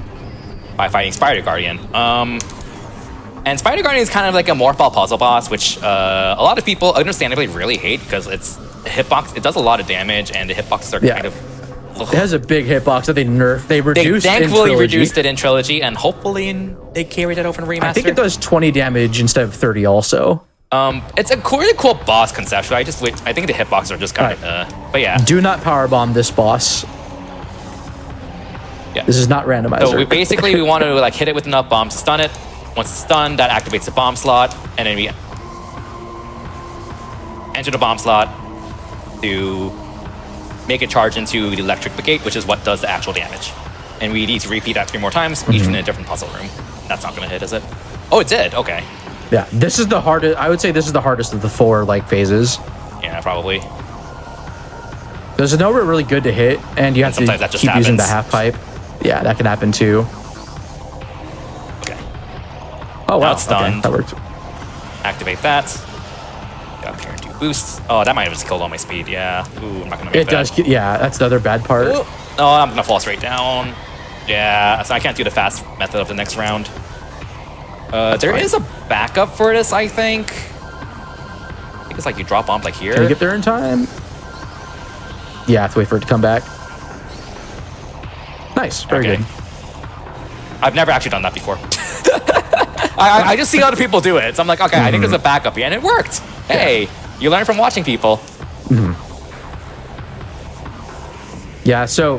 Speaker 2: by fighting Spider Guardian. And Spider Guardian is kind of like a morph ball puzzle boss, which a lot of people understandably really hate because it's a hitbox. It does a lot of damage, and the hitboxes are
Speaker 3: Yeah.
Speaker 2: kind of.
Speaker 3: It has a big hitbox that they nerfed. They
Speaker 2: They
Speaker 3: reduced in
Speaker 2: thankfully
Speaker 3: Trilogy.
Speaker 2: reduced it in Trilogy, and hopefully they carried it over in Remaster.
Speaker 3: I think it does 20 damage instead of 30 also.
Speaker 2: It's a really cool boss conceptually. I think the hitboxes are just kind of. But yeah.
Speaker 3: Do not powerbomb this boss.
Speaker 2: Yeah.
Speaker 3: This is not randomizer.
Speaker 2: So we want to like hit it with enough bombs to stun it. Once it's stunned, that activates the bomb slot, and then we enter the bomb slot to make it charge into the electric gate, which is what does the actual damage. And we need to repeat that 3 more times, each in a different puzzle room. That's not going to hit, is it? Oh, it did. Okay.
Speaker 3: Yeah, this is the hardest. I would say this is the hardest of the 4 like phases.
Speaker 2: Yeah, probably.
Speaker 3: There's nowhere really good to hit, and you have to
Speaker 2: sometimes that just
Speaker 3: keep using the
Speaker 2: happens.
Speaker 3: half pipe. Yeah, that can happen too.
Speaker 2: Okay.
Speaker 3: Oh wow,
Speaker 2: Now it's stunned.
Speaker 3: Okay, that worked.
Speaker 2: Activate that. Get up here and do boosts. Oh, that might have just killed all my speed. Yeah. Ooh, I'm not going to make
Speaker 3: It
Speaker 2: that.
Speaker 3: does. Yeah, that's the other bad part.
Speaker 2: Ooh. Oh, I'm going to fall straight down. Yeah, so I can't do the fast method of the next round. There is a backup for this, I think. I think it's like you drop bombs like here.
Speaker 3: Can you get there in time? Yeah, I have to wait for it to come back. Nice, very good.
Speaker 2: I've never actually done that before. I just see other people do it. So I'm like, okay, I think there's a backup here, and it worked. Hey, you learn from watching people.
Speaker 3: Yeah, so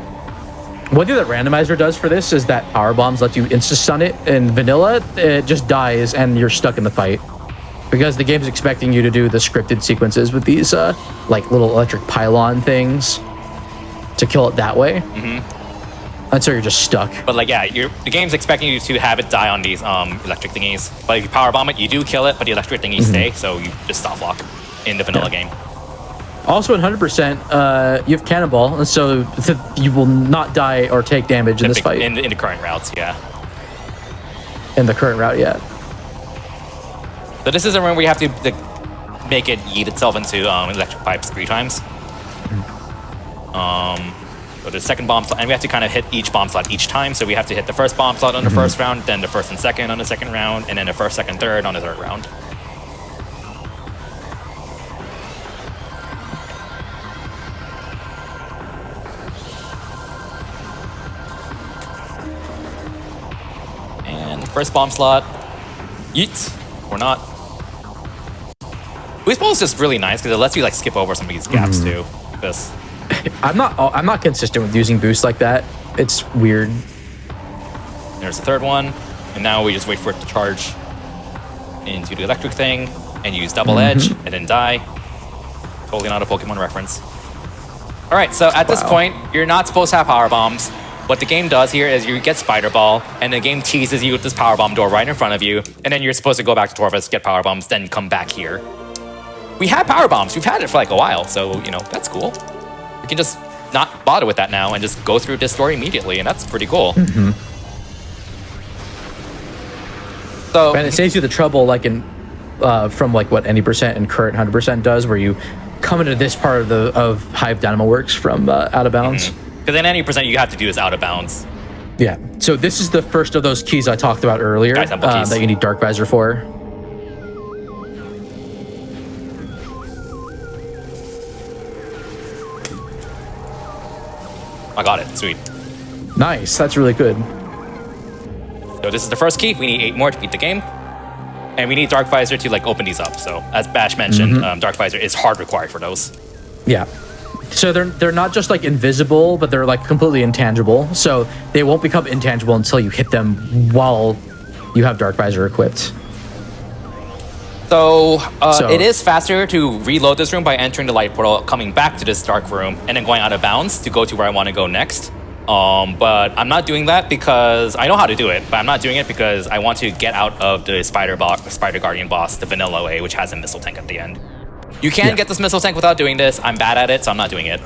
Speaker 3: one thing that randomizer does for this is that power bombs let you insta-stun it. In vanilla, it just dies and you're stuck in the fight. Because the game's expecting you to do the scripted sequences with these like little electric pylon things to kill it that way. And so you're just stuck.
Speaker 2: But like, yeah, the game's expecting you to have it die on these electric thingies. But if you power bomb it, you do kill it, but the electric thingies stay, so you just stop lock in the vanilla game.
Speaker 3: Also, in 100%, you have Cannonball, and so you will not die or take damage in this fight.
Speaker 2: In the current routes, yeah.
Speaker 3: In the current route, yeah.
Speaker 2: So this is a room where you have to make it yeet itself into electric pipes 3 times. So the second bomb slot, and we have to kind of hit each bomb slot each time. So we have to hit the first bomb slot on the first round, then the first and second on the second round, and then the first, second, third on the third round. And first bomb slot, yeet, or not. Boost ball is just really nice because it lets you like skip over some of these gaps too. This.
Speaker 3: I'm not consistent with using boost like that. It's weird.
Speaker 2: There's the third one, and now we just wait for it to charge into the electric thing and use double edge and then die. Totally not a Pokemon reference. All right, so at this point, you're not supposed to have power bombs. What the game does here is you get Spider Ball, and the game teases you with this power bomb door right in front of you, and then you're supposed to go back to Torvus, get power bombs, then come back here. We have power bombs. We've had it for like a while, so, you know, that's cool. We can just not bother with that now and just go through this story immediately, and that's pretty cool. So,
Speaker 3: And it saves you the trouble, like in from like what any percent and current 100% does, where you come into this part of Hive Dynamo Works from out of bounds.
Speaker 2: because in any percent you have to do this out of bounds.
Speaker 3: Yeah. So this is the first of those keys I talked about earlier
Speaker 2: Guy temple keys.
Speaker 3: that you need Dark Visor for.
Speaker 2: I got it. Sweet.
Speaker 3: Nice. That's really good.
Speaker 2: So this is the first key. We need 8 more to beat the game. And we need Dark Visor to like open these up. So as Bash mentioned, Dark Visor is hard required for those.
Speaker 3: Yeah. So they're not just like invisible, but they're like completely intangible. So they won't become intangible until you hit them while you have Dark Visor equipped.
Speaker 2: So it is faster to reload this room by entering the light portal, coming back to this dark room, and then going out of bounds to go to where I want to go next. But I'm not doing that because I know how to do it, but I'm not doing it because I want to get out of the Spider Guardian boss, the vanilla way, which has a missile tank at the end. You can get this missile tank without doing this. I'm bad at it, so I'm not doing it.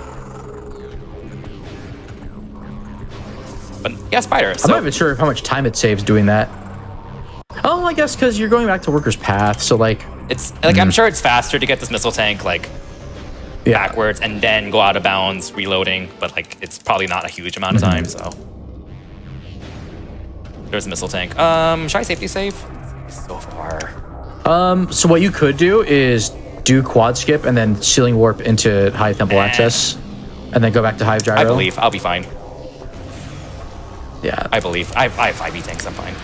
Speaker 2: But yeah, Spider. So.
Speaker 3: I'm not even sure how much time it saves doing that. Oh, Well, I guess because you're going back to Worker's Path, so like
Speaker 2: It's like I'm sure it's faster to get this missile tank like backwards and then go out of bounds, reloading. But like it's probably not a huge amount of time. So there's a missile tank. Should I safety save? So far.
Speaker 3: So what you could do is do quad skip and then ceiling warp into Hive Temple access, and then go back to Hive Gyro.
Speaker 2: I believe I'll be fine.
Speaker 3: Yeah,
Speaker 2: I believe I have 5 tanks. I'm fine.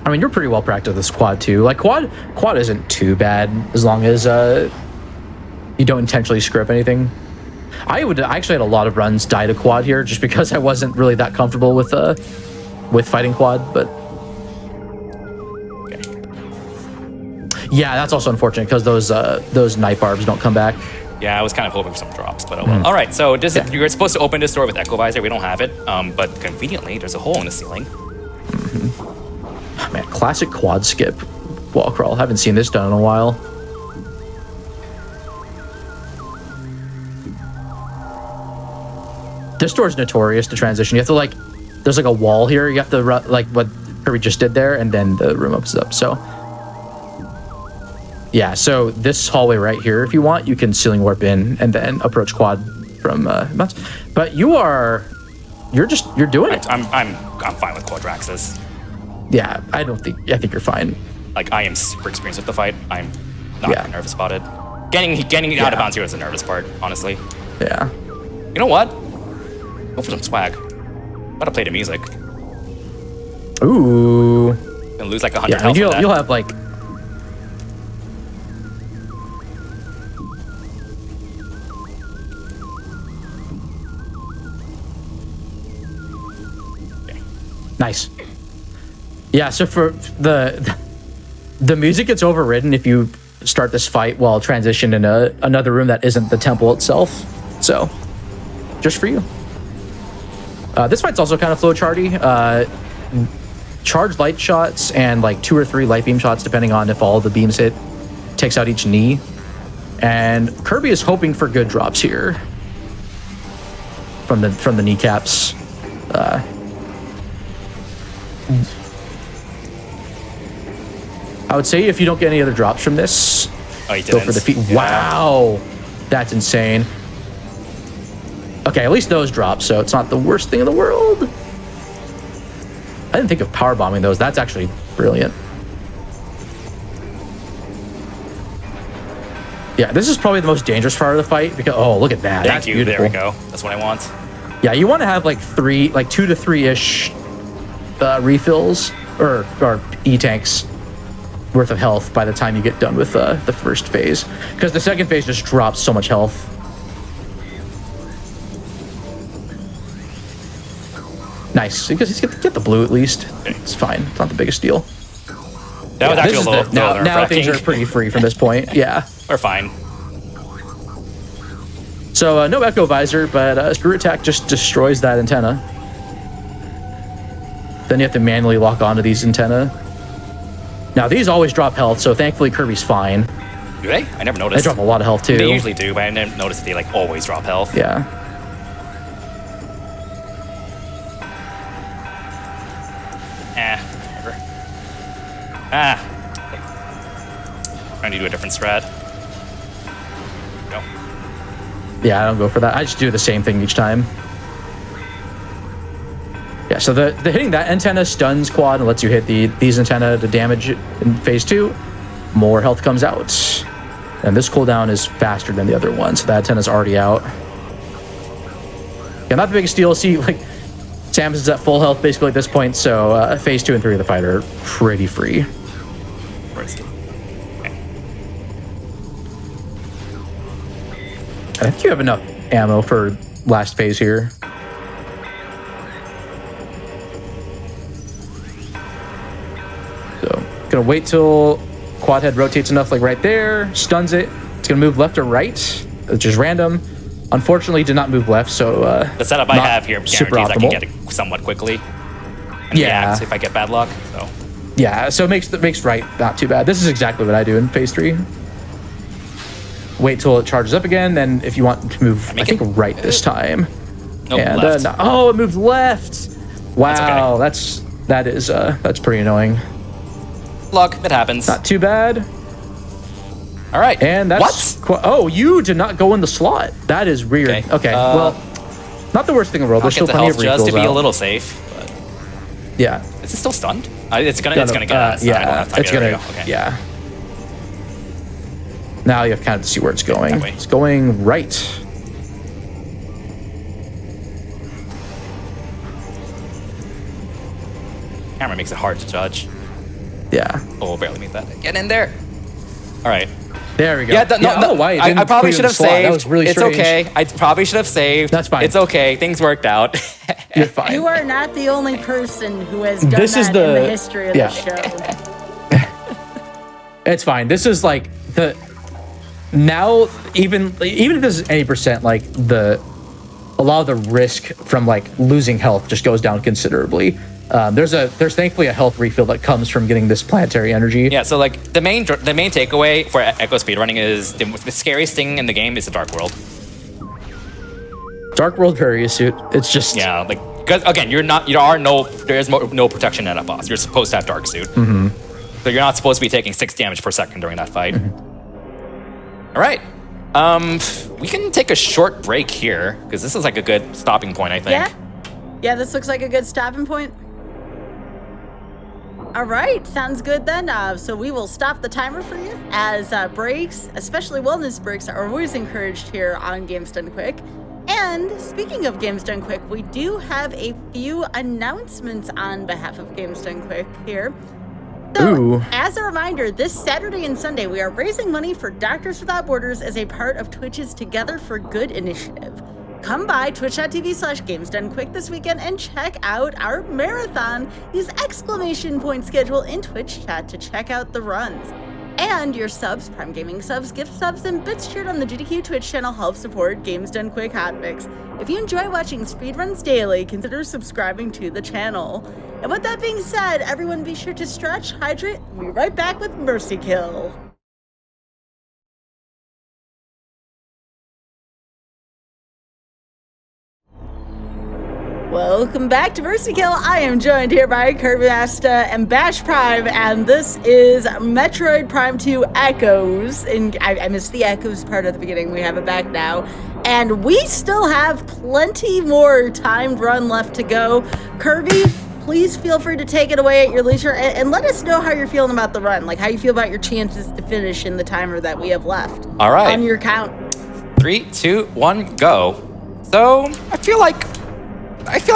Speaker 3: I mean, you're pretty well practiced with this quad too. Like quad isn't too bad as long as you don't intentionally screw up anything. I actually had a lot of runs die to quad here just because I wasn't really that comfortable with fighting quad, but yeah, that's also unfortunate because those knife barbs don't come back.
Speaker 2: Yeah, I was kind of hoping for some drops, but oh well. All right, so you're supposed to open this door with Echo Visor. We don't have it, but conveniently, there's a hole in the ceiling.
Speaker 3: Oh, man, classic quad skip wall crawl. Haven't seen this done in a while. This door's notorious to transition. You have to there's like a wall here. You have to like what Kirby just did there, and then the room opens up. So yeah, so this hallway right here, if you want, you can ceiling warp in and then approach quad from mounts. But you're doing it.
Speaker 2: I'm fine with Quadraxis.
Speaker 3: Yeah, I think you're fine.
Speaker 2: Like I am super experienced with the fight. I'm not nervous about it. Getting out of bounds here is the nervous part, honestly.
Speaker 3: Yeah.
Speaker 2: You know what? Go for some swag. Gotta play the music.
Speaker 3: Ooh.
Speaker 2: Gonna lose like 100
Speaker 3: Yeah,
Speaker 2: health.
Speaker 3: you'll have like. Nice. Yeah, so for the music gets overridden if you start this fight while transitioned in another room that isn't the temple itself. So, just for you. This fight's also kind of flowcharty. Charged light shots and like 2 or 3 light beam shots, depending on if all the beams hit, takes out each knee. And Kirby is hoping for good drops here from the kneecaps. I would say if you don't get any other drops from this, go for the feet. Yeah. Wow, that's insane. Okay, at least those drop, so it's not the worst thing in the world. I didn't think of power bombing those. That's actually brilliant. Yeah, this is probably the most dangerous part of the fight because look at that.
Speaker 2: Thank you. Beautiful. There we go. That's what I want.
Speaker 3: Yeah, you want to have like 2 to 3-ish refills or E-tanks worth of health by the time you get done with the first phase, because the second phase just drops so much health. Nice, because he's get the blue at least. It's fine. It's not the biggest deal.
Speaker 2: That was actually a little
Speaker 3: now things are pretty free from this point. Yeah,
Speaker 2: we're fine.
Speaker 3: So no Echo Visor, but Screw Attack just destroys that antenna. Then you have to manually lock onto these antenna. Now these always drop health, so thankfully Kirby's fine.
Speaker 2: Do they? I never noticed.
Speaker 3: They drop a lot of health too.
Speaker 2: They usually do, but I never noticed that they like always drop health.
Speaker 3: Yeah.
Speaker 2: Whatever. Trying to do a different strat. Go.
Speaker 3: Yeah, I don't go for that. I just do the same thing each time. Yeah, so the hitting that antenna stuns quad and lets you hit these antenna to damage in phase 2. More health comes out. And this cooldown is faster than the other one, so that antenna's already out. Yeah, not the biggest deal. See, like, Samus is at full health basically at this point, so phase 2 and 3 of the fight are pretty free.
Speaker 2: Where is he? Okay.
Speaker 3: I think you have enough ammo for last phase here. So, gonna wait till quad head rotates enough, like right there, stuns it. It's gonna move left or right, which is random. Unfortunately, did not move left, so
Speaker 2: the setup I have here guarantees I can get it somewhat quickly. And
Speaker 3: yeah,
Speaker 2: if I get bad luck. So
Speaker 3: yeah, so it makes right not too bad. This is exactly what I do in phase 3. Wait till it charges up again, then if you want to move, I think right this time.
Speaker 2: Nope,
Speaker 3: and
Speaker 2: left.
Speaker 3: it moved left. Wow, that's That is that's pretty annoying.
Speaker 2: Look, it happens.
Speaker 3: Not too bad.
Speaker 2: All right.
Speaker 3: And that's oh, you did not go in the slot. That is weird. Okay. Well, not the worst thing in the world. There's still plenty of refills
Speaker 2: just to be
Speaker 3: out.
Speaker 2: a little safe. But
Speaker 3: Yeah.
Speaker 2: is it still stunned? It's gonna get us.
Speaker 3: Yeah.
Speaker 2: I don't have time.
Speaker 3: It's gonna.
Speaker 2: Okay.
Speaker 3: Yeah. Now you have kind of to see where it's going.
Speaker 2: That way.
Speaker 3: It's going right.
Speaker 2: Camera makes it hard to judge.
Speaker 3: Yeah.
Speaker 2: Oh, we'll barely meet that. Get in there. All right.
Speaker 3: There we go.
Speaker 2: Yeah,
Speaker 3: I don't know why it didn't
Speaker 2: I probably
Speaker 3: clear
Speaker 2: should
Speaker 3: the
Speaker 2: have
Speaker 3: slot.
Speaker 2: saved.
Speaker 3: That was really
Speaker 2: it's
Speaker 3: strange.
Speaker 2: okay. I probably should have saved.
Speaker 3: That's fine.
Speaker 2: It's okay. Things worked out.
Speaker 3: You're fine.
Speaker 1: You are not the only person who has done
Speaker 3: This
Speaker 1: that
Speaker 3: is
Speaker 1: in
Speaker 3: the-
Speaker 1: the history of
Speaker 3: yeah.
Speaker 1: the show.
Speaker 3: It's fine. This is like the now even if this is any percent, like a lot of the risk from like losing health just goes down considerably. There's thankfully a health refill that comes from getting this planetary energy.
Speaker 2: Yeah, so like the main takeaway for Echo speedrunning is the scariest thing in the game is the dark world.
Speaker 3: Dark World Barrier suit. It's just
Speaker 2: Yeah, like because again, there is no protection at a boss. You're supposed to have dark suit, so you're not supposed to be taking 6 damage per second during that fight. All right, we can take a short break here because this is like a good stopping point, I think.
Speaker 1: Yeah, this looks like a good stopping point. All right, sounds good then. So we will stop the timer for you as breaks, especially wellness breaks, are always encouraged here on Games Done Quick. And speaking of Games Done Quick, we do have a few announcements on behalf of Games Done Quick here. So,
Speaker 3: Ooh.
Speaker 1: as a reminder, this Saturday and Sunday, we are raising money for Doctors Without Borders as a part of Twitch's Together for Good initiative. Come by twitch.tv/GamesDoneQuick this weekend and check out our marathon. Use exclamation point schedule in Twitch chat to check out the runs. And your subs, Prime Gaming subs, gift subs, and bits shared on the GDQ Twitch channel help support Games Done Quick Hotfix. If you enjoy watching speedruns daily, consider subscribing to the channel. And with that being said, everyone be sure to stretch, hydrate, and be right back with Mercy Kill. Welcome back to Mercy Kill. I am joined here by Kirby Asta and Bash Prime, and this is Metroid Prime 2 Echoes. And I missed the Echoes part at the beginning. We have it back now. And we still have plenty more timed run left to go. Kirby, please feel free to take it away at your leisure and let us know how you're feeling about the run. Like how you feel about your chances to finish in the timer that we have left.
Speaker 2: All right.
Speaker 1: On your count.
Speaker 2: 3, 2, 1, go. So I feel like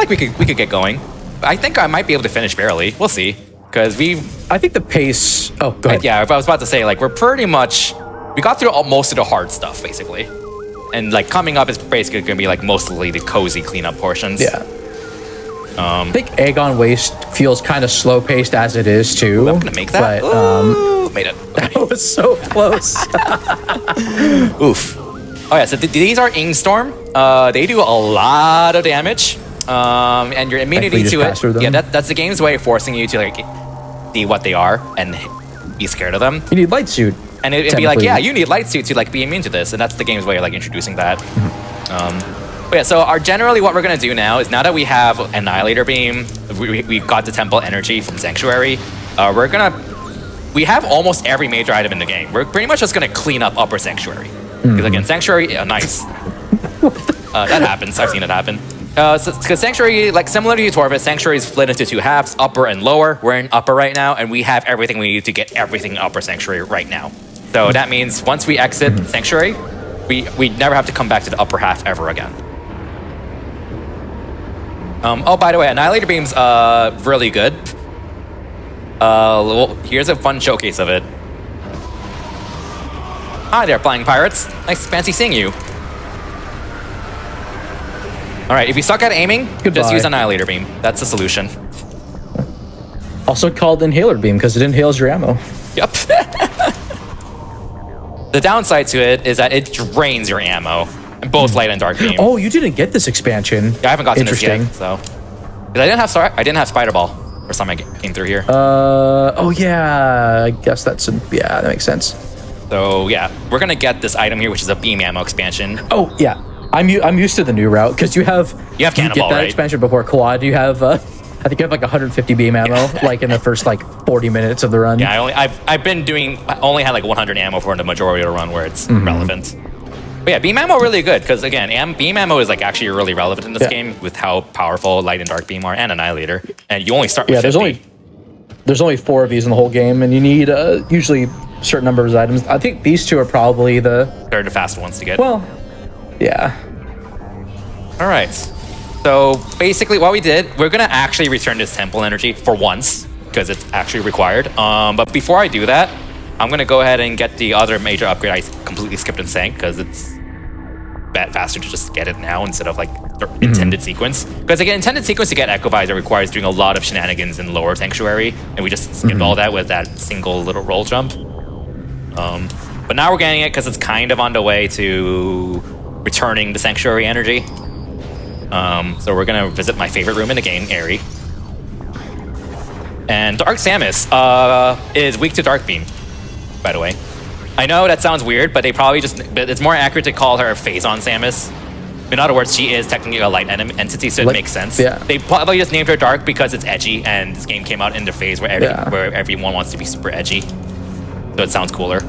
Speaker 2: we could get going. I think I might be able to finish barely. We'll see. Because
Speaker 3: I think the pace. Oh, go ahead.
Speaker 2: yeah, I was about to say, like, we got through most of the hard stuff, basically. And, like, coming up is basically going to be, like, mostly the cozy cleanup portions.
Speaker 3: Yeah. I think Egg on Waste feels kind of slow paced as it is too.
Speaker 2: I'm going to make that.
Speaker 3: But,
Speaker 2: Ooh, made it.
Speaker 3: that was so close.
Speaker 2: Oof. Oh, yeah, so these are Ingstorm. They do a lot of damage. And your immunity to it. Yeah, that's the game's way of forcing you to, like, see what they are and be scared of them.
Speaker 3: You need light suit.
Speaker 2: And it'd be like, yeah, you need light suit to like be immune to this, and that's the game's way of like introducing that. But yeah, so generally what we're gonna do now is now that we have Annihilator Beam, we got the Temple Energy from Sanctuary, we have almost every major item in the game. We're pretty much just gonna clean up Upper Sanctuary. Because again, Sanctuary, nice. That happens, I've seen it happen. Because Sanctuary, like similar to Torvis, Sanctuary is split into 2 halves, Upper and Lower. We're in Upper right now, and we have everything we need to get everything Upper Sanctuary right now. So that means once we exit Sanctuary, we never have to come back to the upper half ever again. Oh, by the way, Annihilator Beam's really good. Well, here's a fun showcase of it. Hi there, flying pirates. Nice, fancy seeing you. All right, if you suck at aiming, just use Annihilator Beam. That's the solution.
Speaker 3: Also called Inhaler Beam because it inhales your ammo.
Speaker 2: Yep. The downside to it is that it drains your ammo, both light and dark beam.
Speaker 3: Oh, you didn't get this expansion.
Speaker 2: Yeah, I haven't gotten this yet, so. Because I didn't have Spider Ball first time I came through here.
Speaker 3: Oh yeah, I guess yeah, that makes sense.
Speaker 2: So yeah, we're gonna get this item here, which is a beam ammo expansion.
Speaker 3: Oh yeah, I'm used to the new route because you
Speaker 2: Cannonball,
Speaker 3: get that
Speaker 2: right?
Speaker 3: expansion before quad. You have I think you have like 150 beam ammo, like in the first like 40 minutes of the run.
Speaker 2: Yeah, I only had like 100 ammo for the majority of the run where it's relevant. But yeah, beam ammo really good because again, beam ammo is like actually really relevant in this game with how powerful light and dark beam are, and annihilator. And you only start with 50.
Speaker 3: There's only 4 of these in the whole game, and you need usually a certain number of items. I think these 2 are probably they're
Speaker 2: the fast ones to get.
Speaker 3: Well, yeah.
Speaker 2: All right. So basically, what we did, we're gonna actually return this temple energy for once because it's actually required. But before I do that, I'm gonna go ahead and get the other major upgrade I completely skipped and sank because it's faster to just get it now instead of like the intended sequence. Because again, intended sequence to get Echo Visor requires doing a lot of shenanigans in lower sanctuary, and we just skipped all that with that single little roll jump. But now we're getting it because it's kind of on the way to returning the sanctuary energy. So we're gonna visit my favorite room in the game, Airy. And Dark Samus is weak to Dark Beam, by the way. I know that sounds weird, but it's more accurate to call her Phazon Samus. In other words, she is technically a light entity, so it makes sense.
Speaker 3: Yeah.
Speaker 2: They probably just named her Dark because it's edgy, and this game came out in the phase where everyone wants to be super edgy. So it sounds cooler.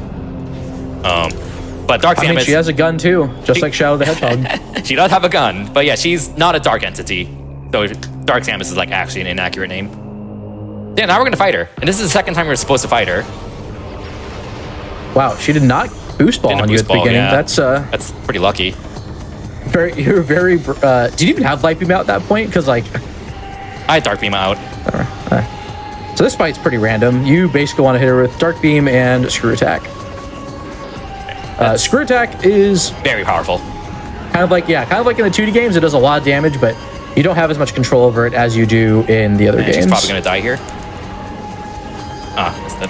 Speaker 2: But Dark Samus...
Speaker 3: she has a gun too, just like Shadow the Hedgehog.
Speaker 2: She does have a gun, but yeah, she's not a dark entity. So Dark Samus is like actually an inaccurate name. Yeah, now we're gonna fight her. And this is the second time we're supposed to fight her.
Speaker 3: Wow, she did not boost ball on you at the beginning.
Speaker 2: Yeah.
Speaker 3: That's
Speaker 2: pretty lucky.
Speaker 3: You're very. Did you even have light beam out at that point? Because like,
Speaker 2: I had dark beam out.
Speaker 3: So this fight's pretty random. You basically want to hit her with dark beam and screw attack. Screw attack is
Speaker 2: very powerful.
Speaker 3: Kind of like in the 2D games, it does a lot of damage, but you don't have as much control over it as you do in the other games.
Speaker 2: She's probably gonna die here. Missed it.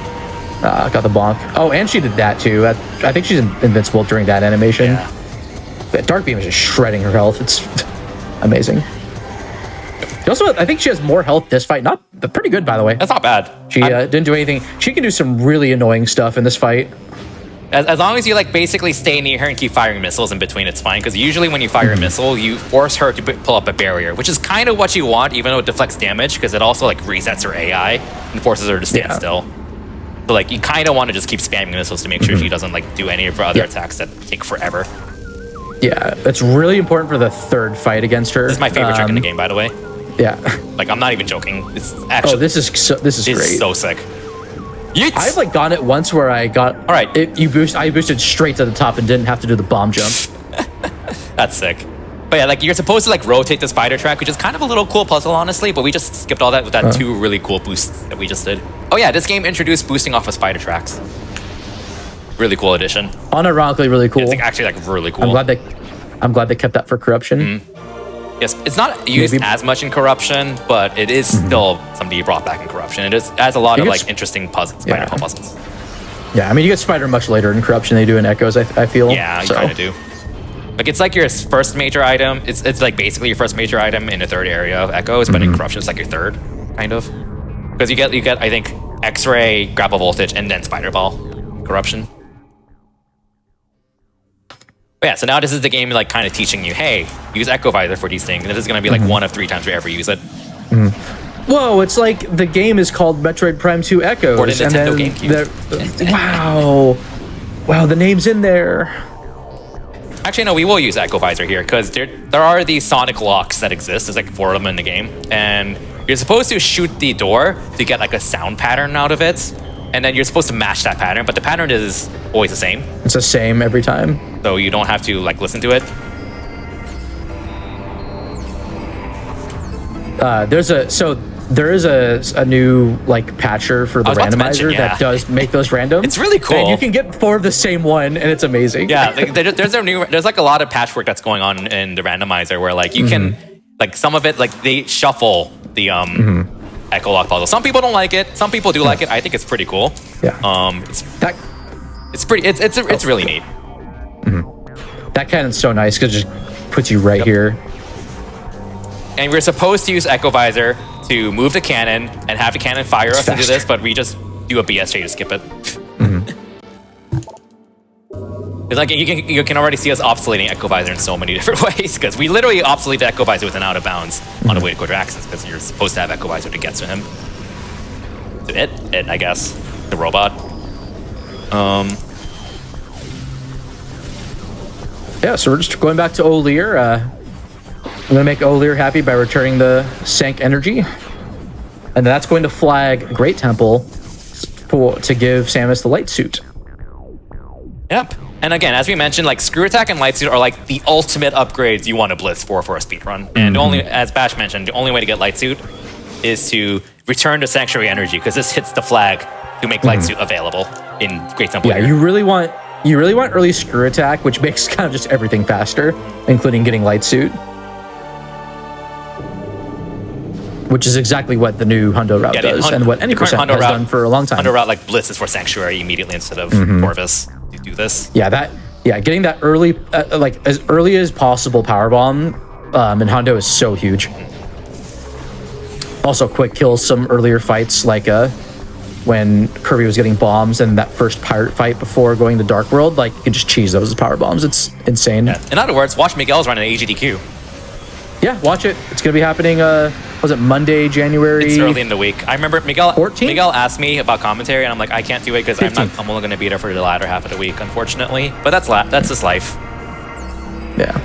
Speaker 3: Got the bonk. Oh, and she did that too. I think she's invincible during that animation.
Speaker 2: Yeah.
Speaker 3: But dark beam is just shredding her health. It's amazing. Also, I think she has more health this fight. But pretty good, by the way.
Speaker 2: That's not bad.
Speaker 3: She didn't do anything. She can do some really annoying stuff in this fight.
Speaker 2: As long as you like basically stay near her and keep firing missiles in between, it's fine. Because usually when you fire a missile, you force her to pull up a barrier, which is kind of what you want, even though it deflects damage, because it also like resets her AI and forces her to stand still. So like you kind of want to just keep spamming missiles to make sure she doesn't like do any of her other attacks that take forever.
Speaker 3: Yeah, it's really important for the third fight against her.
Speaker 2: This is my favorite trick in the game, by the way.
Speaker 3: Yeah.
Speaker 2: Like I'm not even joking. It's actually.
Speaker 3: Oh, this is great.
Speaker 2: So sick. Yeets.
Speaker 3: I've like gone it once where I got.
Speaker 2: All right.
Speaker 3: I boosted straight to the top and didn't have to do the bomb jump.
Speaker 2: That's sick. But yeah, like you're supposed to like rotate the spider track, which is kind of a little cool puzzle, honestly. But we just skipped all that with that 2 really cool boosts that we just did. Oh yeah, this game introduced boosting off of spider tracks. Really cool addition.
Speaker 3: Unironically, really cool.
Speaker 2: It's like, actually like really cool.
Speaker 3: I'm glad they kept that for corruption.
Speaker 2: Yes, it's not used as much in corruption, but it is still something you brought back in corruption. It adds a lot of like interesting puzzles, spider puzzles.
Speaker 3: Yeah, I mean you get spider much later in corruption than you do in echoes. I feel.
Speaker 2: Yeah, you kind of do. Like it's like your first major item. It's like basically your first major item in the third area of echoes, but in corruption it's like your third, kind of. Because you get I think X-ray, grapple voltage, and then spider ball corruption. But yeah, so now this is the game like kind of teaching you, hey, use Echo Visor for these things. And this is going to be like 1 of 3 times we ever use it.
Speaker 3: Whoa, it's like the game is called Metroid Prime 2 Echoes.
Speaker 2: For the Nintendo GameCube.
Speaker 3: Wow, the name's in there.
Speaker 2: Actually, no, we will use Echo Visor here because there are these sonic locks that exist. There's like 4 of them in the game. And you're supposed to shoot the door to get like a sound pattern out of it. And then you're supposed to match that pattern, but the pattern is always the same.
Speaker 3: It's the same every time.
Speaker 2: So you don't have to like listen to it.
Speaker 3: There is a new like patcher for the randomizer that does make those random.
Speaker 2: It's really cool.
Speaker 3: And you can get 4 of the same one, and it's amazing.
Speaker 2: Yeah, like, there's like a lot of patchwork that's going on in the randomizer where like you can like some of it like they shuffle the Echo Lock puzzle. Some people don't like it. Some people do like it. I think it's pretty cool.
Speaker 3: Yeah.
Speaker 2: It's really neat.
Speaker 3: That cannon's so nice because it just puts you right here.
Speaker 2: And we're supposed to use Echo Visor to move the cannon and have the cannon fire us into this, but we just do a BSJ to skip it. It's like you can already see us obsoleting Echo Visor in so many different ways, because we literally obsolete the Echo Visor with an out of bounds on the way to Quadraxis, because you're supposed to have Echo Visor to get to him. So it I guess, the robot.
Speaker 3: Yeah, so we're just going back to O'Lear. I'm gonna make O'Lear happy by returning the Sank energy, and that's going to flag Great Temple to give Samus the light suit.
Speaker 2: Yep. And again, as we mentioned, like Screw Attack and Light Suit are like the ultimate upgrades you want to blitz for a speedrun. And only, as Bash mentioned, the only way to get Light Suit is to return to Sanctuary Energy, because this hits the flag to make Light Suit available in Great Temple.
Speaker 3: Yeah, you really want early Screw Attack, which makes kind of just everything faster, including getting Light Suit. Which is exactly what the new Hundo route does, and what any percent has done for a long time.
Speaker 2: Hundo route like blitzes for Sanctuary immediately instead of Corvus to do this.
Speaker 3: Yeah, getting that early, like as early as possible powerbomb in Hundo is so huge. Also, quick kills some earlier fights, like when Kirby was getting bombs and that first pirate fight before going to Dark World, like you can just cheese those as powerbombs. It's insane.
Speaker 2: Yeah. In other words, watch Miguel's run an AGDQ.
Speaker 3: Yeah, watch it. It's gonna be happening. Was it Monday, January?
Speaker 2: It's early in the week. I remember Miguel
Speaker 3: 14th?
Speaker 2: Miguel asked me about commentary, and I'm like, I can't do it because I'm only going to be there for the latter half of the week, unfortunately. But that's just life.
Speaker 3: Yeah,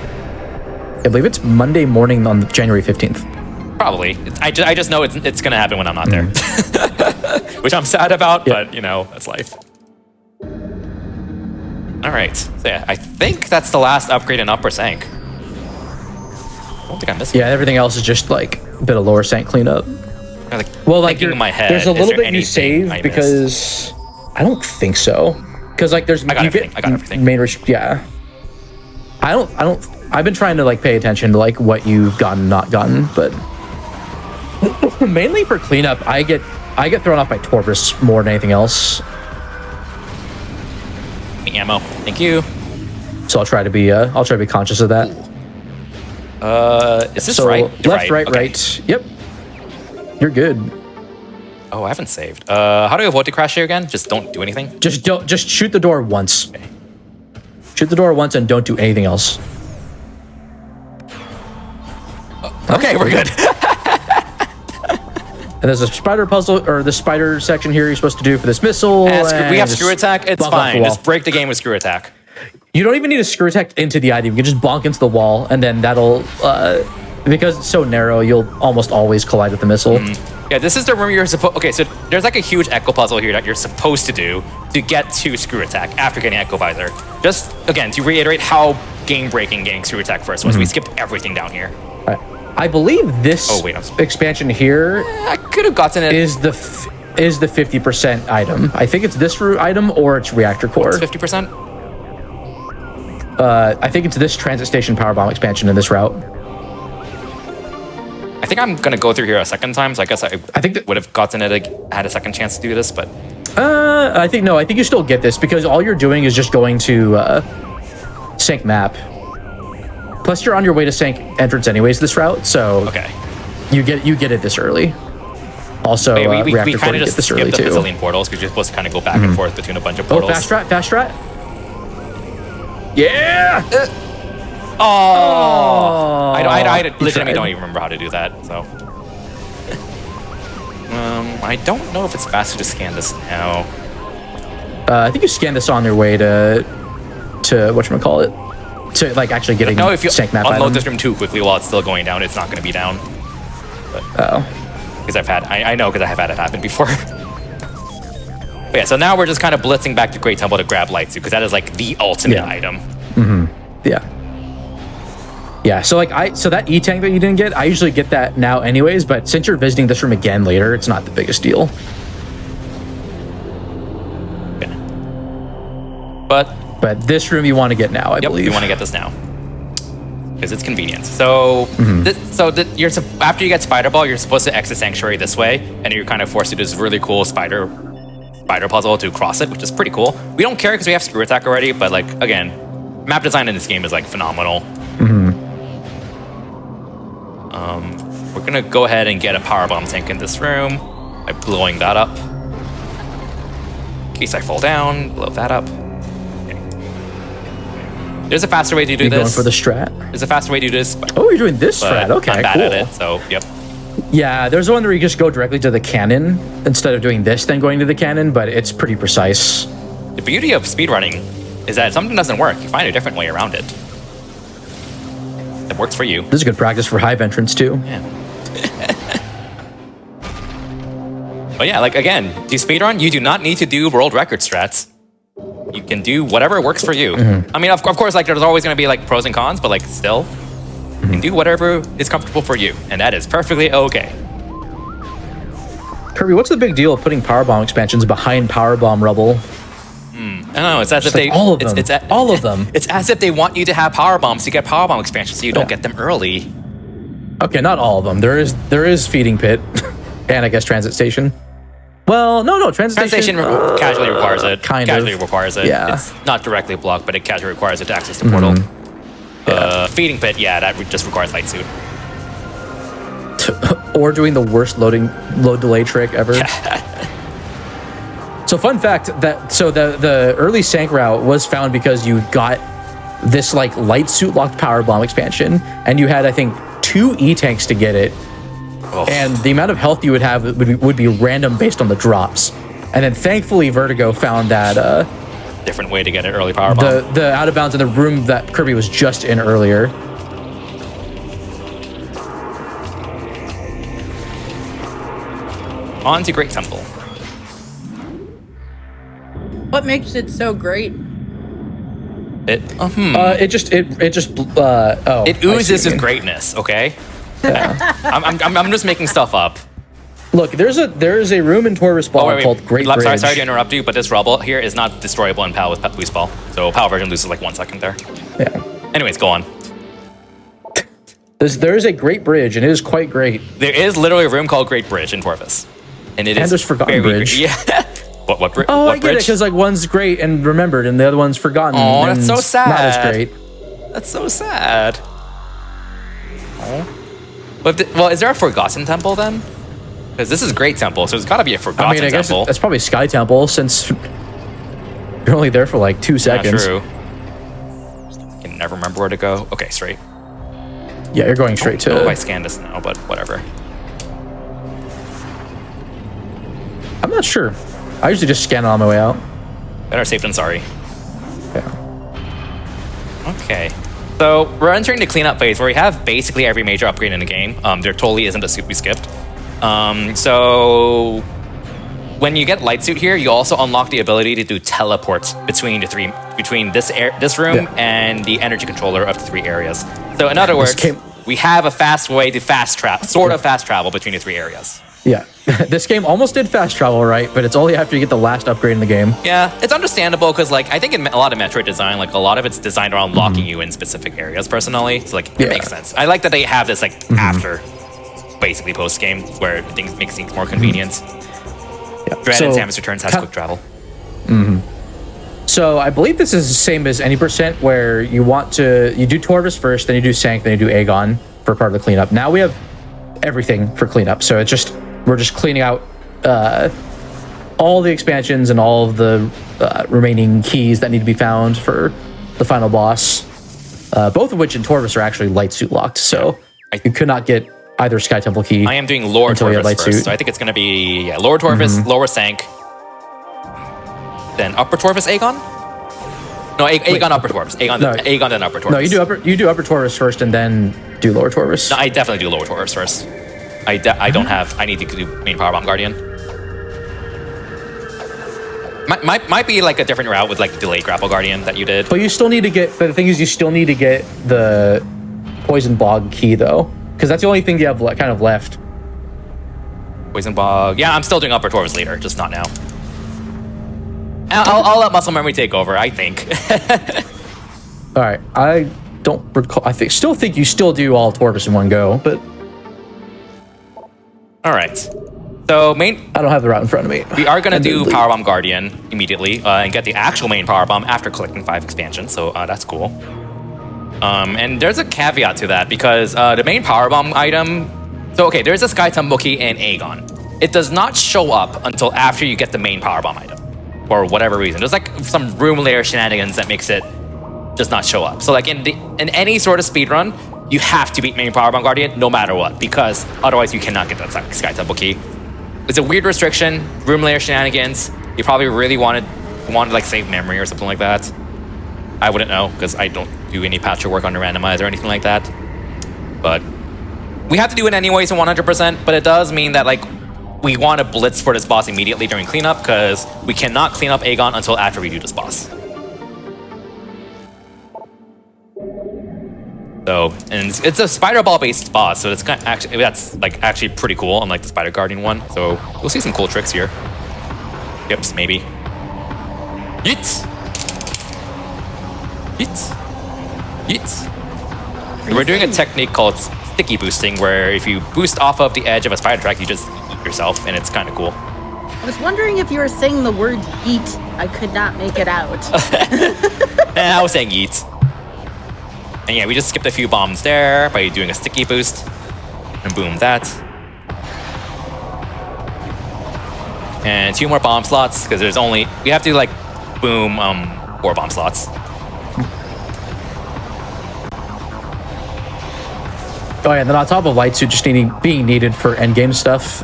Speaker 3: I believe it's Monday morning on January 15th.
Speaker 2: Probably. I just know it's going to happen when I'm not there, which I'm sad about. But that's life. All right. So yeah, I think that's the last upgrade in upper Sank. I don't think I missed.
Speaker 3: Yeah, everything else is just like a bit of lower Sank cleanup.
Speaker 2: Well, like in my head,
Speaker 3: there's a little bit you save because I don't think so. Because like there's
Speaker 2: I got everything.
Speaker 3: Yeah. I've been trying to like pay attention to like what you've gotten, not gotten, but mainly for cleanup, I get thrown off by Torvus more than anything else.
Speaker 2: Ammo. Thank you.
Speaker 3: So I'll try to be conscious of that.
Speaker 2: Is this right?
Speaker 3: Left, right. Yep. You're good.
Speaker 2: Oh, I haven't saved. How do I avoid the crash here again? Just don't do anything?
Speaker 3: Just shoot the door once.
Speaker 2: Okay.
Speaker 3: Shoot the door once and don't do anything else.
Speaker 2: Okay, we're good.
Speaker 3: And there's a spider puzzle, or the spider section here you're supposed to do for this missile.
Speaker 2: We have Screw Attack. It's fine. Just break the game with Screw Attack.
Speaker 3: You don't even need a Screw Attack into the item. You can just bonk into the wall, and then that'll... because it's so narrow, you'll almost always collide with the missile.
Speaker 2: Yeah, this is the room you're supposed... Okay, so there's like a huge Echo puzzle here that you're supposed to do to get to Screw Attack after getting Echo Visor. Just, again, to reiterate how game-breaking getting Screw Attack first was. We skipped everything down here.
Speaker 3: I believe this expansion here...
Speaker 2: I could have gotten it.
Speaker 3: ...is the 50% item. I think it's this item or it's Reactor Core.
Speaker 2: It's 50%?
Speaker 3: I think it's this Transit Station Powerbomb expansion in this route.
Speaker 2: I think I'm gonna go through here a second time, so I guess I think that would have gotten it, had a second chance to do this, but...
Speaker 3: I think you still get this, because all you're doing is just going to Sank map. Plus, you're on your way to Sank entrance anyways this route, so
Speaker 2: okay.
Speaker 3: You get it this early. Also,
Speaker 2: we kind of just
Speaker 3: this
Speaker 2: skipped
Speaker 3: early
Speaker 2: the
Speaker 3: too.
Speaker 2: bazillion portals, because you're supposed to kind of go back and forth between a bunch of portals.
Speaker 3: Oh, fast strat. Yeah!
Speaker 2: I literally don't even remember how to do that, so... I don't know if it's faster to scan this now.
Speaker 3: I think you scan this on your way to whatchamacallit, to like actually getting
Speaker 2: no, if you
Speaker 3: Sank map
Speaker 2: unload
Speaker 3: item.
Speaker 2: this room too quickly while it's still going down, it's not going to be down. Because I know because I have had it happen before. But yeah, so now we're just kind of blitzing back to Great Temple to grab Light Suit, because that is like the ultimate item.
Speaker 3: Yeah, so that E-Tank that you didn't get, I usually get that now anyways, but since you're visiting this room again later, it's not the biggest deal.
Speaker 2: Okay. But
Speaker 3: this room you want to get now, I believe.
Speaker 2: You want to get this now. Because it's convenient. So, after you get Spider Ball, you're supposed to exit Sanctuary this way, and you're kind of forced to do this really cool spider puzzle to cross it, which is pretty cool. We don't care because we have Screw Attack already, but like, again, map design in this game is like phenomenal. We're gonna go ahead and get a powerbomb tank in this room by blowing that up. In case I fall down, blow that up. Okay. There's a faster way to do
Speaker 3: You're
Speaker 2: this.
Speaker 3: going for the strat.
Speaker 2: There's a faster way to do this. But,
Speaker 3: Oh, you're doing this
Speaker 2: but
Speaker 3: strat. Okay,
Speaker 2: I'm bad
Speaker 3: cool.
Speaker 2: at it, so yep.
Speaker 3: Yeah, there's one where you just go directly to the cannon instead of doing this, then going to the cannon, but it's pretty precise.
Speaker 2: The beauty of speedrunning is that if something doesn't work, you find a different way around it. That works for you.
Speaker 3: This is good practice for hive entrance too.
Speaker 2: Yeah. But yeah, like again, to speedrun, you do not need to do world record strats. You can do whatever works for you. I mean, of course, like there's always going to be like pros and cons, but like still, you can do whatever is comfortable for you, and that is perfectly okay.
Speaker 3: Kirby, what's the big deal of putting powerbomb expansions behind powerbomb rubble?
Speaker 2: I don't know. It's as if
Speaker 3: Like
Speaker 2: they
Speaker 3: all of them. All of them.
Speaker 2: It's as if they want you to have power bombs to get power bomb expansions, so you don't get them early.
Speaker 3: Okay, not all of them. There is feeding pit, and I guess transit station. Well, no, transit station
Speaker 2: Casually requires it.
Speaker 3: Casually
Speaker 2: requires it.
Speaker 3: Yeah.
Speaker 2: It's not directly blocked, but it casually requires it to access the portal. Feeding pit, yeah, that just requires light suit.
Speaker 3: Or doing the worst load delay trick ever. So fun fact that the early sank route was found because you got this like light suit locked power bomb expansion, and you had I think 2 E-tanks to get it.
Speaker 2: Oh.
Speaker 3: And the amount of health you would have would be random based on the drops. And then thankfully Vertigo found that
Speaker 2: Different way to get an early power bomb.
Speaker 3: the out of bounds in the room that Kirby was just in earlier.
Speaker 2: On to Great Temple.
Speaker 1: What makes it so great?
Speaker 2: It
Speaker 3: It
Speaker 2: oozes with greatness. Okay.
Speaker 3: Yeah.
Speaker 2: I'm just making stuff up.
Speaker 3: Look, there is a room in Torus Ball called Great Bridge.
Speaker 2: Sorry to interrupt you, but this rubble here is not destroyable in PAL with boost ball. So PAL version loses like 1 second there.
Speaker 3: Yeah.
Speaker 2: Anyways, go on.
Speaker 3: There is a Great Bridge, and it is quite great.
Speaker 2: There is literally a room called Great Bridge in Torvis. And
Speaker 3: there's Forgotten Bridge.
Speaker 2: Yeah. What bridge?
Speaker 3: Oh, I get it, because like one's great and remembered, and the other one's forgotten.
Speaker 2: Oh,
Speaker 3: and
Speaker 2: that's so sad.
Speaker 3: Not as great.
Speaker 2: That's so sad. Oh. Well, is there a Forgotten Temple then? Because this is Great Temple, so there's got to be a Forgotten
Speaker 3: I guess
Speaker 2: Temple.
Speaker 3: that's probably Sky Temple, since you're only there for like 2 seconds.
Speaker 2: True. Can never remember where to go. Okay, straight.
Speaker 3: Yeah, you're going straight to.
Speaker 2: Oh, I scanned this now, but whatever.
Speaker 3: I'm not sure. I usually just scan it on my way out.
Speaker 2: Better safe than sorry.
Speaker 3: Yeah.
Speaker 2: Okay. So we're entering the cleanup phase where we have basically every major upgrade in the game. There totally isn't a suit we skipped. So when you get light suit here, you also unlock the ability to do teleports between this room and the energy controller of the 3 areas. So in other words, we have a fast way to fast travel between the 3 areas.
Speaker 3: Yeah. This game almost did fast travel right, but it's only after you get the last upgrade in the game.
Speaker 2: Yeah, it's understandable because, like, I think in a lot of Metroid design, like, a lot of it's designed around locking you in specific areas. Personally, so like, it makes sense. I like that they have this like after, basically post game, where things make things more convenient.
Speaker 3: Yeah.
Speaker 2: Dread and Samus Returns has quick travel.
Speaker 3: So I believe this is the same as any percent, where you do Torvis first, then you do Sank, then you do Aegon for part of the cleanup. Now we have everything for cleanup, so we're just cleaning out all the expansions and all of the remaining keys that need to be found for the final boss, both of which in Torvis are actually light suit locked, so you could not get either Sky Temple key.
Speaker 2: I am doing lower Torvis first, so I think it's going to be lower Torvis, lower Sank, then upper Torvis Aegon? No, Aegon upper Torvis. Aegon then upper Torvis.
Speaker 3: No, you do upper Torvis first and then do lower Torvis.
Speaker 2: No, I definitely do lower Torvis first. I don't have. I need to do main Powerbomb Guardian. Might be like a different route with like the delayed Grapple Guardian that you did.
Speaker 3: But you still need to get. But the thing is, you still need to get the Poison Bog key though, because that's the only thing you have kind of left.
Speaker 2: Poison Bog. Yeah, I'm still doing upper Torvis later, just not now. I'll let muscle memory take over. I think.
Speaker 3: All right, I don't recall. I still think you still do all Torvis in one go, but.
Speaker 2: All right. So main.
Speaker 3: I don't have the route in front of me.
Speaker 2: We are gonna do Powerbomb Guardian immediately and get the actual main Powerbomb after collecting 5 expansions. So that's cool. And there's a caveat to that because the main Powerbomb item. So okay, there's a Sky Temple key in Aegon. It does not show up until after you get the main Powerbomb item, for whatever reason. There's like some room layer shenanigans that makes it does not show up. So like in any sort of speed run, you have to beat main Powerbomb Guardian no matter what, because otherwise you cannot get that Sky Temple key. It's a weird restriction, room layer shenanigans. You probably really want to like save memory or something like that. I wouldn't know because I don't do any patcher work on the randomizer or anything like that. But we have to do it anyways in 100%, but it does mean that like we want to blitz for this boss immediately during cleanup because we cannot clean up Aegon until after we do this boss. So, and it's a spider ball based boss, so it's kind of actually, that's like actually pretty cool, unlike the Spider Guardian one. So we'll see some cool tricks here. Yips, maybe. Yeets! Yeets! Yeets! We're doing a technique called sticky boosting, where if you boost off of the edge of a spider track, you just eat yourself, and it's kind of cool.
Speaker 1: I was wondering if you were saying the word yeet. I could not make it out.
Speaker 2: I was saying yeet. And yeah, we just skipped a few bombs there by doing a sticky boost. And boom, that. And 2 more bomb slots, because there's only... We have to, like, boom 4 bomb slots.
Speaker 3: Oh yeah, and then on top of light suit just being needed for endgame stuff,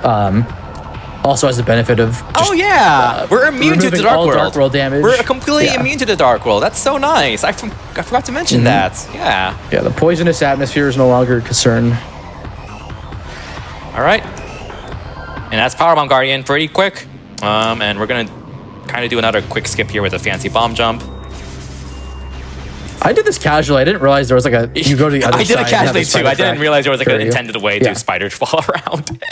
Speaker 3: also has the benefit of just,
Speaker 2: we're immune to the
Speaker 3: Dark World damage.
Speaker 2: We're completely immune to the Dark World. That's so nice. I forgot to mention that. Yeah.
Speaker 3: Yeah, the poisonous atmosphere is no longer a concern.
Speaker 2: All right. And that's Powerbomb Guardian pretty quick. And we're going to kind of do another quick skip here with a fancy bomb jump.
Speaker 3: I did this casually. I didn't realize there was like a... You go to the other side.
Speaker 2: I did it casually too. I didn't realize there was like an intended way to
Speaker 3: Yeah.
Speaker 2: spider fall around.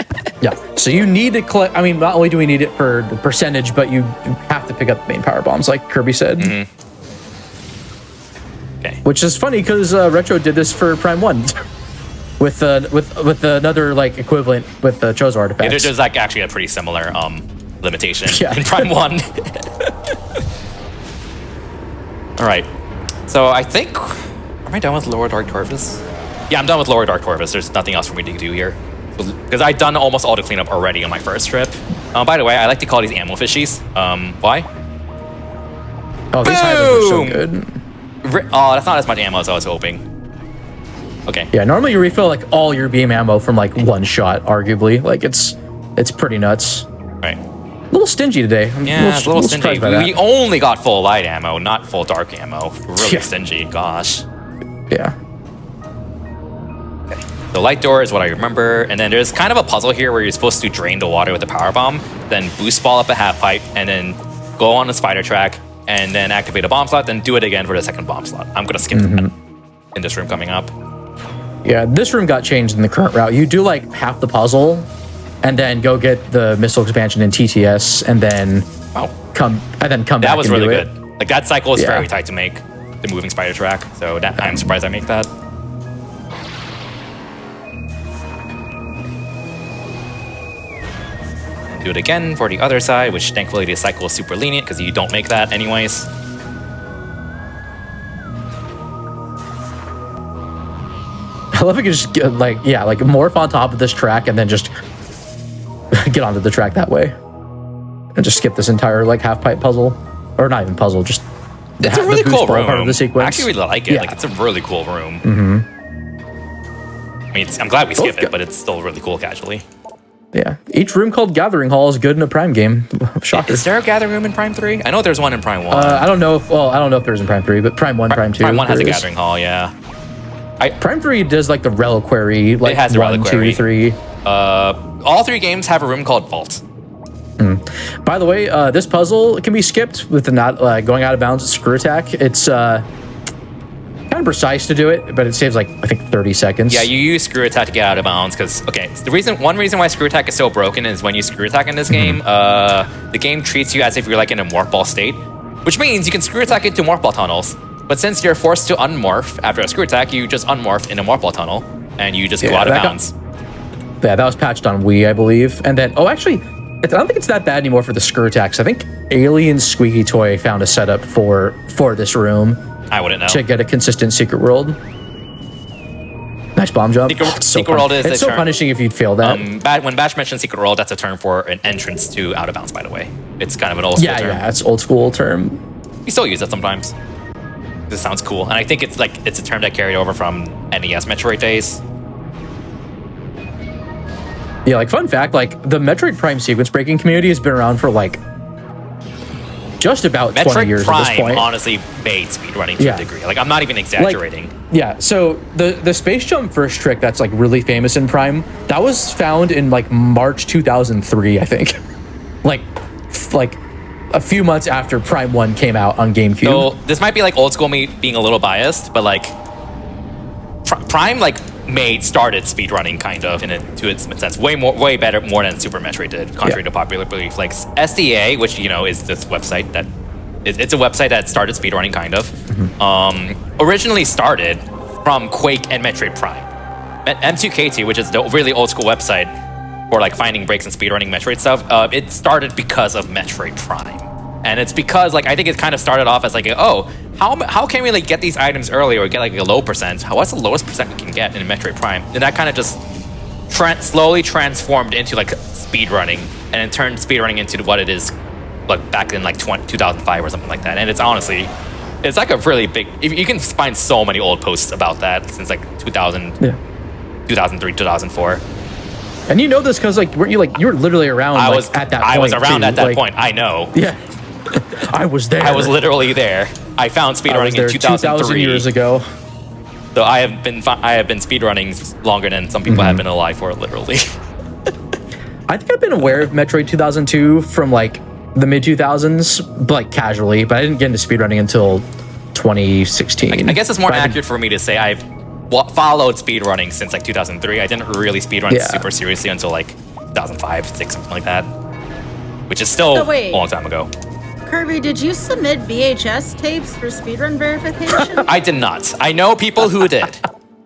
Speaker 3: Yeah. So you need to collect... I mean, not only do we need it for the percentage, but you have to pick up the main power bombs, like Kirby said.
Speaker 2: Okay.
Speaker 3: Which is funny because Retro did this for Prime 1 with another like equivalent with the Chozo artifacts.
Speaker 2: There's like actually a pretty similar limitation in Prime 1. All right. So I think, am I done with Lower Dark Torvus? Yeah, I'm done with Lower Dark Torvus. There's nothing else for me to do here. Because I've done almost all the cleanup already on my first trip. By the way, I like to call these ammo fishies. Why?
Speaker 3: Oh, these hybrid are so good.
Speaker 2: Oh, that's not as much ammo as I was hoping. Okay.
Speaker 3: Yeah, normally you refill like all your beam ammo from like one shot, arguably. Like it's pretty nuts.
Speaker 2: Right.
Speaker 3: A little stingy today.
Speaker 2: Yeah, it's a little stingy.
Speaker 3: By that.
Speaker 2: We only got full light ammo, not full dark ammo. Really stingy, gosh.
Speaker 3: Yeah.
Speaker 2: Okay. The light door is what I remember, and then there's kind of a puzzle here where you're supposed to drain the water with the power bomb, then boost ball up a half pipe, and then go on the spider track, and then activate a bomb slot, then do it again for the second bomb slot. I'm gonna skip that in this room coming up.
Speaker 3: Yeah, this room got changed in the current route. You do like half the puzzle, and then go get the missile expansion in TTS, and then come back.
Speaker 2: That was
Speaker 3: and
Speaker 2: really
Speaker 3: do
Speaker 2: good.
Speaker 3: It.
Speaker 2: Like that cycle is very tight to make, the moving spider track. So that, I'm surprised I make that. Do it again for the other side, which thankfully the cycle is super lenient because you don't make that anyways.
Speaker 3: I love if you just get, like morph on top of this track and then just get onto the track that way, and just skip this entire like half pipe puzzle, or not even puzzle, just
Speaker 2: it's a really cool room.
Speaker 3: Part of the sequence.
Speaker 2: I actually really like it.
Speaker 3: Yeah.
Speaker 2: Like it's a really cool room. I mean, I'm glad we skipped it, but it's still really cool casually.
Speaker 3: Yeah, each room called Gathering Hall is good in a Prime game. Shocker.
Speaker 2: Is there a Gathering Room in Prime 3? I know there's one in Prime 1.
Speaker 3: I don't know if there's in Prime 3, but Prime 1, Prime 2.
Speaker 2: Prime 1 has a Gathering Hall, yeah.
Speaker 3: Prime 3 does like the reliquary, like
Speaker 2: it has the
Speaker 3: 1,
Speaker 2: reliquary.
Speaker 3: 2, 3.
Speaker 2: All 3 games have a room called Vault.
Speaker 3: By the way, this puzzle can be skipped with the not going out of bounds screw attack. It's kind of precise to do it, but it saves like I think 30 seconds.
Speaker 2: Yeah, you use screw attack to get out of bounds because one reason why screw attack is so broken is when you screw attack in this game, the game treats you as if you're like in a morph ball state, which means you can screw attack into morph ball tunnels. But since you're forced to unmorph after a screw attack, you just unmorph in a morph ball tunnel and you just go out of bounds.
Speaker 3: Yeah, that was patched on Wii, I believe. And then, actually, I don't think it's that bad anymore for the screw attacks. I think Alien Squeaky Toy found a setup for this room.
Speaker 2: I wouldn't know.
Speaker 3: To get a consistent secret world. Nice bomb jump.
Speaker 2: Secret world is
Speaker 3: it's so punishing if you'd fail that.
Speaker 2: When Bash mentioned secret world, that's a term for an entrance to out of bounds, by the way. It's kind of an old school term.
Speaker 3: Yeah, it's old school term.
Speaker 2: We still use it sometimes. This sounds cool, and I think it's a term that carried over from NES Metroid days.
Speaker 3: Yeah, like fun fact, like the Metroid Prime sequence breaking community has been around for like just about 20 years
Speaker 2: Prime
Speaker 3: at this point.
Speaker 2: honestly made speedrunning to a degree. Like, I'm not even exaggerating.
Speaker 3: Yeah, so the space jump first trick that's like really famous in Prime, that was found in like March 2003, I think. like a few months after Prime 1 came out on GameCube.
Speaker 2: So this might be like old school me being a little biased, but like Prime like started speedrunning kind of to its sense way better more than Super Metroid did, contrary to popular belief. Like SDA, which is this website that it's a website that started speedrunning kind of. Originally started from Quake and Metroid Prime. M2K2, which is the really old school website for like finding breaks and speedrunning Metroid stuff, it started because of Metroid Prime. And it's because like I think it kind of started off as like how can we like get these items early or get like a low percent? What's the lowest percent we can get in Metroid Prime? And that kind of just slowly transformed into like speedrunning, and it turned speedrunning into what it is like back in like 2005 or something like that. And it's honestly, it's like a really big, you can find so many old posts about that since like 2000, 2003, 2004.
Speaker 3: And you know this because like you were literally around at that point.
Speaker 2: I was around at that
Speaker 3: like,
Speaker 2: point. I know.
Speaker 3: Yeah. I was there.
Speaker 2: I was literally there. I found speedrunning in 2003
Speaker 3: 2,000 years ago.
Speaker 2: So I have been speedrunning longer than some people have been alive for, literally.
Speaker 3: I think I've been aware of Metroid 2002 from like the mid 2000s, like casually, but I didn't get into speedrunning until 2016.
Speaker 2: I guess it's more accurate for me to say I've followed speedrunning since like 2003. I didn't really speedrun super seriously until like 2005, 6, something like that, which is still a long time ago.
Speaker 1: Kirby, did you submit VHS tapes for speedrun verification?
Speaker 2: I did not. I know people who did,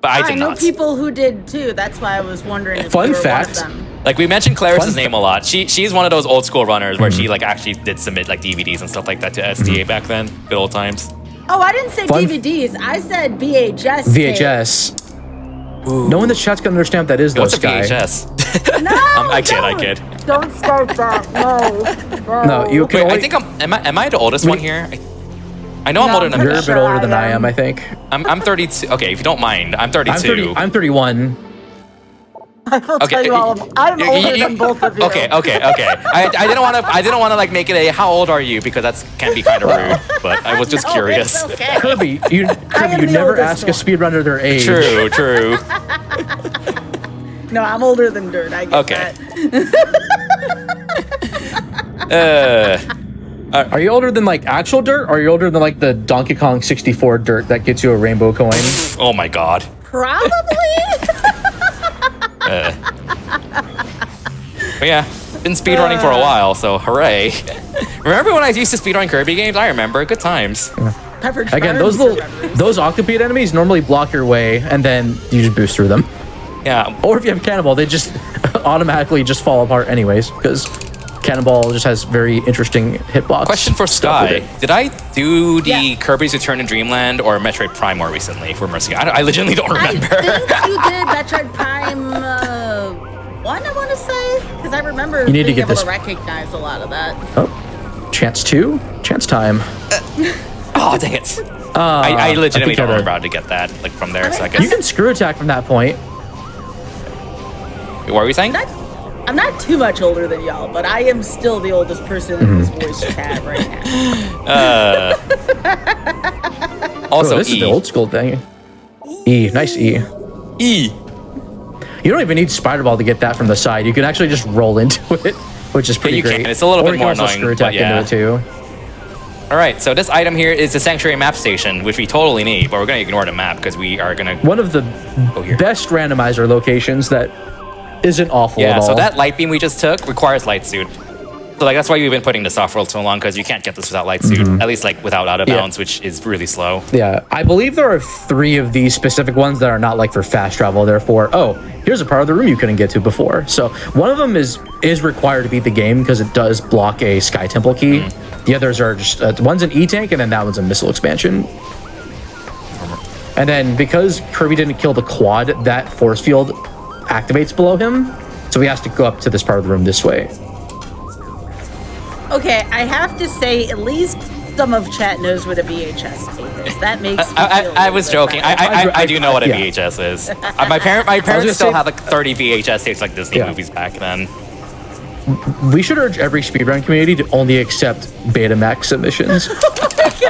Speaker 2: but I did not.
Speaker 1: I know people who did too. That's why I was wondering if
Speaker 3: Fun
Speaker 1: you were
Speaker 3: fact.
Speaker 1: one of them.
Speaker 2: Like we mentioned Claris's name a lot. She's one of those old school runners where she like actually did submit like DVDs and stuff like that to SDA back then. Good old times.
Speaker 1: Oh, I didn't say DVDs. I said VHS.
Speaker 3: VHS. No one in the chat's gonna understand what that is, though,
Speaker 2: What's a
Speaker 3: Sky.
Speaker 2: VHS?
Speaker 1: No,
Speaker 2: I kid.
Speaker 1: Don't start that. No.
Speaker 3: No, you can
Speaker 2: Wait,
Speaker 3: only...
Speaker 2: I think am I the oldest one here? I know I'm older than
Speaker 3: You're a
Speaker 1: I'm
Speaker 3: bit
Speaker 1: sure
Speaker 3: older than
Speaker 1: I
Speaker 3: I am, I think.
Speaker 2: I'm 32. Okay, if you don't mind, I'm 32.
Speaker 3: I'm 31.
Speaker 1: I will tell you all of them. I'm older than both of you.
Speaker 2: Okay. I didn't want to like make it a how old are you, because that can be kind of rude. But I was just
Speaker 1: No,
Speaker 2: curious.
Speaker 1: it's okay.
Speaker 3: Kirby, you
Speaker 1: the
Speaker 3: never
Speaker 1: oldest
Speaker 3: ask a speedrunner their age.
Speaker 2: True.
Speaker 1: No, I'm older than dirt. I get
Speaker 2: Okay.
Speaker 1: that.
Speaker 3: Are you older than like actual dirt, or are you older than like the Donkey Kong 64 dirt that gets you a rainbow coin?
Speaker 2: Oh my god.
Speaker 1: Probably.
Speaker 2: But yeah, been speedrunning for a while, so hooray. Remember when I used to speedrun Kirby games? I remember. Good times.
Speaker 1: Pepperidge
Speaker 3: Again,
Speaker 1: Farm
Speaker 3: those octopede enemies normally block your way, and then you just boost through them.
Speaker 2: Yeah.
Speaker 3: Or if you have Cannonball, they just automatically just fall apart anyways, because Cannonball just has very interesting hitbox.
Speaker 2: Question for Sky. Did I do the Kirby's Return to Dreamland or Metroid Prime more recently for Mercy? I legitimately don't remember.
Speaker 1: I think you did Metroid Prime 1, I want to say, because I remember
Speaker 3: You need to
Speaker 1: being
Speaker 3: get
Speaker 1: able
Speaker 3: this-
Speaker 1: to recognize a lot of that.
Speaker 3: Oh, chance 2? Chance time.
Speaker 2: Oh, dang it. I legitimately
Speaker 3: think I
Speaker 2: don't
Speaker 3: did.
Speaker 2: remember how to get that like from there, so I guess.
Speaker 3: You can screw attack from that point.
Speaker 2: What were we saying?
Speaker 1: I'm not too much older than y'all, but I am still the oldest person in this voice chat right now.
Speaker 2: Also,
Speaker 3: this is the old school thing. E, nice E.
Speaker 2: E.
Speaker 3: You don't even need Spider Ball to get that from the side. You can actually just roll into it, which is pretty
Speaker 2: you
Speaker 3: great.
Speaker 2: can. It's a little
Speaker 3: Or
Speaker 2: bit
Speaker 3: you can
Speaker 2: more
Speaker 3: also
Speaker 2: annoying,
Speaker 3: screw attack
Speaker 2: but yeah.
Speaker 3: into it too.
Speaker 2: All right, so this item here is the Sanctuary Map Station, which we totally need, but we're going to ignore the map because we are going to
Speaker 3: One of the
Speaker 2: go here.
Speaker 3: best randomizer locations that isn't awful at
Speaker 2: Yeah,
Speaker 3: all.
Speaker 2: so that light beam we just took requires light suit. So like that's why we've been putting this off for so long, because you can't get this without light suit, at least like without out of bounds, which is really slow.
Speaker 3: Yeah, I believe there are 3 of these specific ones that are not like for fast travel. Therefore, here's a part of the room you couldn't get to before. So one of them is required to beat the game because it does block a Sky Temple key. The others are just one's an E-Tank, and then that one's a missile expansion. And then because Kirby didn't kill the quad, that force field activates below him, so he has to go up to this part of the room this way.
Speaker 1: Okay, I have to say, at least some of chat knows what a VHS tape is. That makes me feel
Speaker 2: I was joking. I do know what a
Speaker 3: yeah.
Speaker 2: VHS is. My parents
Speaker 3: gonna
Speaker 2: still
Speaker 3: say-
Speaker 2: had like 30 VHS tapes like Disney
Speaker 3: Yeah.
Speaker 2: movies back then.
Speaker 3: We should urge every speedrun community to only accept Betamax submissions
Speaker 1: Gosh,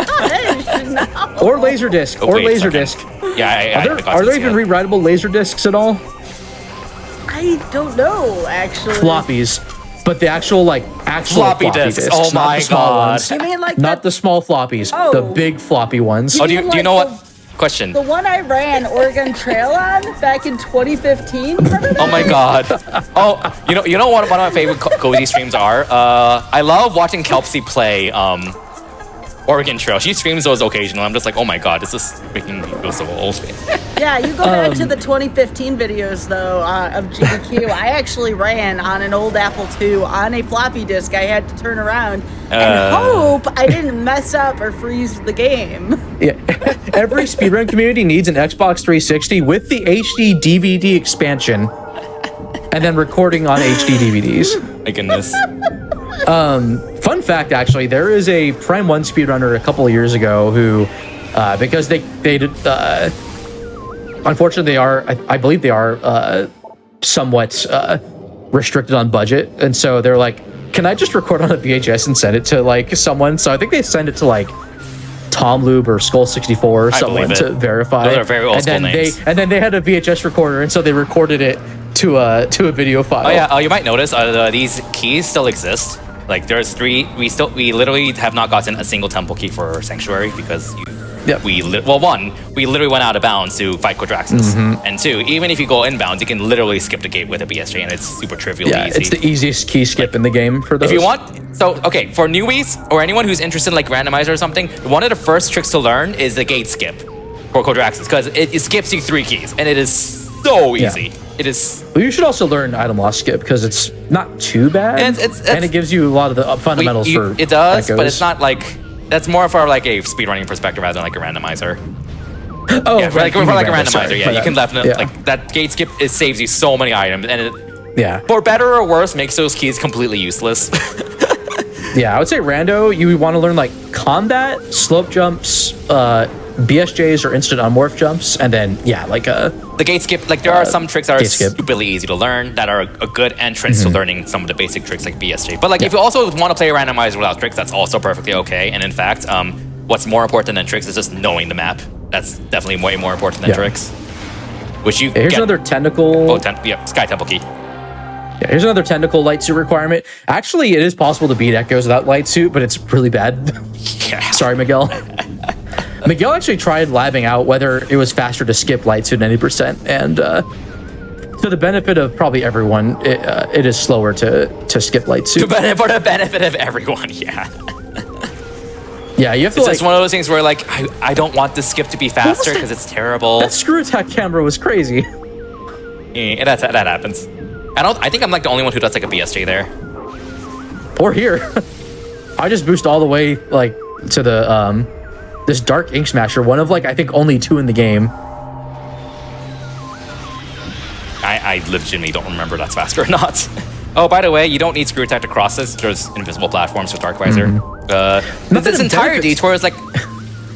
Speaker 1: no.
Speaker 3: or Laserdisc
Speaker 2: Oh,
Speaker 3: or
Speaker 2: wait a second.
Speaker 3: Laserdisc.
Speaker 2: Yeah, I got
Speaker 3: Are there
Speaker 2: to
Speaker 3: even
Speaker 2: see it.
Speaker 3: rewritable Laserdiscs at all?
Speaker 1: I don't know, actually.
Speaker 3: Floppies, but the actual
Speaker 2: Floppy disks. Oh
Speaker 3: not
Speaker 2: my
Speaker 3: the small
Speaker 2: God.
Speaker 3: ones.
Speaker 1: You mean like
Speaker 3: Not the small floppies,
Speaker 1: Oh.
Speaker 3: the big floppy ones.
Speaker 2: Oh, do you
Speaker 1: mean
Speaker 2: know
Speaker 1: like
Speaker 2: what? Question.
Speaker 1: the one I ran Oregon Trail on back in 2015? Remember that?
Speaker 2: Oh my god. Oh, you know what one of my favorite cozy streams are? I love watching Kelpsy play Oregon Trail. She streams those occasionally. I'm just like, oh my god, this is making me feel so old.
Speaker 1: Yeah, you go back to the 2015 videos though of GDQ. I actually ran on an old Apple II on a floppy disk. I had to turn around and hope I didn't mess up or freeze the game.
Speaker 3: Yeah. Every speedrun community needs an Xbox 360 with the HD DVD expansion, and then recording on HD DVDs.
Speaker 2: My goodness.
Speaker 3: Fun fact, actually, there is a Prime 1 speedrunner a couple of years ago who, because they unfortunately, I believe they are somewhat restricted on budget, and so they're like, can I just record on a VHS and send it to like someone? So I think they send it to like Tom Lube or Skull 64 or
Speaker 2: I
Speaker 3: someone
Speaker 2: believe
Speaker 3: to
Speaker 2: it.
Speaker 3: verify.
Speaker 2: Those are very old
Speaker 3: and
Speaker 2: school
Speaker 3: then
Speaker 2: names.
Speaker 3: and then they had a VHS recorder, and so they recorded it to a video file.
Speaker 2: Oh yeah. You might notice these keys still exist. Like there's 3. We literally have not gotten a single temple key for Sanctuary because
Speaker 3: Yep.
Speaker 2: we literally went out of bounds to fight Quadraxis. And 2, even if you go inbounds, you can literally skip the gate with a BSJ, and it's super trivial.
Speaker 3: Yeah,
Speaker 2: easy.
Speaker 3: it's the easiest key skip in the game for those.
Speaker 2: If you want, so okay, for newbies or anyone who's interested in like randomizer or something, one of the first tricks to learn is the gate skip for Quadraxis because it skips you 3 keys, and it is so easy. It is.
Speaker 3: Well, you should also learn item loss skip because it's not too bad, and it gives you a lot of the fundamentals for.
Speaker 2: It does, but
Speaker 3: echoes.
Speaker 2: it's not like that's more for like a speedrunning perspective rather than like a randomizer.
Speaker 3: Oh,
Speaker 2: Yeah, for like a randomizer, yeah, you can definitely
Speaker 3: Yeah.
Speaker 2: like that gate skip. It saves you so many items, and it,
Speaker 3: Yeah,
Speaker 2: for better or worse, makes those keys completely useless.
Speaker 3: yeah. I would say rando. You want to learn like combat, slope jumps, BSJs or instant unmorph jumps, and then like
Speaker 2: The gate skip, like there are some tricks that are
Speaker 3: gate skip.
Speaker 2: stupidly easy to learn that are a good entrance to learning some of the basic tricks like BSJ. But like if you also want to play a randomizer without tricks, that's also perfectly okay. And in fact, what's more important than tricks is just knowing the map. That's definitely way more important than
Speaker 3: Yeah.
Speaker 2: tricks. Which you
Speaker 3: Here's
Speaker 2: get.
Speaker 3: another tentacle.
Speaker 2: Sky Temple Key.
Speaker 3: Yeah, here's another tentacle light suit requirement. Actually, it is possible to beat echoes without light suit, but it's really bad.
Speaker 2: Yeah.
Speaker 3: Sorry, Miguel. Miguel actually tried labbing out whether it was faster to skip light suit 90%, and to the benefit of probably everyone, it is slower to skip light suit.
Speaker 2: For the benefit of everyone, yeah.
Speaker 3: Yeah, you have to
Speaker 2: It's
Speaker 3: like.
Speaker 2: just one of those things where like I don't want the skip to be faster because it's terrible.
Speaker 3: That screw attack camera was crazy.
Speaker 2: Yeah, that happens. I think I'm like the only one who does like a BSJ there.
Speaker 3: Or here, I just boost all the way like to the this dark ink smasher, one of like I think only 2 in the game.
Speaker 2: I legitimately don't remember if that's faster or not. Oh, by the way, you don't need screw attack to cross this. There's invisible platforms with Dark Visor. This entire
Speaker 3: benefits-
Speaker 2: detour is like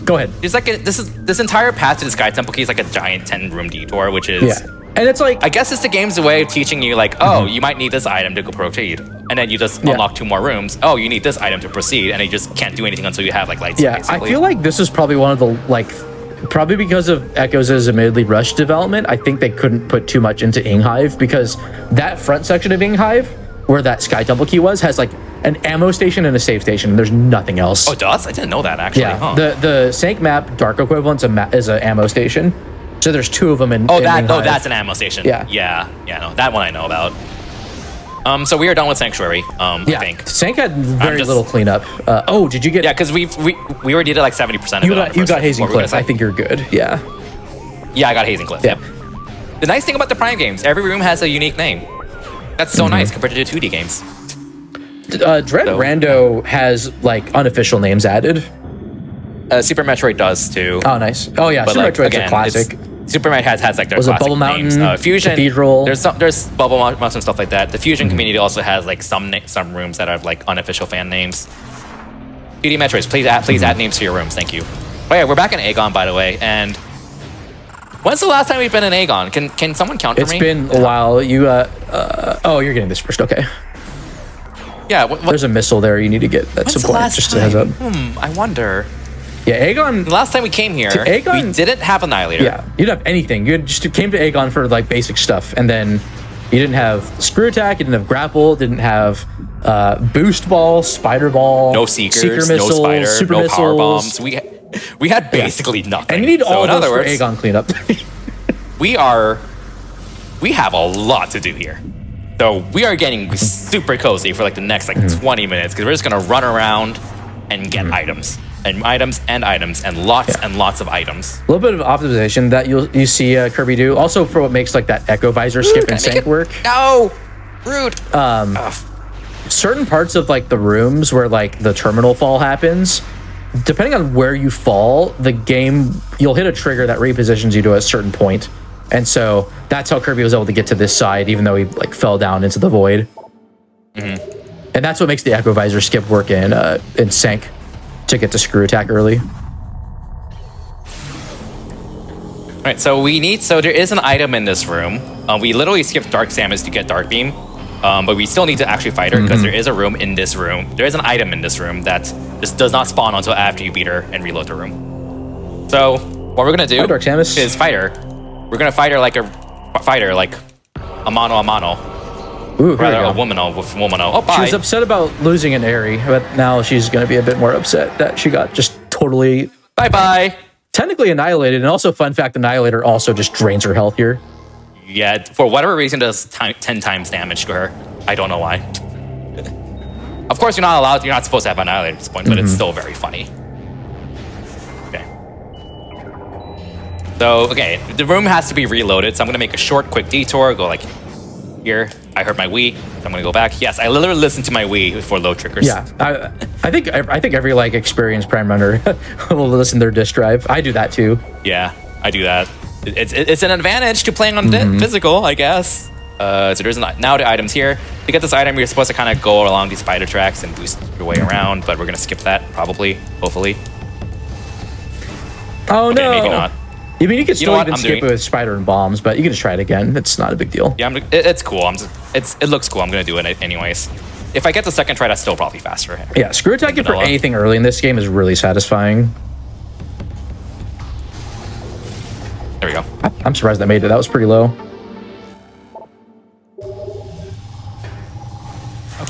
Speaker 3: Go ahead.
Speaker 2: there's like this entire path to the Sky Temple Key is like a giant 10-room detour, which is
Speaker 3: Yeah, and it's like
Speaker 2: I guess it's the game's way of teaching you like, oh, you might need this item to go proceed, and then you just unlock 2 more rooms. Oh, you need this item to proceed, and you just can't do anything until you have like lights.
Speaker 3: yeah. I feel like this is probably one of the like. Probably because of Echoes' admittedly rushed development, I think they couldn't put too much into Inghive because that front section of Inghive, where that Sky Temple Key was, has like an ammo station and a save station. And there's nothing else.
Speaker 2: Oh, it does? I didn't know that actually.
Speaker 3: Yeah,
Speaker 2: Huh.
Speaker 3: the Sank map dark equivalent is an ammo station. So there's 2 of them in. in Inghive.
Speaker 2: That's an ammo station.
Speaker 3: Yeah.
Speaker 2: No, that one I know about. So we are done with Sanctuary. I
Speaker 3: Yeah,
Speaker 2: think.
Speaker 3: Sank had very
Speaker 2: just-
Speaker 3: little cleanup. Oh, did you get?
Speaker 2: Yeah, because we already did like 70% of
Speaker 3: you
Speaker 2: it.
Speaker 3: got Hazing
Speaker 2: What were we
Speaker 3: Cliff.
Speaker 2: gonna
Speaker 3: I
Speaker 2: say?
Speaker 3: think you're good. Yeah.
Speaker 2: Yeah, I got Hazing Cliff.
Speaker 3: Yeah.
Speaker 2: Yep. The nice thing about the Prime games, every room has a unique name. That's so nice compared to the 2D games.
Speaker 3: Dread Rando has like unofficial names added.
Speaker 2: Super Metroid does too.
Speaker 3: Oh, nice. Oh yeah,
Speaker 2: But
Speaker 3: Super
Speaker 2: like,
Speaker 3: Metroid's
Speaker 2: again,
Speaker 3: a classic.
Speaker 2: Super Metroid has like their
Speaker 3: Was it
Speaker 2: classic
Speaker 3: Bubble
Speaker 2: names.
Speaker 3: Mountain,
Speaker 2: Fusion,
Speaker 3: Cathedral?
Speaker 2: There's Bubble Mountain and stuff like that. The Fusion community also has like some rooms that have like unofficial fan names. GD Metroids, please add names to your rooms. Thank you. Oh yeah, we're back in Aegon, by the way. And when's the last time we've been in Aegon? Can someone count for me?
Speaker 3: It's been a while. You oh, you're getting this first. Okay.
Speaker 2: Yeah.
Speaker 3: There's a missile there. You need to get at some point. Just a heads up.
Speaker 2: I wonder.
Speaker 3: Yeah, Aegon.
Speaker 2: The last time we came here,
Speaker 3: Aegon,
Speaker 2: we didn't have Annihilator.
Speaker 3: Yeah, you didn't have anything. You just came to Aegon for like basic stuff, and then you didn't have screw attack. You didn't have grapple. Didn't have boost ball, spider ball.
Speaker 2: No seekers,
Speaker 3: seeker missiles,
Speaker 2: no spider,
Speaker 3: super
Speaker 2: no
Speaker 3: missiles.
Speaker 2: power bombs. We had basically nothing.
Speaker 3: And you need all
Speaker 2: in
Speaker 3: those
Speaker 2: other
Speaker 3: for
Speaker 2: words,
Speaker 3: Aegon cleanup.
Speaker 2: we have a lot to do here. So we are getting super cozy for like the next 20 minutes because we're just gonna run around and get items and items and items and lots of items.
Speaker 3: A little bit of optimization that you see Kirby do. Also for what makes like that echo visor skip and sync work.
Speaker 2: No, rude.
Speaker 3: Certain parts of like the rooms where like the terminal fall happens, depending on where you fall, the game, you'll hit a trigger that repositions you to a certain point. And so that's how Kirby was able to get to this side, even though he like fell down into the void. And that's what makes the echo visor skip work in sync to get to screw attack early.
Speaker 2: All right, so there is an item in this room. We literally skipped Dark Samus to get Dark Beam, but we still need to actually fight her because there is a room in this room. There is an item in this room that just does not spawn until after you beat her and reload the room. So what we're gonna do
Speaker 3: Dark Samus.
Speaker 2: is fight her. We're gonna fight her like a mano a mano.
Speaker 3: Ooh,
Speaker 2: Rather a womano with womano. Oh, bye.
Speaker 3: She was upset about losing an Aerie, but now she's going to be a bit more upset that she got just totally
Speaker 2: Bye.
Speaker 3: technically annihilated. And also, fun fact, Annihilator also just drains her health here.
Speaker 2: Yeah, for whatever reason, does 10 times damage to her. I don't know why. Of course, you're not supposed to have Annihilator at this point, but it's still very funny. Okay. So, okay, the room has to be reloaded, so I'm gonna make a short, quick detour, go like here. I heard my Wii, so I'm gonna go back. Yes, I literally listened to my Wii before load triggers.
Speaker 3: Yeah, I think every like experienced Prime runner will listen to their disk drive. I do that too.
Speaker 2: Yeah, I do that. It's an advantage to playing on physical, I guess. So there's now the items here. To get this item, you're supposed to kind of go along these spider tracks and boost your way around, but we're gonna skip that probably, hopefully.
Speaker 3: Oh
Speaker 2: Okay,
Speaker 3: no!
Speaker 2: maybe not.
Speaker 3: I mean, you could
Speaker 2: You know
Speaker 3: still
Speaker 2: what?
Speaker 3: even skip it with spider and bombs, but you can just try it again. It's not a big deal.
Speaker 2: Yeah, it's cool. It looks cool. I'm gonna do it anyways. If I get the second try, that's still probably faster.
Speaker 3: Yeah, screw attacking for anything early in this game is really satisfying.
Speaker 2: There we go.
Speaker 3: I'm surprised I made it. That was pretty low.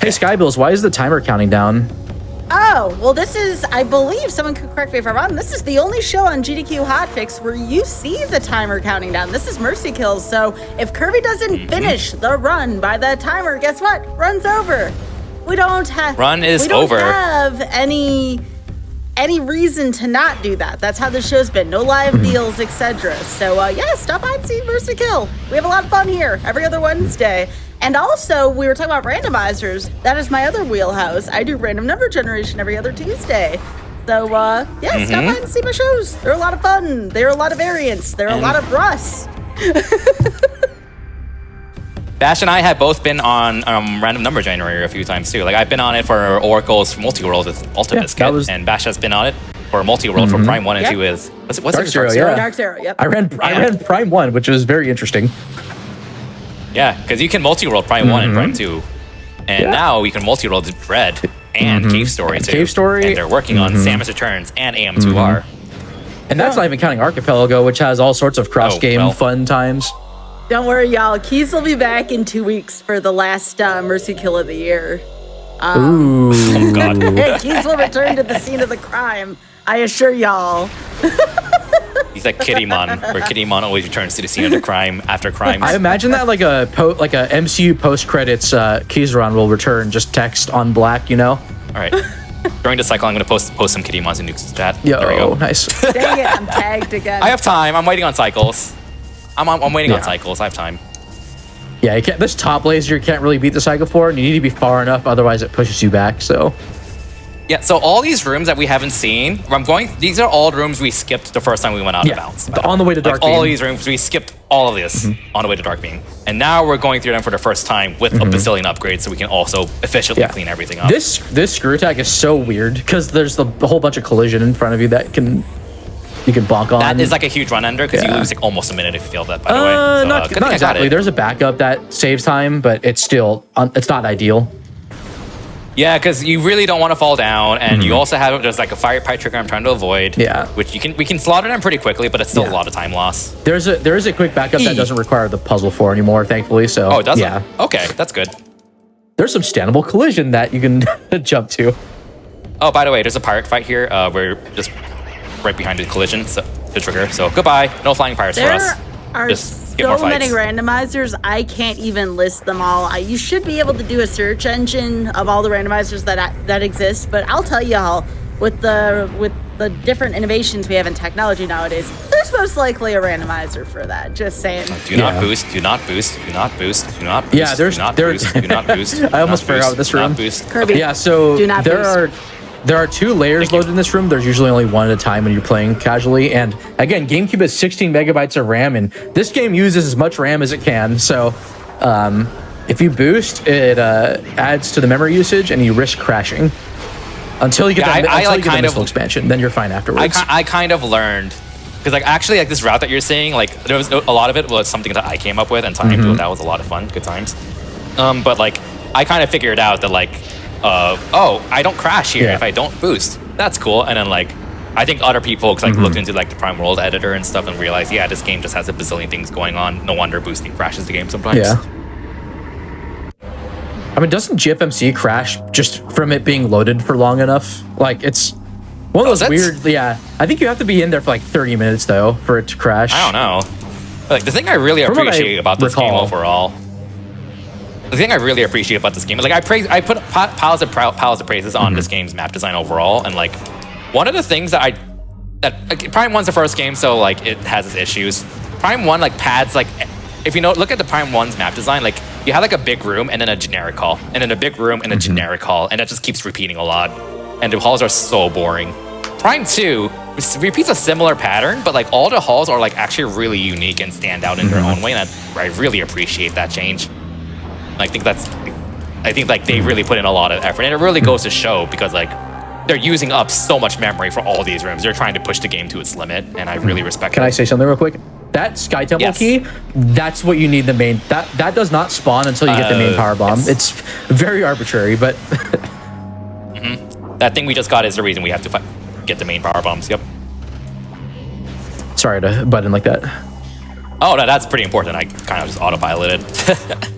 Speaker 3: Hey, Skybills, why is the timer counting down?
Speaker 1: Oh, well, this is, I believe, someone could correct me if I'm wrong, this is the only show on GDQ Hotfix where you see the timer counting down. This is Mercy Kills, so if Kirby doesn't finish the run by the timer, guess what? Run's over. We don't have...
Speaker 2: Run is over.
Speaker 1: We don't have any reason to not do that. That's how the show's been. No live deals, etc. So, yeah, stop by and see Mercy Kill. We have a lot of fun here every other Wednesday. And also, we were talking about randomizers. That is my other wheelhouse. I do random number generation every other Tuesday. So, yeah, stop by and see my shows. They're a lot of fun. They're a lot of variants. They're a lot of Russ.
Speaker 2: Bash and I have both been on random number generator a few times too. Like I've been on it for Oracle's multi-world with Ultra Biscuit, and Bash has been on it for multi-world for Prime 1 and 2 with what's
Speaker 3: Dark
Speaker 2: it?
Speaker 3: Zero, yeah.
Speaker 1: Dark Zero, yep.
Speaker 3: I ran Prime 1, which was very interesting.
Speaker 2: Yeah, because you can multi-world Prime 1 and Prime 2. And now we can multi-world Red and Cave Story too.
Speaker 3: Cave Story.
Speaker 2: And they're working on Samus Returns and AM2R.
Speaker 3: And that's not even counting Archipelago, which has all sorts of cross-game fun times.
Speaker 1: Don't worry, y'all. Keys will be back in 2 weeks for the last Mercy Kill of the year.
Speaker 3: Ooh.
Speaker 2: Oh, God.
Speaker 1: Keys will return to the scene of the crime. I assure y'all.
Speaker 2: He's like Kittymon, where Kittymon always returns to the scene of the crime after crimes.
Speaker 3: I imagine that like a MCU post-credits Keys run will return just text on black, you know?
Speaker 2: All right. During the cycle, I'm going to post some Kittymons in Nuke's chat.
Speaker 3: Yo,
Speaker 2: there we go.
Speaker 3: Nice.
Speaker 1: Dang it, I'm tagged again.
Speaker 2: I have time. I'm waiting on cycles. I'm waiting on cycles. I have time.
Speaker 3: Yeah, this top laser you can't really beat the cycle for, and you need to be far enough, otherwise it pushes you back, so.
Speaker 2: Yeah, so all these rooms that we haven't seen, these are all rooms we skipped the first time we went out of bounds.
Speaker 3: On the way to Dark
Speaker 2: All
Speaker 3: Beam.
Speaker 2: these rooms, we skipped all of this on the way to Dark Beam. And now we're going through them for the first time with a bazillion upgrades so we can also efficiently clean everything up.
Speaker 3: This screw attack is so weird because there's a whole bunch of collision in front of you that you can bonk on.
Speaker 2: That is like a huge run ender because you lose like almost a minute if you fail that, by the way. So,
Speaker 3: not exactly. There's a backup that saves time, but it's still, it's not ideal.
Speaker 2: Yeah, because you really don't want to fall down, and you also have there's like a fire pipe trigger I'm trying to avoid.
Speaker 3: Yeah,
Speaker 2: which we can slaughter them pretty quickly, but it's still a lot of time loss.
Speaker 3: There is a quick backup that doesn't require the puzzle for anymore, thankfully. So
Speaker 2: oh, it doesn't.
Speaker 3: Yeah.
Speaker 2: Okay, that's good.
Speaker 3: There's some standable collision that you can jump to.
Speaker 2: Oh, by the way, there's a pirate fight here. We're just right behind the collision, so the trigger. So goodbye. No flying pirates for us.
Speaker 1: There are
Speaker 2: Just get more
Speaker 1: so many
Speaker 2: fights.
Speaker 1: randomizers, I can't even list them all. You should be able to do a search engine of all the randomizers that exist, but I'll tell y'all, with the different innovations we have in technology nowadays, there's most likely a randomizer for that. Just saying.
Speaker 2: Do not boost. Do not boost. Do not boost. Do not boost.
Speaker 3: Yeah,
Speaker 2: do not boost. Do not boost.
Speaker 3: I almost forgot this room.
Speaker 2: Boost.
Speaker 1: Kirby.
Speaker 3: Yeah, so
Speaker 1: Do not
Speaker 3: there are 2 layers loaded in this room. There's usually only one at a time when you're playing casually. And again, GameCube has 16 megabytes of RAM, and this game uses as much RAM as it can. So if you boost, it adds to the memory usage, and you risk crashing until you get the missile expansion. Then you're fine afterwards.
Speaker 2: I kind of learned because actually this route that you're seeing, there was a lot of it was something that I came up with and timed. That was a lot of fun, good times. But I kind of figured out that I don't crash here if I don't boost. That's cool. And then I think other people looked into the Prime World editor and stuff and realized, yeah, this game just has a bazillion things going on. No wonder boosting crashes the game sometimes.
Speaker 3: Yeah. I mean, doesn't GFMC crash just from it being loaded for long enough? It's one of those weird. Yeah, I think you have to be in there for 30 minutes though for it to crash.
Speaker 2: I don't know. The thing I really appreciate about this game overall. The thing I really appreciate about this game is I put piles of praises on this game's map design overall, and one of the things that Prime 1's the first game, so it has its issues. Prime 1 pads if you look at the Prime 1's map design, you have a big room and then a generic hall, and then a big room and a generic hall, and that just keeps repeating a lot, and the halls are so boring. Prime 2 repeats a similar pattern, but all the halls are actually really unique and stand out in their own way, and I really appreciate that change. I think they really put in a lot of effort, and it really goes to show because they're using up so much memory for all these rooms. They're trying to push the game to its limit, and I really respect it.
Speaker 3: Can I say something real quick? That Sky Temple key, that's what you need the main. That does not spawn until you get the main power bomb. It's very arbitrary, but
Speaker 2: that thing we just got is the reason we have to get the main power bombs. Yep.
Speaker 3: Sorry to butt in like that.
Speaker 2: Oh no, that's pretty important. I kind of just autopiloted.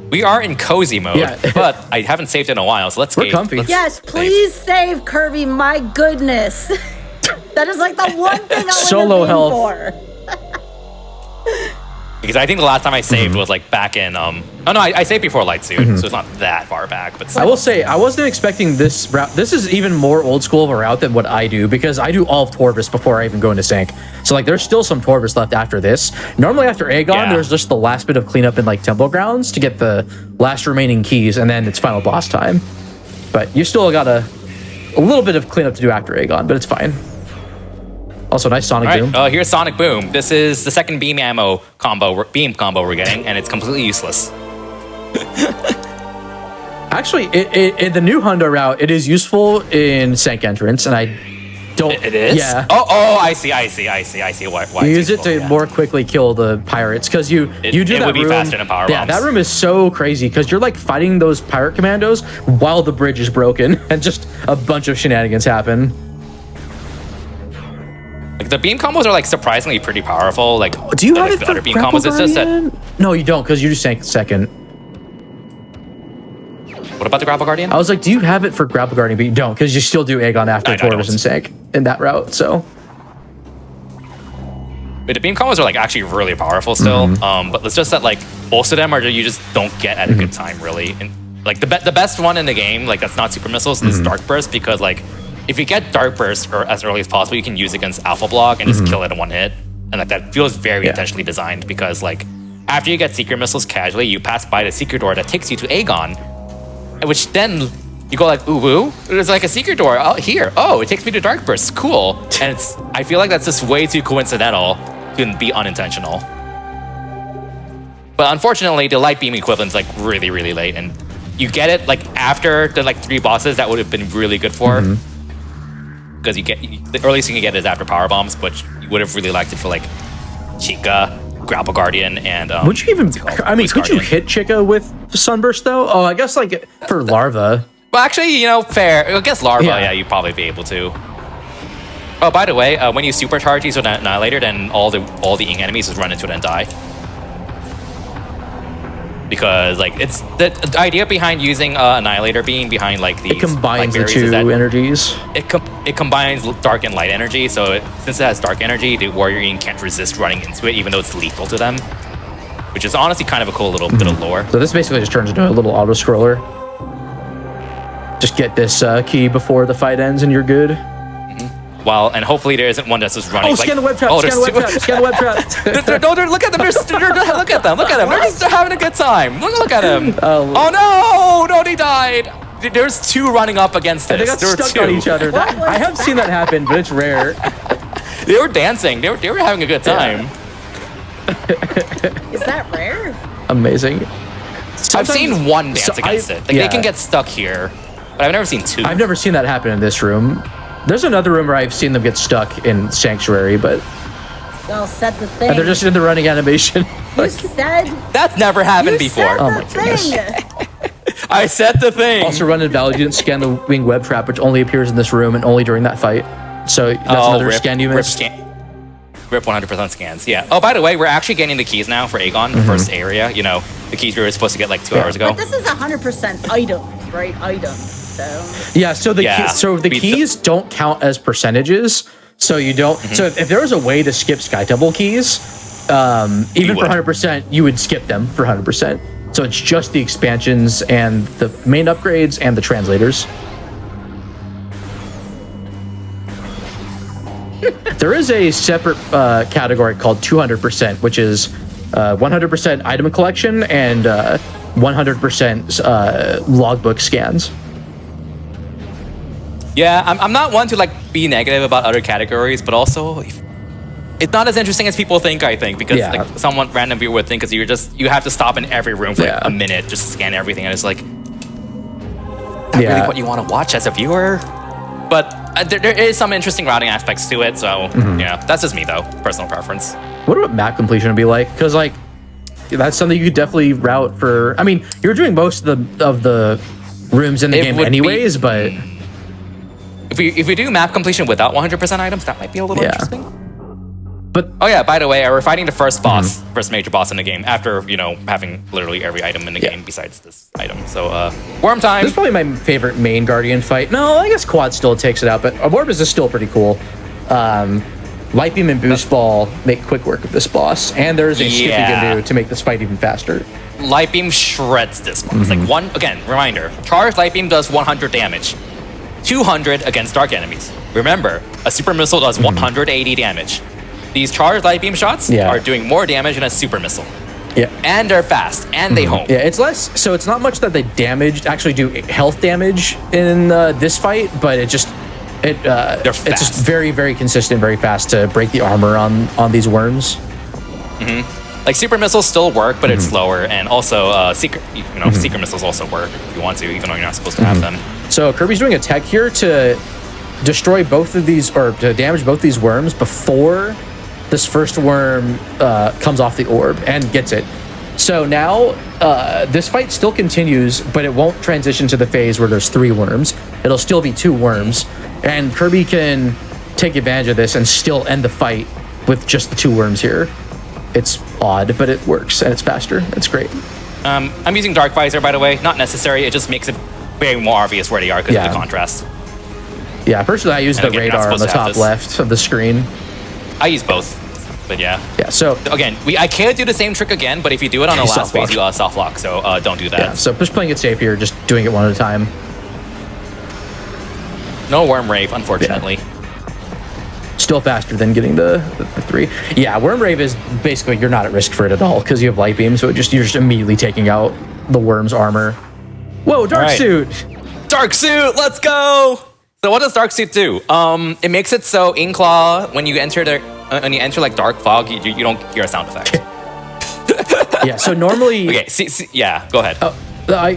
Speaker 2: We are in cozy mode, but I haven't saved in a while, so let's
Speaker 3: We're comfy.
Speaker 1: Yes, please save Kirby. My goodness, that is the one thing I would
Speaker 3: Solo
Speaker 1: have
Speaker 3: health.
Speaker 1: For.
Speaker 2: Because I think the last time I saved was back in oh no, I saved before Light Suit, so it's not that far back. But
Speaker 3: I will say I wasn't expecting this route. This is even more old school of a route than what I do because I do all of Torvis before I even go into Sync. So there's still some Torvis left after this. Normally after Aegon, there's just the last bit of cleanup in Temple Grounds to get the last remaining keys, and then it's final boss time. But you still got a little bit of cleanup to do after Aegon, but it's fine. Also, nice Sonic Boom.
Speaker 2: Here's Sonic Boom. This is the second beam combo we're getting, and it's completely useless.
Speaker 3: Actually, in the new Hundo route, it is useful in Sank entrance, and I don't.
Speaker 2: It is?
Speaker 3: Yeah.
Speaker 2: Oh, I see. Why
Speaker 3: you use it to more quickly kill the pirates because you do that room.
Speaker 2: It would be faster than power bombs.
Speaker 3: Yeah, that room is so crazy because you're fighting those pirate commandos while the bridge is broken, and just a bunch of shenanigans happen.
Speaker 2: The beam combos are surprisingly pretty powerful.
Speaker 3: Do you have it for
Speaker 2: other beam combos? It's just that.
Speaker 3: No, you don't, because you just sank second.
Speaker 2: What about the Grapple Guardian?
Speaker 3: I was do you have it for Grapple Guardian? But you don't, because you still do Aegon after Torvis and Sank in that route. So.
Speaker 2: But the beam combos are actually really powerful still. But it's just that most of them are you just don't get at a good time really. And the best one in the game that's not super missiles is Dark Burst because if you get Dark Burst as early as possible, you can use it against Alpha Block and just kill it in one hit. And that feels very intentionally designed because after you get Secret Missiles casually, you pass by the secret door that takes you to Aegon, which then You go like, ooh, woo. There's like a secret door out here. Oh, it takes me to Dark Burst. Cool. And I feel like that's just way too coincidental to be unintentional. But unfortunately, the light beam equivalent's like really, really late, and you get it like after the like 3 bosses that would have been really good for. Because the earliest you can get is after power bombs, but you would have really liked it for like Chica, Grapple Guardian, and
Speaker 3: would you even? I mean, could you hit Chica with Sunburst though? Oh, I guess like for Larva.
Speaker 2: Well, actually, you know, fair. I guess Larva, yeah, you'd probably be able to. Oh, by the way, when you supercharge these with Annihilator, then all the Ing enemies just run into it and die. Because like it's the idea behind using Annihilator being behind like these.
Speaker 3: It combines
Speaker 2: like,
Speaker 3: the two energies.
Speaker 2: It combines dark and light energy. So since it has dark energy, the Warrior Ing can't resist running into it, even though it's lethal to them. Which is honestly kind of a cool little bit of lore.
Speaker 3: So this basically just turns into a little auto scroller. Just get this key before the fight ends, and you're good.
Speaker 2: Well, and hopefully there isn't one that's just running.
Speaker 3: Oh, scan the web trap! Scan the web trap! Scan the web trap!
Speaker 2: Look at them! Look at them! Look at them! They're having a good time. Look at them! Oh no! They died. There's 2 running up against this.
Speaker 3: They got stuck on each other. I haven't seen that happen, but it's rare.
Speaker 2: They were dancing. They were having a good time.
Speaker 1: Is that rare?
Speaker 3: Amazing.
Speaker 2: I've seen 1 dance against it. Like they can get stuck here, but I've never seen 2.
Speaker 3: I've never seen that happen in this room. There's another room where I've seen them get stuck in Sanctuary, but
Speaker 1: Well, set the thing.
Speaker 3: they're just in the running animation.
Speaker 1: You said
Speaker 2: That's never happened before.
Speaker 3: Oh my goodness.
Speaker 2: I set the thing.
Speaker 3: Also, run invalid scan the wing web trap, which only appears in this room and only during that fight. So that's another scan you missed.
Speaker 2: Rip 100% scans. Yeah. Oh, by the way, we're actually getting the keys now for Aegon, the first area. You know, the keys we were supposed to get like 2 hours ago.
Speaker 1: But this is 100% items, right? Items. So
Speaker 3: Yeah. So the keys don't count as percentages. So you don't. So if there was a way to skip Sky Temple keys, even for 100%, you would skip them for 100%. So it's just the expansions and the main upgrades and the translators. There is a separate category called 200%, which is 100% item collection and 100% logbook scans.
Speaker 2: Yeah, I'm not one to like be negative about other categories, but also it's not as interesting as people think. I think because like someone random viewer would think because you have to stop in every room for like a minute just to scan everything, and it's like not really what you want to watch as a viewer. But there is some interesting routing aspects to it, so yeah, that's just me though, personal preference.
Speaker 3: What would map completion be like? Because like that's something you could definitely route for. I mean, you're doing most of the rooms in the game anyways, but
Speaker 2: if we do map completion without 100% items, that might be a little interesting.
Speaker 3: But
Speaker 2: oh yeah, by the way, we're fighting the first boss, first major boss in the game after having literally every item in the game besides this item. So Worm time.
Speaker 3: This is probably my favorite main Guardian fight. No, I guess Quad still takes it out, but Amorbus is still pretty cool. Light Beam and Boost Ball make quick work of this boss, and there is a skip you can do to make this fight even faster.
Speaker 2: Light Beam shreds this boss. Reminder, charged Light Beam does 100 damage. 200 against dark enemies. Remember, a super missile does 180 damage. These charged light beam shots are doing more damage than a super missile.
Speaker 3: Yeah.
Speaker 2: And they're fast, and they home.
Speaker 3: Yeah, it's less, so it's not much that they actually do health damage in this fight, but it's just very, very consistent, very fast to break the armor on these worms.
Speaker 2: Like super missiles still work, but it's slower, and also secret missiles also work if you want to, even though you're not supposed to have them.
Speaker 3: So Kirby's doing a tech here to destroy both of these, or to damage both these worms before this first worm comes off the orb and gets it. So now this fight still continues, but it won't transition to the phase where there's 3 worms. It'll still be 2 worms, and Kirby can take advantage of this and still end the fight with just the 2 worms here. It's odd, but it works, and it's faster. It's great.
Speaker 2: I'm using Dark Visor, by the way. Not necessary. It just makes it very more obvious where they are because of the contrast.
Speaker 3: Yeah, personally, I use the radar on the top left of the screen.
Speaker 2: I use both, but yeah.
Speaker 3: Yeah, so
Speaker 2: again, I can't do the same trick again, but if you do it on the last phase, you soft lock, so don't do that.
Speaker 3: Yeah, so just playing it safe here, just doing it one at a time.
Speaker 2: No Worm Rave, unfortunately.
Speaker 3: Yeah. Still faster than getting the 3. Yeah, Worm Rave is basically, you're not at risk for it at all because you have Light Beam, so you're just immediately taking out the worm's armor. Whoa, Dark Suit!
Speaker 2: Dark Suit, let's go! So what does Dark Suit do? It makes it so Inkclaw, when you enter like Dark Fog, you don't hear a sound effect.
Speaker 3: Yeah, so normally...
Speaker 2: Okay, yeah, go ahead.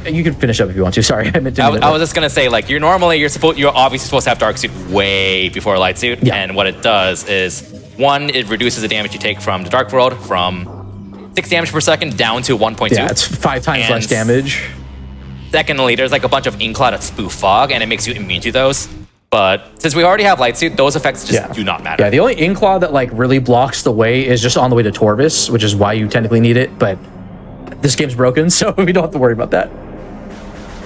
Speaker 3: You can finish up if you want to. Sorry, I meant to.
Speaker 2: I was just gonna say, like, you're obviously supposed to have Dark Suit way before Light Suit, and what it does is, one, it reduces the damage you take from the Dark World from 6 damage per second down to 1.2.
Speaker 3: Yeah, it's 5 times less damage.
Speaker 2: Secondly, there's like a bunch of Inkclaw that spoof fog, and it makes you immune to those. But since we already have Light Suit, those effects just do not matter.
Speaker 3: Yeah, the only Inkclaw that like really blocks the way is just on the way to Torvis, which is why you technically need it. But this game's broken, so we don't have to worry about that.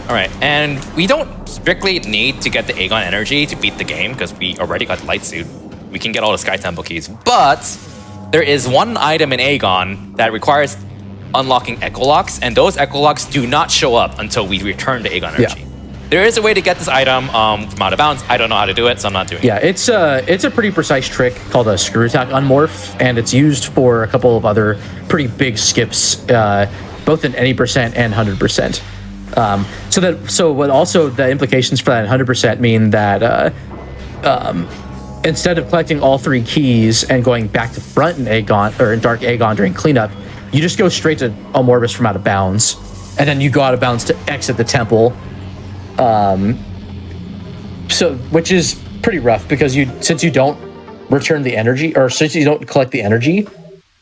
Speaker 2: All right, and we don't strictly need to get the Aegon energy to beat the game because we already got Light Suit. We can get all the Sky Temple keys, but there is one item in Aegon that requires unlocking Echo Locks, and those Echo Locks do not show up until we return the Aegon energy. Yeah. There is a way to get this item from out of bounds. I don't know how to do it, so I'm not doing it.
Speaker 3: Yeah, it's a pretty precise trick called a Screw Attack Unmorph, and it's used for a couple of other pretty big skips, both in any percent and 100%. So what also the implications for that 100% mean that instead of collecting all 3 keys and going back to front in Aegon or in Dark Aegon during cleanup, you just go straight to Amorphous from out of bounds, and then you go out of bounds to exit the temple. Which is pretty rough because since you don't return the energy, or since you don't collect the energy,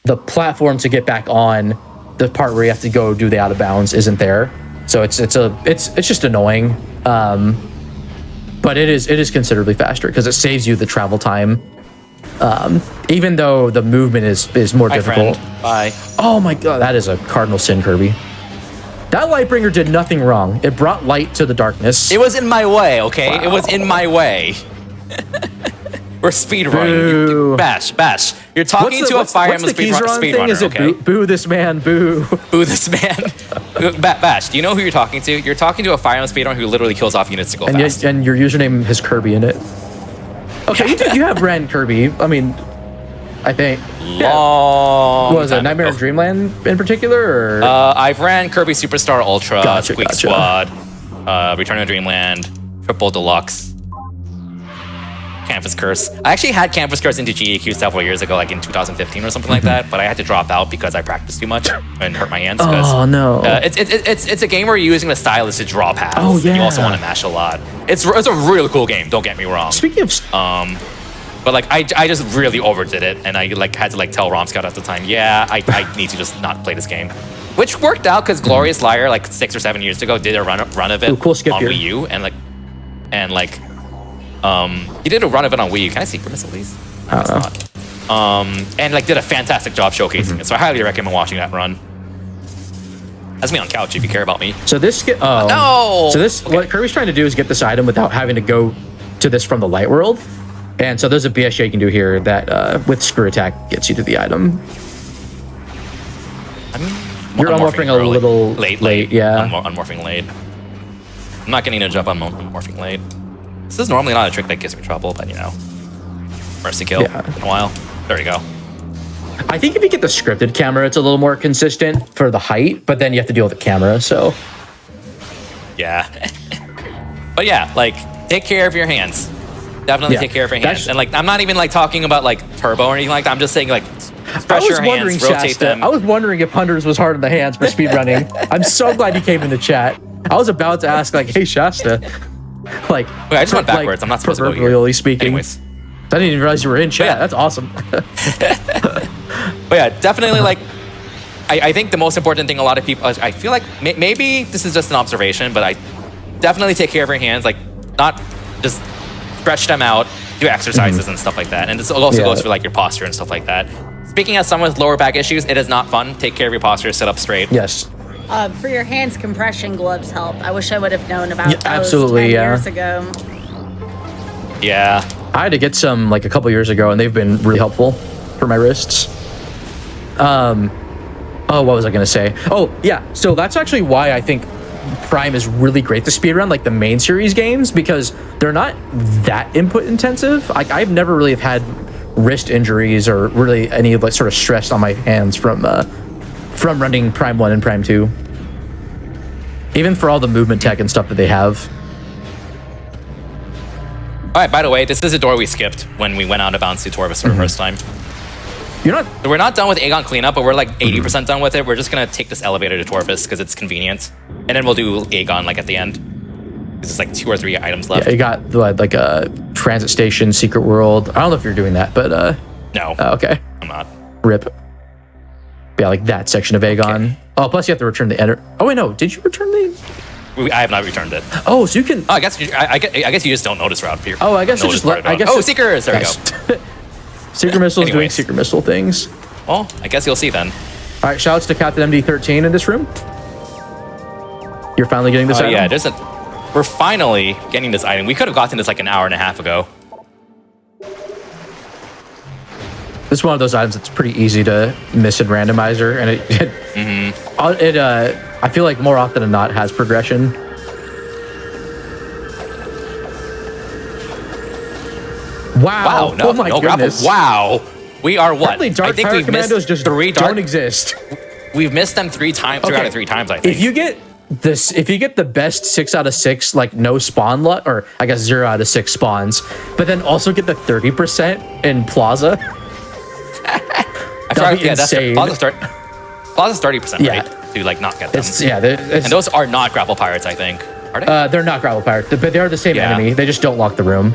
Speaker 3: the platform to get back on the part where you have to go do the out of bounds isn't there. So it's just annoying. But it is considerably faster because it saves you the travel time. Even though the movement is more difficult.
Speaker 2: Friend. Bye.
Speaker 3: Oh my god, that is a cardinal sin, Kirby. That Lightbringer did nothing wrong. It brought light to the darkness.
Speaker 2: It was in my way, okay? Wow. It was in my way. We're speedrunning. Bash. You're talking to a Fire Emblem speedrunner,
Speaker 3: is it
Speaker 2: okay?
Speaker 3: Boo this man, boo.
Speaker 2: Boo this man. Bash, do you know who you're talking to? You're talking to a Fire Emblem speedrunner who literally kills off units to go fast.
Speaker 3: And your username has Kirby in it. Okay, you have ran Kirby. I mean, I think.
Speaker 2: Long.
Speaker 3: What was it, Nightmare in Dreamland in particular? Or?
Speaker 2: I've ran Kirby Superstar Ultra,
Speaker 3: Gotcha.
Speaker 2: Squad, Return to Dreamland, Triple Deluxe, Canvas Curse. I actually had Canvas Curse into GDQ several years ago, like in 2015 or something like that, but I had to drop out because I practiced too much and hurt my hands.
Speaker 3: Oh no!
Speaker 2: It's a game where you're using the stylus to draw paths.
Speaker 3: Oh yeah.
Speaker 2: You also want to mash a lot. It's a really cool game. Don't get me wrong.
Speaker 3: Speaking of
Speaker 2: but like I just really overdid it, and I like had to like tell RomScout at the time, yeah, I need to just not play this game, which worked out because Glorious Liar like 6 or 7 years ago did a run of it on Wii U, and he did a run of it on Wii U. Can I see Grimace at least? No, it's not. And like did a fantastic job showcasing it. So I highly recommend watching that run. That's me on couch if you care about me.
Speaker 3: So this
Speaker 2: no.
Speaker 3: So what Kirby's trying to do is get this item without having to go to this from the light world. And so there's a BSJ you can do here that with Screw Attack gets you to the item. You're unmorphing a little late, yeah.
Speaker 2: Unmorphing late. I'm not getting a jump on unmorphing late. This is normally not a trick that gives me trouble, but you know. Mercy kill in a while. There you go.
Speaker 3: I think if you get the scripted camera, it's a little more consistent for the height, but then you have to deal with the camera, so.
Speaker 2: Yeah. But yeah, like, take care of your hands. Definitely take care of your hands. And like, I'm not even like talking about like turbo or anything like that. I'm just saying like, stretch your hands, rotate them.
Speaker 3: I was wondering if Hunters was hard on the hands for speedrunning. I'm so glad you came in the chat. I was about to ask like, hey Shasta, like.
Speaker 2: Wait, I just went backwards. I'm not supposed to go here.
Speaker 3: Speaking.
Speaker 2: Anyways.
Speaker 3: I didn't even realize you were in chat. Yeah. That's awesome.
Speaker 2: But yeah, definitely like, I think the most important thing a lot of people, I feel like maybe this is just an observation, but I definitely take care of your hands, like not just stretch them out, do exercises and stuff like that. And this also goes for like your posture and stuff like that. Speaking as someone with lower back issues, it is not fun. Take care of your posture, sit up straight.
Speaker 3: Yes.
Speaker 1: For your hands, compression gloves help. I wish I would have known about those
Speaker 3: absolutely,
Speaker 1: 10 years ago.
Speaker 2: Yeah.
Speaker 3: I had to get some like a couple years ago, and they've been really helpful for my wrists. What was I going to say? Oh, yeah. So that's actually why I think Prime is really great to speedrun, like the main series games, because they're not that input intensive. Like I've never really had wrist injuries or really any like sort of stress on my hands from running Prime 1 and Prime 2. Even for all the movement tech and stuff that they have.
Speaker 2: All right, by the way, this is a door we skipped when we went out of bounds to Torvis for the first time.
Speaker 3: You're not.
Speaker 2: So we're not done with Aegon cleanup, but we're like 80% done with it. We're just gonna take this elevator to Torvis because it's convenient, and then we'll do Aegon like at the end. There's like 2 or 3 items left.
Speaker 3: Yeah, you got like a transit station, secret world. I don't know if you're doing that, but
Speaker 2: No,
Speaker 3: okay.
Speaker 2: I'm not.
Speaker 3: Rip. Yeah, like that section of Aegon.
Speaker 2: Okay.
Speaker 3: Oh, plus you have to return the enter. Oh wait, no. Did you return the?
Speaker 2: I have not returned it.
Speaker 3: Oh, so you can.
Speaker 2: Oh, I guess I guess you just don't notice route here.
Speaker 3: Oh, I guess it's just. I guess.
Speaker 2: Oh, Seekers. There we go.
Speaker 3: Secret missiles doing
Speaker 2: Anyways.
Speaker 3: secret missile things.
Speaker 2: Well, I guess you'll see then.
Speaker 3: All right, shoutouts to Captain MD13 in this room. You're finally getting this item?
Speaker 2: Yeah, we're finally getting this item. We could have gotten this like an hour and a half ago.
Speaker 3: This is one of those items that's pretty easy to miss in randomizer, and I feel like more often than not has progression. Wow!
Speaker 2: No,
Speaker 3: oh my
Speaker 2: no
Speaker 3: goodness!
Speaker 2: Grapple. Wow! We are what?
Speaker 3: Apparently Dark Pirate Commandos just don't exist.
Speaker 2: We've missed them 3 times, 3 out of 3 times. I think.
Speaker 3: If you get the best 6 out of 6, like no spawn luck, or I guess 0 out of 6 spawns, but then also get the 30% in Plaza.
Speaker 2: That's
Speaker 3: insane.
Speaker 2: Plaza's 30%,
Speaker 3: Yeah.
Speaker 2: right? To like not get them.
Speaker 3: And
Speaker 2: those are not grapple pirates, I think. Are they?
Speaker 3: they're not Gravel Pirates, but they are the same enemy. They just don't lock the room.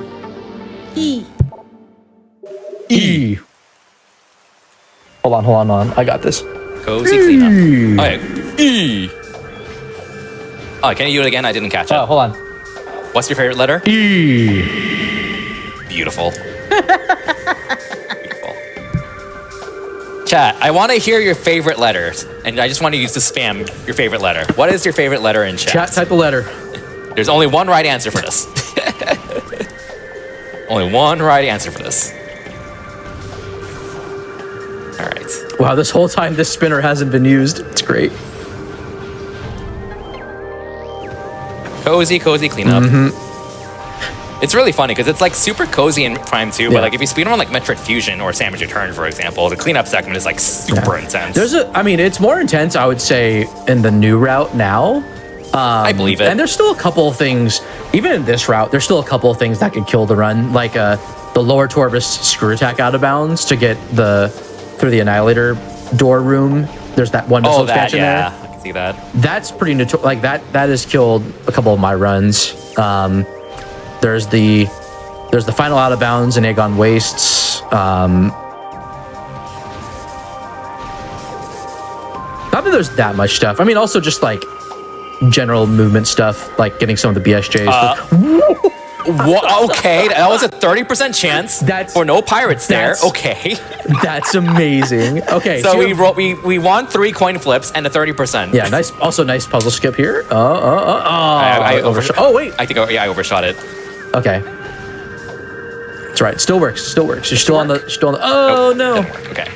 Speaker 3: E. Hold on. I got this.
Speaker 2: Cozy cleanup. Okay. E. Oh, can you do it again? I didn't catch it.
Speaker 3: Oh, hold on.
Speaker 2: What's your favorite letter?
Speaker 3: E.
Speaker 2: Beautiful. Beautiful. Chat, I want to hear your favorite letters, and I just want to use to spam your favorite letter. What is your favorite letter in chat?
Speaker 3: Chat, type a letter.
Speaker 2: There's only one right answer for this. Only one right answer for this. All right.
Speaker 3: Wow, this whole time this spinner hasn't been used. It's great.
Speaker 2: Cozy cleanup. It's really funny because it's like super cozy in Prime 2, but like if you speedrun like Metroid Fusion or Samus Return, for example, the cleanup segment is like super intense.
Speaker 3: It's more intense, I would say, in the new route now.
Speaker 2: I believe it.
Speaker 3: And there's still a couple of things, even in this route, there's still a couple of things that could kill the run, like the lower Torvis screw attack out of bounds to get through the Annihilator door room. There's that one missile expansion there.
Speaker 2: I can see that.
Speaker 3: That's pretty notorious. Like that has killed a couple of my runs. There's the final out of bounds in Aegon Wastes. Not that there's that much stuff. I mean, also just like general movement stuff, like getting some of the BSJs.
Speaker 2: Okay, that was a 30% chance for no pirates there. Okay.
Speaker 3: That's amazing. Okay.
Speaker 2: So we won 3 coin flips and a 30%.
Speaker 3: Yeah, nice. Also nice puzzle skip here. I overshot. Oh, wait.
Speaker 2: I think I overshot it.
Speaker 3: Okay. That's right. Still works. You're still on the. Oh,
Speaker 2: nope,
Speaker 3: no.
Speaker 2: Didn't work. Okay.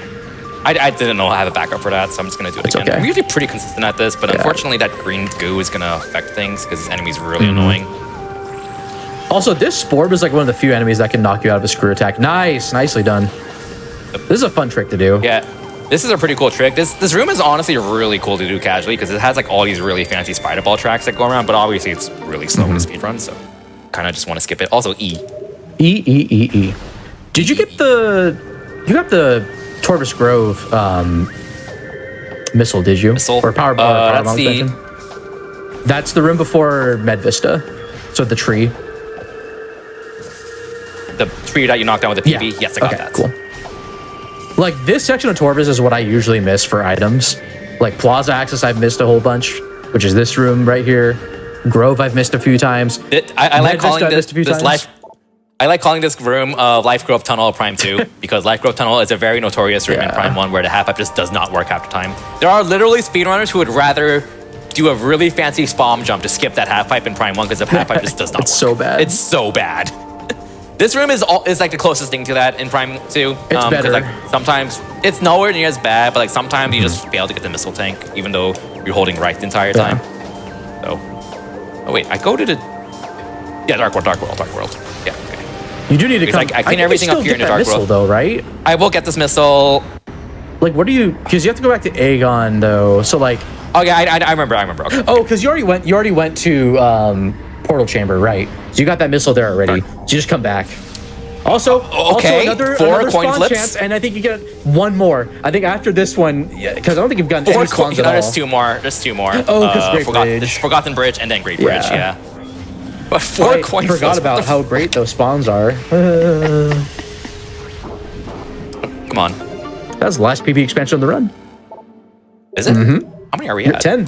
Speaker 2: I didn't know I have a backup for that, so I'm just gonna do it again.
Speaker 3: Okay.
Speaker 2: I'm usually pretty consistent at this, but unfortunately that green goo is gonna affect things because this enemy's really annoying.
Speaker 3: Also, this Sporb is like one of the few enemies that can knock you out of a screw attack. Nicely done. This is a fun trick to do.
Speaker 2: Yeah, this is a pretty cool trick. This room is honestly really cool to do casually because it has like all these really fancy spider ball tracks that go around, but obviously it's really slow in the speedrun, so kind of just want to skip it. Also, E. Did you get the? You got the Torvis Grove missile? Did you? Missile?
Speaker 3: Or power
Speaker 2: That's
Speaker 3: bomb
Speaker 2: the.
Speaker 3: expansion? That's the room before Med Vista. So the tree.
Speaker 2: The tree that you knocked down with the PB?
Speaker 3: Yeah.
Speaker 2: Yes, I got that.
Speaker 3: Cool. Like, this section of Torvis is what I usually miss for items. Like, Plaza Access I've missed a whole bunch, which is this room right here. Grove I've missed a few times.
Speaker 2: I like calling I like calling this room Life Grove Tunnel Prime 2 because Life Grove Tunnel is a very notorious room in Prime 1 where the half-pipe just does not work half the time. There are literally speedrunners who would rather do a really fancy spawn jump to skip that half-pipe in Prime 1 because the half-pipe just does not work.
Speaker 3: It's so bad.
Speaker 2: It's so bad. This room is like the closest thing to that in Prime 2.
Speaker 3: It's better.
Speaker 2: Like, sometimes it's nowhere near as bad, but like sometimes you just fail to get the missile tank, even though you're holding right the entire time. So, oh wait, I go to the Dark World. Yeah, okay.
Speaker 3: You do need to come.
Speaker 2: I clean everything up here in the Dark
Speaker 3: missile,
Speaker 2: World,
Speaker 3: though, right?
Speaker 2: I will get this missile.
Speaker 3: Like, what do you? Because you have to go back to Aegon, though. So like.
Speaker 2: Oh yeah, I remember. Okay.
Speaker 3: Oh, because you already went to portal chamber, right? So you got that missile there already. So you just come back. Also,
Speaker 2: okay,
Speaker 3: another
Speaker 2: coin
Speaker 3: spawn
Speaker 2: flips.
Speaker 3: chance, and I think you get one more. I think after this one, because I don't think you've gotten any spawns at all.
Speaker 2: There's two more.
Speaker 3: Oh, because Great Bridge.
Speaker 2: Forgotten Bridge and then Great Bridge, yeah. But
Speaker 3: I forgot about how great those spawns are.
Speaker 2: Come on.
Speaker 3: That's the last PB expansion on the run.
Speaker 2: Is it? Mm-hmm. How many are we at?
Speaker 3: 10.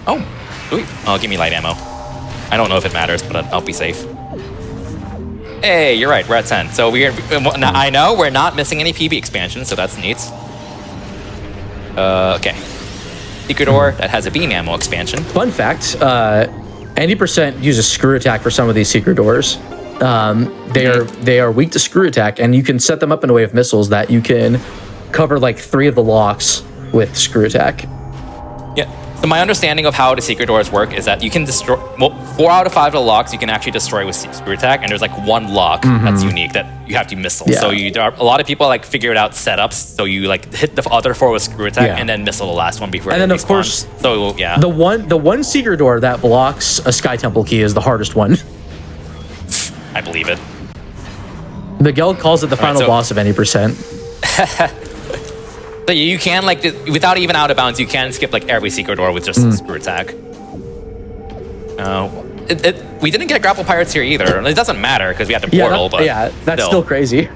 Speaker 2: Oh, sweet. Oh, give me light ammo. I don't know if it matters, but I'll be safe. Hey, you're right. We're at 10. So I know we're not missing any PB expansions, so that's neat. Okay. Secret door that has a beam ammo expansion.
Speaker 3: Fun fact, 90% use a screw attack for some of these secret doors. They are weak to screw attack, and you can set them up in a way of missiles that you can cover like 3 of the locks with screw attack.
Speaker 2: Yeah. So my understanding of how the secret doors work is that you can destroy 4 out of 5 of the locks you can actually destroy with screw attack, and there's like 1 lock that's unique that you have to missile.
Speaker 3: Yeah.
Speaker 2: So a lot of people like figured out setups. So you like hit the other 4 with screw attack and then missile the last one before.
Speaker 3: And then of course,
Speaker 2: so yeah,
Speaker 3: the one secret door that blocks a Sky Temple key is the hardest one.
Speaker 2: I believe it.
Speaker 3: Miguel calls it the final boss of any percent.
Speaker 2: So you can like without even out of bounds, you can skip like every secret door with just a screw attack. We didn't get grapple pirates here either. It doesn't matter because we had the portal.
Speaker 3: That's still crazy.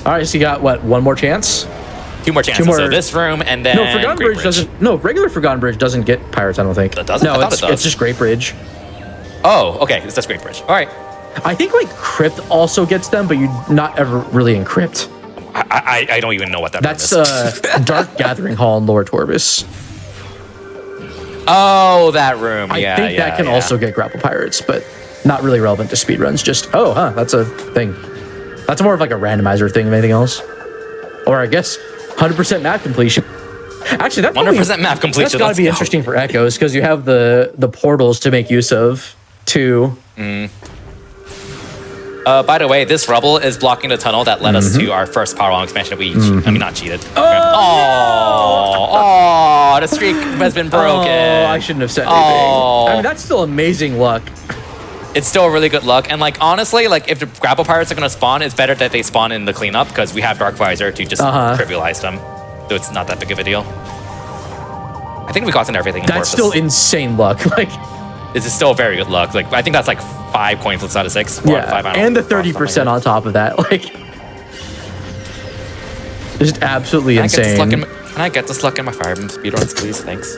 Speaker 3: All right, so you got what? 1 more chance?
Speaker 2: 2 more chances. So this room and then
Speaker 3: Forgotten Bridge doesn't. No, regular Forgotten Bridge doesn't get pirates. I don't think.
Speaker 2: It doesn't.
Speaker 3: No,
Speaker 2: it does.
Speaker 3: It's just Great Bridge.
Speaker 2: Oh, okay. It's just Great Bridge. All right.
Speaker 3: I think like Crypt also gets them, but you're not ever really in Crypt.
Speaker 2: I don't even know what that
Speaker 3: That's
Speaker 2: is.
Speaker 3: Dark Gathering Hall in Lower Torbis.
Speaker 2: Oh, that room.
Speaker 3: I think that can also get grapple pirates, but not really relevant to speedruns. Just that's a thing. That's more of like a randomizer thing than anything else. Or I guess 100% map completion. Actually, that's
Speaker 2: 100% map completion.
Speaker 3: That's got to be interesting for Echoes because you have the portals to make use of too.
Speaker 2: By the way, this rubble is blocking the tunnel that led us to our first power bomb expansion that we I mean, not cheated. Oh, the streak has been broken.
Speaker 3: Oh, I shouldn't have said anything. I mean, that's still amazing luck.
Speaker 2: It's still really good luck. And like, honestly, like if the grapple pirates are going to spawn, it's better that they spawn in the cleanup because we have Dark Visor to just trivialize them. So it's not that big of a deal. I think we gotten everything in
Speaker 3: That's still insane luck. Like,
Speaker 2: this is still very good luck. Like, I think that's like 5 coin flips out of 6.
Speaker 3: Yeah, 5, and the 30% on top of that. Like, just absolutely insane.
Speaker 2: Can I get this luck in my Fire Emblem speedruns, please? Thanks.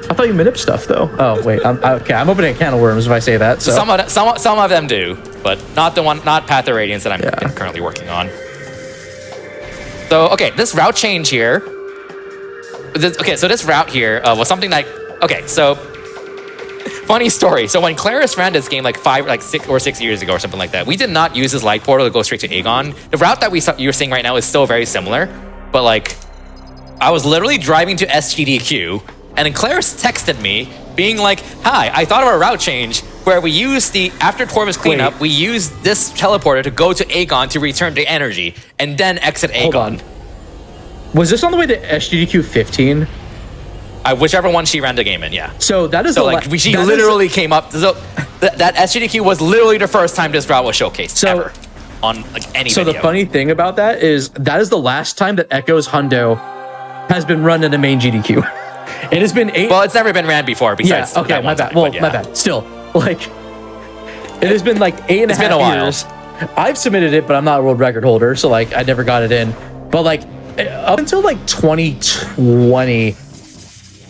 Speaker 3: I thought you manip stuff though. Oh wait, okay. I'm opening a can of worms if I say that. So
Speaker 2: some of them do, but not Path of Radiance that I'm currently working on. So okay, this route change here. So this route here was something like so. Funny story. So when Claris ran this game like 6 years ago or something like that, we did not use this light portal to go straight to Aegon. The route that you're seeing right now is still very similar, but like I was literally driving to SGDQ, and then Claris texted me being like, "Hi, I thought of a route change where we use after Torvis cleanup, we use this teleporter to go to Aegon to return the energy and then exit Aegon."
Speaker 3: Hold on. Was this on the way to SGDQ 15?
Speaker 2: Whichever one she ran the game in, yeah.
Speaker 3: So that is
Speaker 2: she literally came up. So that SGDQ was literally the first time this route was showcased ever on like any video.
Speaker 3: So the funny thing about that is the last time that Echo's Hundo has been run in a main GDQ. It has been 8.
Speaker 2: Well, it's never been ran before. Besides,
Speaker 3: my bad.
Speaker 2: Time,
Speaker 3: my bad. Still, like, it has been like 8.5 years. I've submitted it, but I'm not a world record holder, so like I never got it in. But like up until like 2020.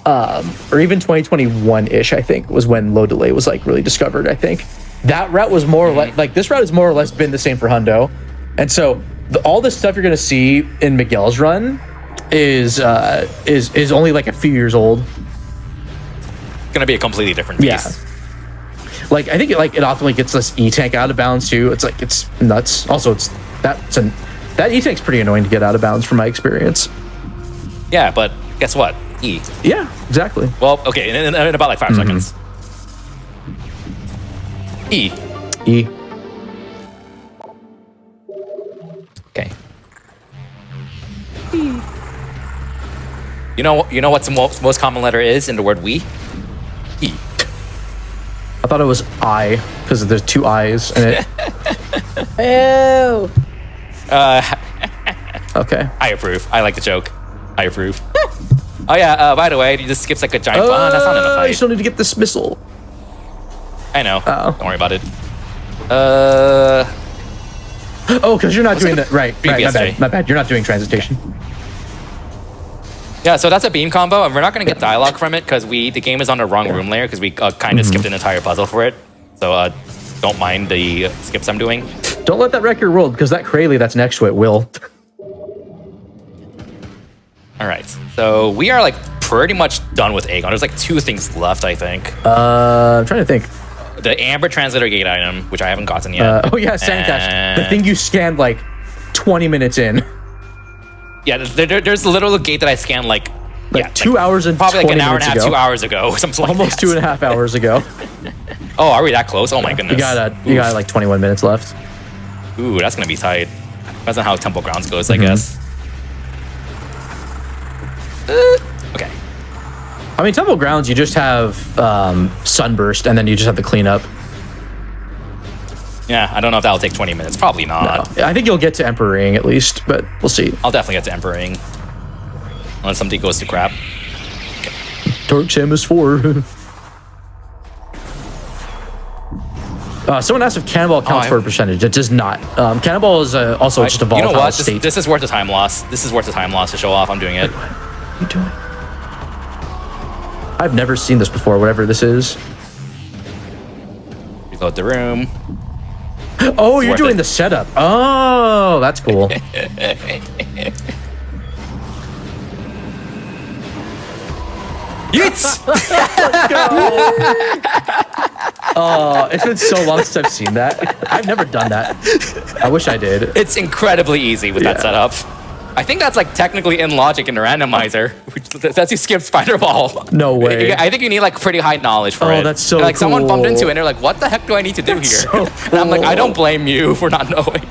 Speaker 3: Or even 2021-ish, I think, was when low delay was like really discovered. I think that route was more or less like this route has more or less been the same for Hundo, and so all this stuff you're gonna see in Miguel's run is only like a few years old.
Speaker 2: It's gonna be a completely different beast.
Speaker 3: Yeah. Like I think it optimally gets this E-tank out of bounds too. It's like it's nuts. Also, that E-tank's pretty annoying to get out of bounds from my experience.
Speaker 2: Yeah, but guess what? E.
Speaker 3: Yeah, exactly.
Speaker 2: Well, okay, in about like 5 seconds. E. Okay. E. You know what the most common letter is in the word we? E.
Speaker 3: thought it was I because there's two eyes in it.
Speaker 1: Ew.
Speaker 3: Okay.
Speaker 2: I approve. I like the joke. I approve. Oh yeah. By the way, he just skips like a giant. That's not in a
Speaker 3: I
Speaker 2: fight.
Speaker 3: still need to get this missile.
Speaker 2: I know.
Speaker 3: Uh-oh.
Speaker 2: Don't worry about it.
Speaker 3: Oh, because you're not doing that. Right. My
Speaker 2: BBSJ.
Speaker 3: bad. My bad. You're not doing transitation.
Speaker 2: Yeah, so that's a beam combo, and we're not going to get dialogue from it because the game is on the wrong room layer because we kind of skipped an entire puzzle for it. So don't mind the skips I'm doing.
Speaker 3: Don't let that wreck your world, because that Krayley that's next to it will.
Speaker 2: All right, so we are like pretty much done with Aegon. There's like 2 things left, I think.
Speaker 3: I'm trying to think.
Speaker 2: The Amber Translator Gate item, which I haven't gotten yet.
Speaker 3: Oh yeah, Sandcash. The thing you scanned like 20 minutes in.
Speaker 2: Yeah, there's a little gate that I scanned like
Speaker 3: 2 hours and
Speaker 2: probably like
Speaker 3: 20
Speaker 2: an hour and a half,
Speaker 3: minutes ago.
Speaker 2: 2 hours ago, something like
Speaker 3: Almost
Speaker 2: that.
Speaker 3: 2.5 hours ago.
Speaker 2: Oh, are we that close? Oh my goodness.
Speaker 3: You got like 21 minutes left.
Speaker 2: Ooh, that's gonna be tight. Depends on how Temple Grounds goes, I guess. Okay.
Speaker 3: I mean, Temple Grounds, you just have Sunburst, and then you just have to clean up.
Speaker 2: Yeah, I don't know if that'll take 20 minutes. Probably not.
Speaker 3: I think you'll get to Emperoring at least, but we'll see.
Speaker 2: I'll definitely get to Emperoring. Unless something goes to crap.
Speaker 3: Dark Samus 4. Someone asked if Cannonball counts for a percentage. It does not. Cannonball is also just a volatile
Speaker 2: You know what?
Speaker 3: state.
Speaker 2: This is worth the time loss. This is worth the time loss to show off. I'm doing it.
Speaker 3: What are you doing? I've never seen this before, whatever this is.
Speaker 2: Reload the room.
Speaker 3: Oh, you're
Speaker 2: worth
Speaker 3: doing
Speaker 2: it.
Speaker 3: the setup. Oh, that's cool.
Speaker 2: Yeets!
Speaker 3: Oh, it's been so long since I've seen that. I've never done that. I wish I did.
Speaker 2: It's incredibly easy with that setup. I think that's like technically in logic in the randomizer. Which lets you skip Spider Ball.
Speaker 3: No way.
Speaker 2: I think you need like pretty high knowledge for it.
Speaker 3: Oh, that's so
Speaker 2: Like someone bumped
Speaker 3: cool.
Speaker 2: into it and they're like, what the heck do I need to do here?
Speaker 3: so
Speaker 2: And I'm like, I
Speaker 3: cool.
Speaker 2: don't blame you for not knowing.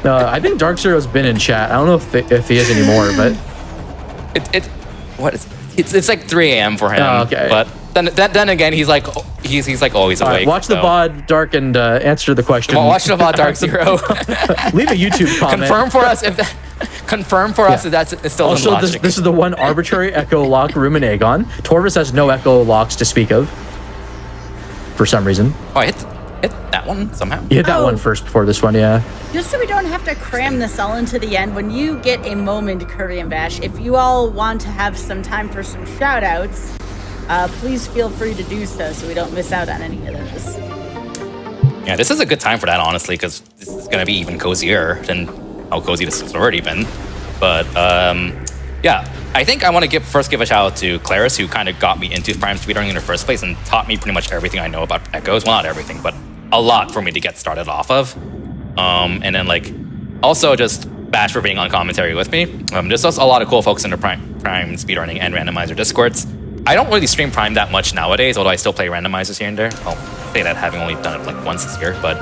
Speaker 3: I think Dark Zero's been in chat. I don't know if he is anymore, but
Speaker 2: It's like 3 a.m. for him.
Speaker 3: Oh, okay.
Speaker 2: But then again, he's like always
Speaker 3: all
Speaker 2: awake.
Speaker 3: right, watch the
Speaker 2: so.
Speaker 3: VOD, Dark, and answer the question.
Speaker 2: Well, watch the VOD, Dark Zero.
Speaker 3: Leave a YouTube comment.
Speaker 2: Confirm for us if that's still in
Speaker 3: Also,
Speaker 2: logic.
Speaker 3: this is the one arbitrary echo lock room in Aegon. Torvis has no echo locks to speak of. For some reason.
Speaker 2: Oh, I hit that one somehow.
Speaker 3: You hit that one first before this one, yeah.
Speaker 1: Just so we don't have to cram this all into the end, when you get a moment, Curry and Bash, if you all want to have some time for some shout outs, please feel free to do so we don't miss out on any of those.
Speaker 2: Yeah, this is a good time for that, honestly, because this is going to be even cozier than how cozy this has already been. But, yeah, I think I want to first give a shout out to Claris, who kind of got me into Prime speedrunning in the first place and taught me pretty much everything I know about echoes. Well, not everything, but a lot for me to get started off of. And then, like, also just Bash for being on commentary with me. There's also a lot of cool folks in the Prime speedrunning and randomizer Discords. I don't really stream Prime that much nowadays, although I still play randomizers here and there. I'll say that having only done it like once this year, but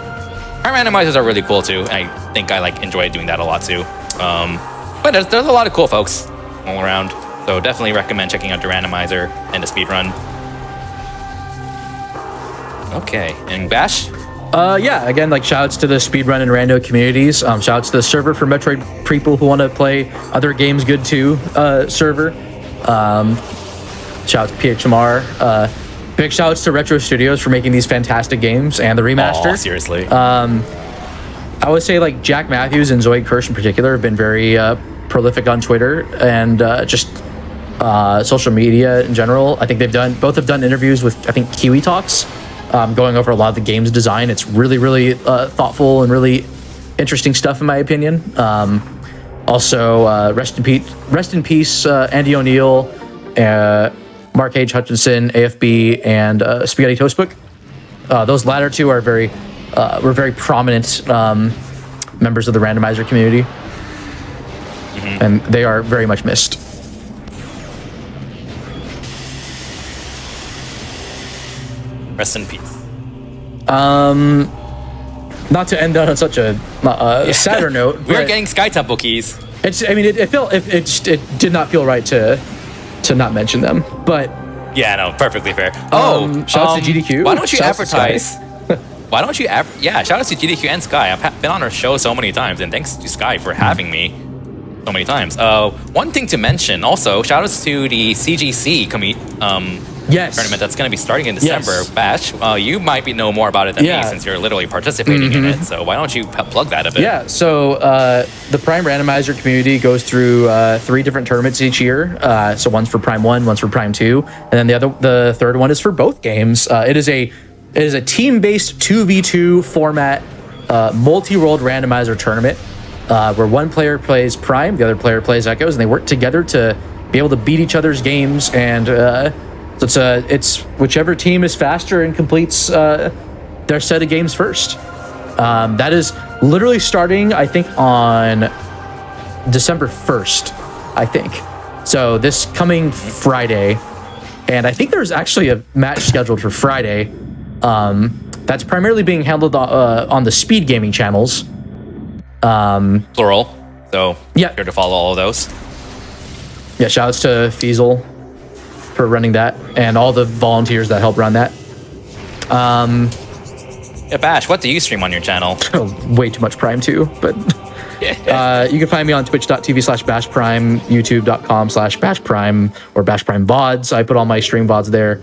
Speaker 2: Prime randomizers are really cool too. I think I enjoy doing that a lot too. But there's a lot of cool folks all around, so definitely recommend checking out the randomizer and the speedrun. Okay, and Bash?
Speaker 3: Yeah, again, like shoutouts to the speedrun and rando communities. Shoutouts to the server for Metroid people who want to play other games good too server. Shout out to PHMR. Big shout outs to Retro Studios for making these fantastic games and the remaster.
Speaker 2: Oh, seriously.
Speaker 3: I would say like Jack Matthews and Zoe Kirsch in particular have been very prolific on Twitter and just social media in general. I think both have done interviews with, I think, Kiwi Talks, going over a lot of the game's design. It's really, really thoughtful and really interesting stuff in my opinion. Also, rest in peace, Andy O'Neill, Mark H. Hutchinson, AFB, and Spaghetti Toastbook. Those latter two are were very prominent members of the randomizer community, and they are very much missed.
Speaker 2: Rest in peace.
Speaker 3: Not to end on such a sadder note,
Speaker 2: We're getting Sky Temple keys.
Speaker 3: it did not feel right to not mention them, but
Speaker 2: Yeah, no, perfectly fair. Oh,
Speaker 3: shout out to GDQ.
Speaker 2: Why don't you
Speaker 3: Shout out to
Speaker 2: advertise? Why don't you? Yeah, shout out to GDQ and Sky. I've been on our show so many times, and thanks to Sky for having me so many times. One thing to mention also, shout outs to the CGC
Speaker 3: Yes.
Speaker 2: tournament that's going to be starting in December.
Speaker 3: Yes.
Speaker 2: Bash, you might know more about it than me since you're literally participating in it. So why don't you plug that a bit?
Speaker 3: Yeah, so the Prime Randomizer community goes through 3 different tournaments each year. So one's for Prime 1, one's for Prime 2, and then the third one is for both games. It is a team-based 2v2 format multi-world randomizer tournament where one player plays Prime, the other player plays Echoes, and they work together to be able to beat each other's games. And so it's whichever team is faster and completes their set of games first. That is literally starting, I think, on December 1st, I think. So this coming Friday, and I think there's actually a match scheduled for Friday. That's primarily being handled on the Speed Gaming channels.
Speaker 2: Plural. So
Speaker 3: yeah,
Speaker 2: sure to follow all of those.
Speaker 3: Yeah, shouts to Fiesel for running that and all the volunteers that help run that.
Speaker 2: Yeah, Bash, what do you stream on your channel?
Speaker 3: Way too much Prime 2, but you can find me on twitch.tv/bashprime, youtube.com/bashprime, or bashprime VODs. I put all my stream VODs there.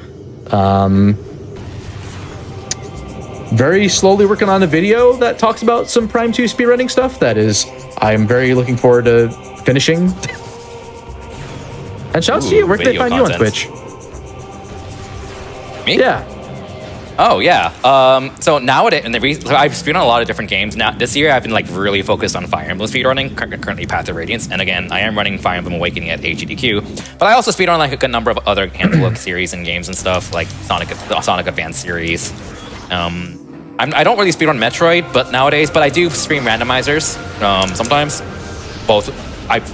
Speaker 3: Very slowly working on a video that talks about some Prime 2 speedrunning stuff. I'm very looking forward to finishing. And shouts to you. Where can they find you on Twitch?
Speaker 2: Me?
Speaker 3: Yeah.
Speaker 2: Oh yeah. So nowadays, I've speedrun a lot of different games. Now this year, I've been really focused on Fire Emblem speedrunning. Currently, Path of Radiance, and again, I am running Fire Emblem Awakening at GDQ. But I also speedrun a good number of other handful of series and games and stuff, like Sonic Advance series. I don't really speedrun Metroid, but I do stream randomizers sometimes. I've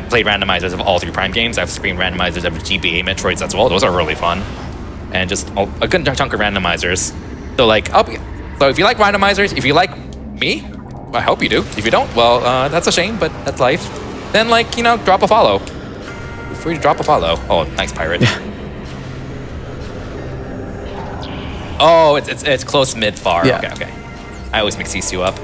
Speaker 2: played randomizers of all 3 Prime games. I've streamed randomizers of GBA Metroids as well. Those are really fun. And just a good chunk of randomizers. So if you like randomizers, if you like me, I hope you do. If you don't, well, that's a shame, but that's life. Then drop a follow. Feel free to drop a follow. Oh, nice pirate. Oh, it's close mid far.
Speaker 3: Yeah.
Speaker 2: Okay. I always mix these 2 up.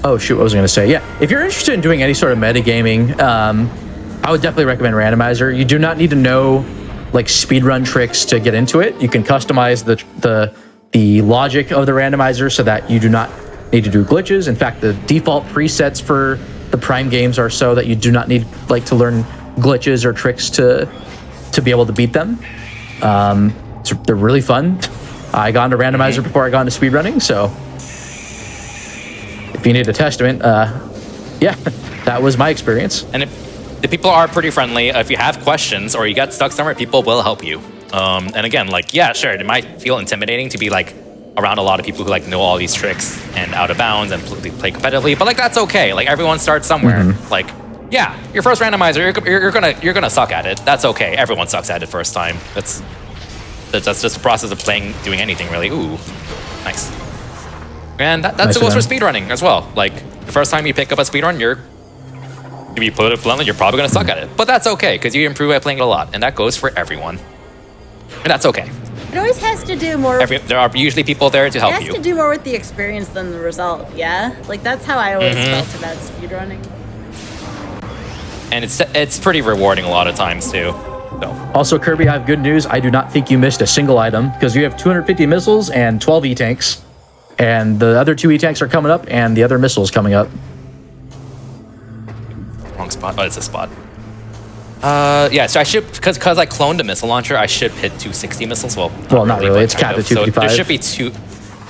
Speaker 3: Oh shoot, what was I going to say? Yeah, if you're interested in doing any sort of metagaming, I would definitely recommend Randomizer. You do not need to know speedrun tricks to get into it. You can customize the logic of the randomizer so that you do not need to do glitches. In fact, the default presets for the Prime games are so that you do not need to learn glitches or tricks to be able to beat them. They're really fun. I got into Randomizer before I got into speedrunning, so if you need a testament, yeah, that was my experience.
Speaker 2: And the people are pretty friendly. If you have questions or you get stuck somewhere, people will help you. And again, yeah, sure, it might feel intimidating to be around a lot of people who know all these tricks and out of bounds and play competitively, but that's okay. Everyone starts somewhere. Yeah, your first randomizer, you're gonna suck at it. That's okay. Everyone sucks at it first time. That's just the process of doing anything really. Ooh, nice. And that goes for speedrunning as well. The first time you pick up a speedrun, to be put it bluntly, you're probably gonna suck at it. But that's okay, because you improve by playing it a lot, and that goes for everyone. And that's okay.
Speaker 1: It always has to do more.
Speaker 2: There are usually people there to help you.
Speaker 1: It has to do more with the experience than the result. Yeah, that's how I always felt about speedrunning.
Speaker 2: And it's pretty rewarding a lot of times too. So.
Speaker 3: Also, Kirby, I have good news. I do not think you missed a single item because you have 250 missiles and 12 E-tanks. And the other 2 E-tanks are coming up and the other missiles coming up.
Speaker 2: Wrong spot. Oh, it's a spot. Yeah, so I should, because I cloned a missile launcher, I should hit 260 missiles. Well,
Speaker 3: not really. It's capped at 255.
Speaker 2: So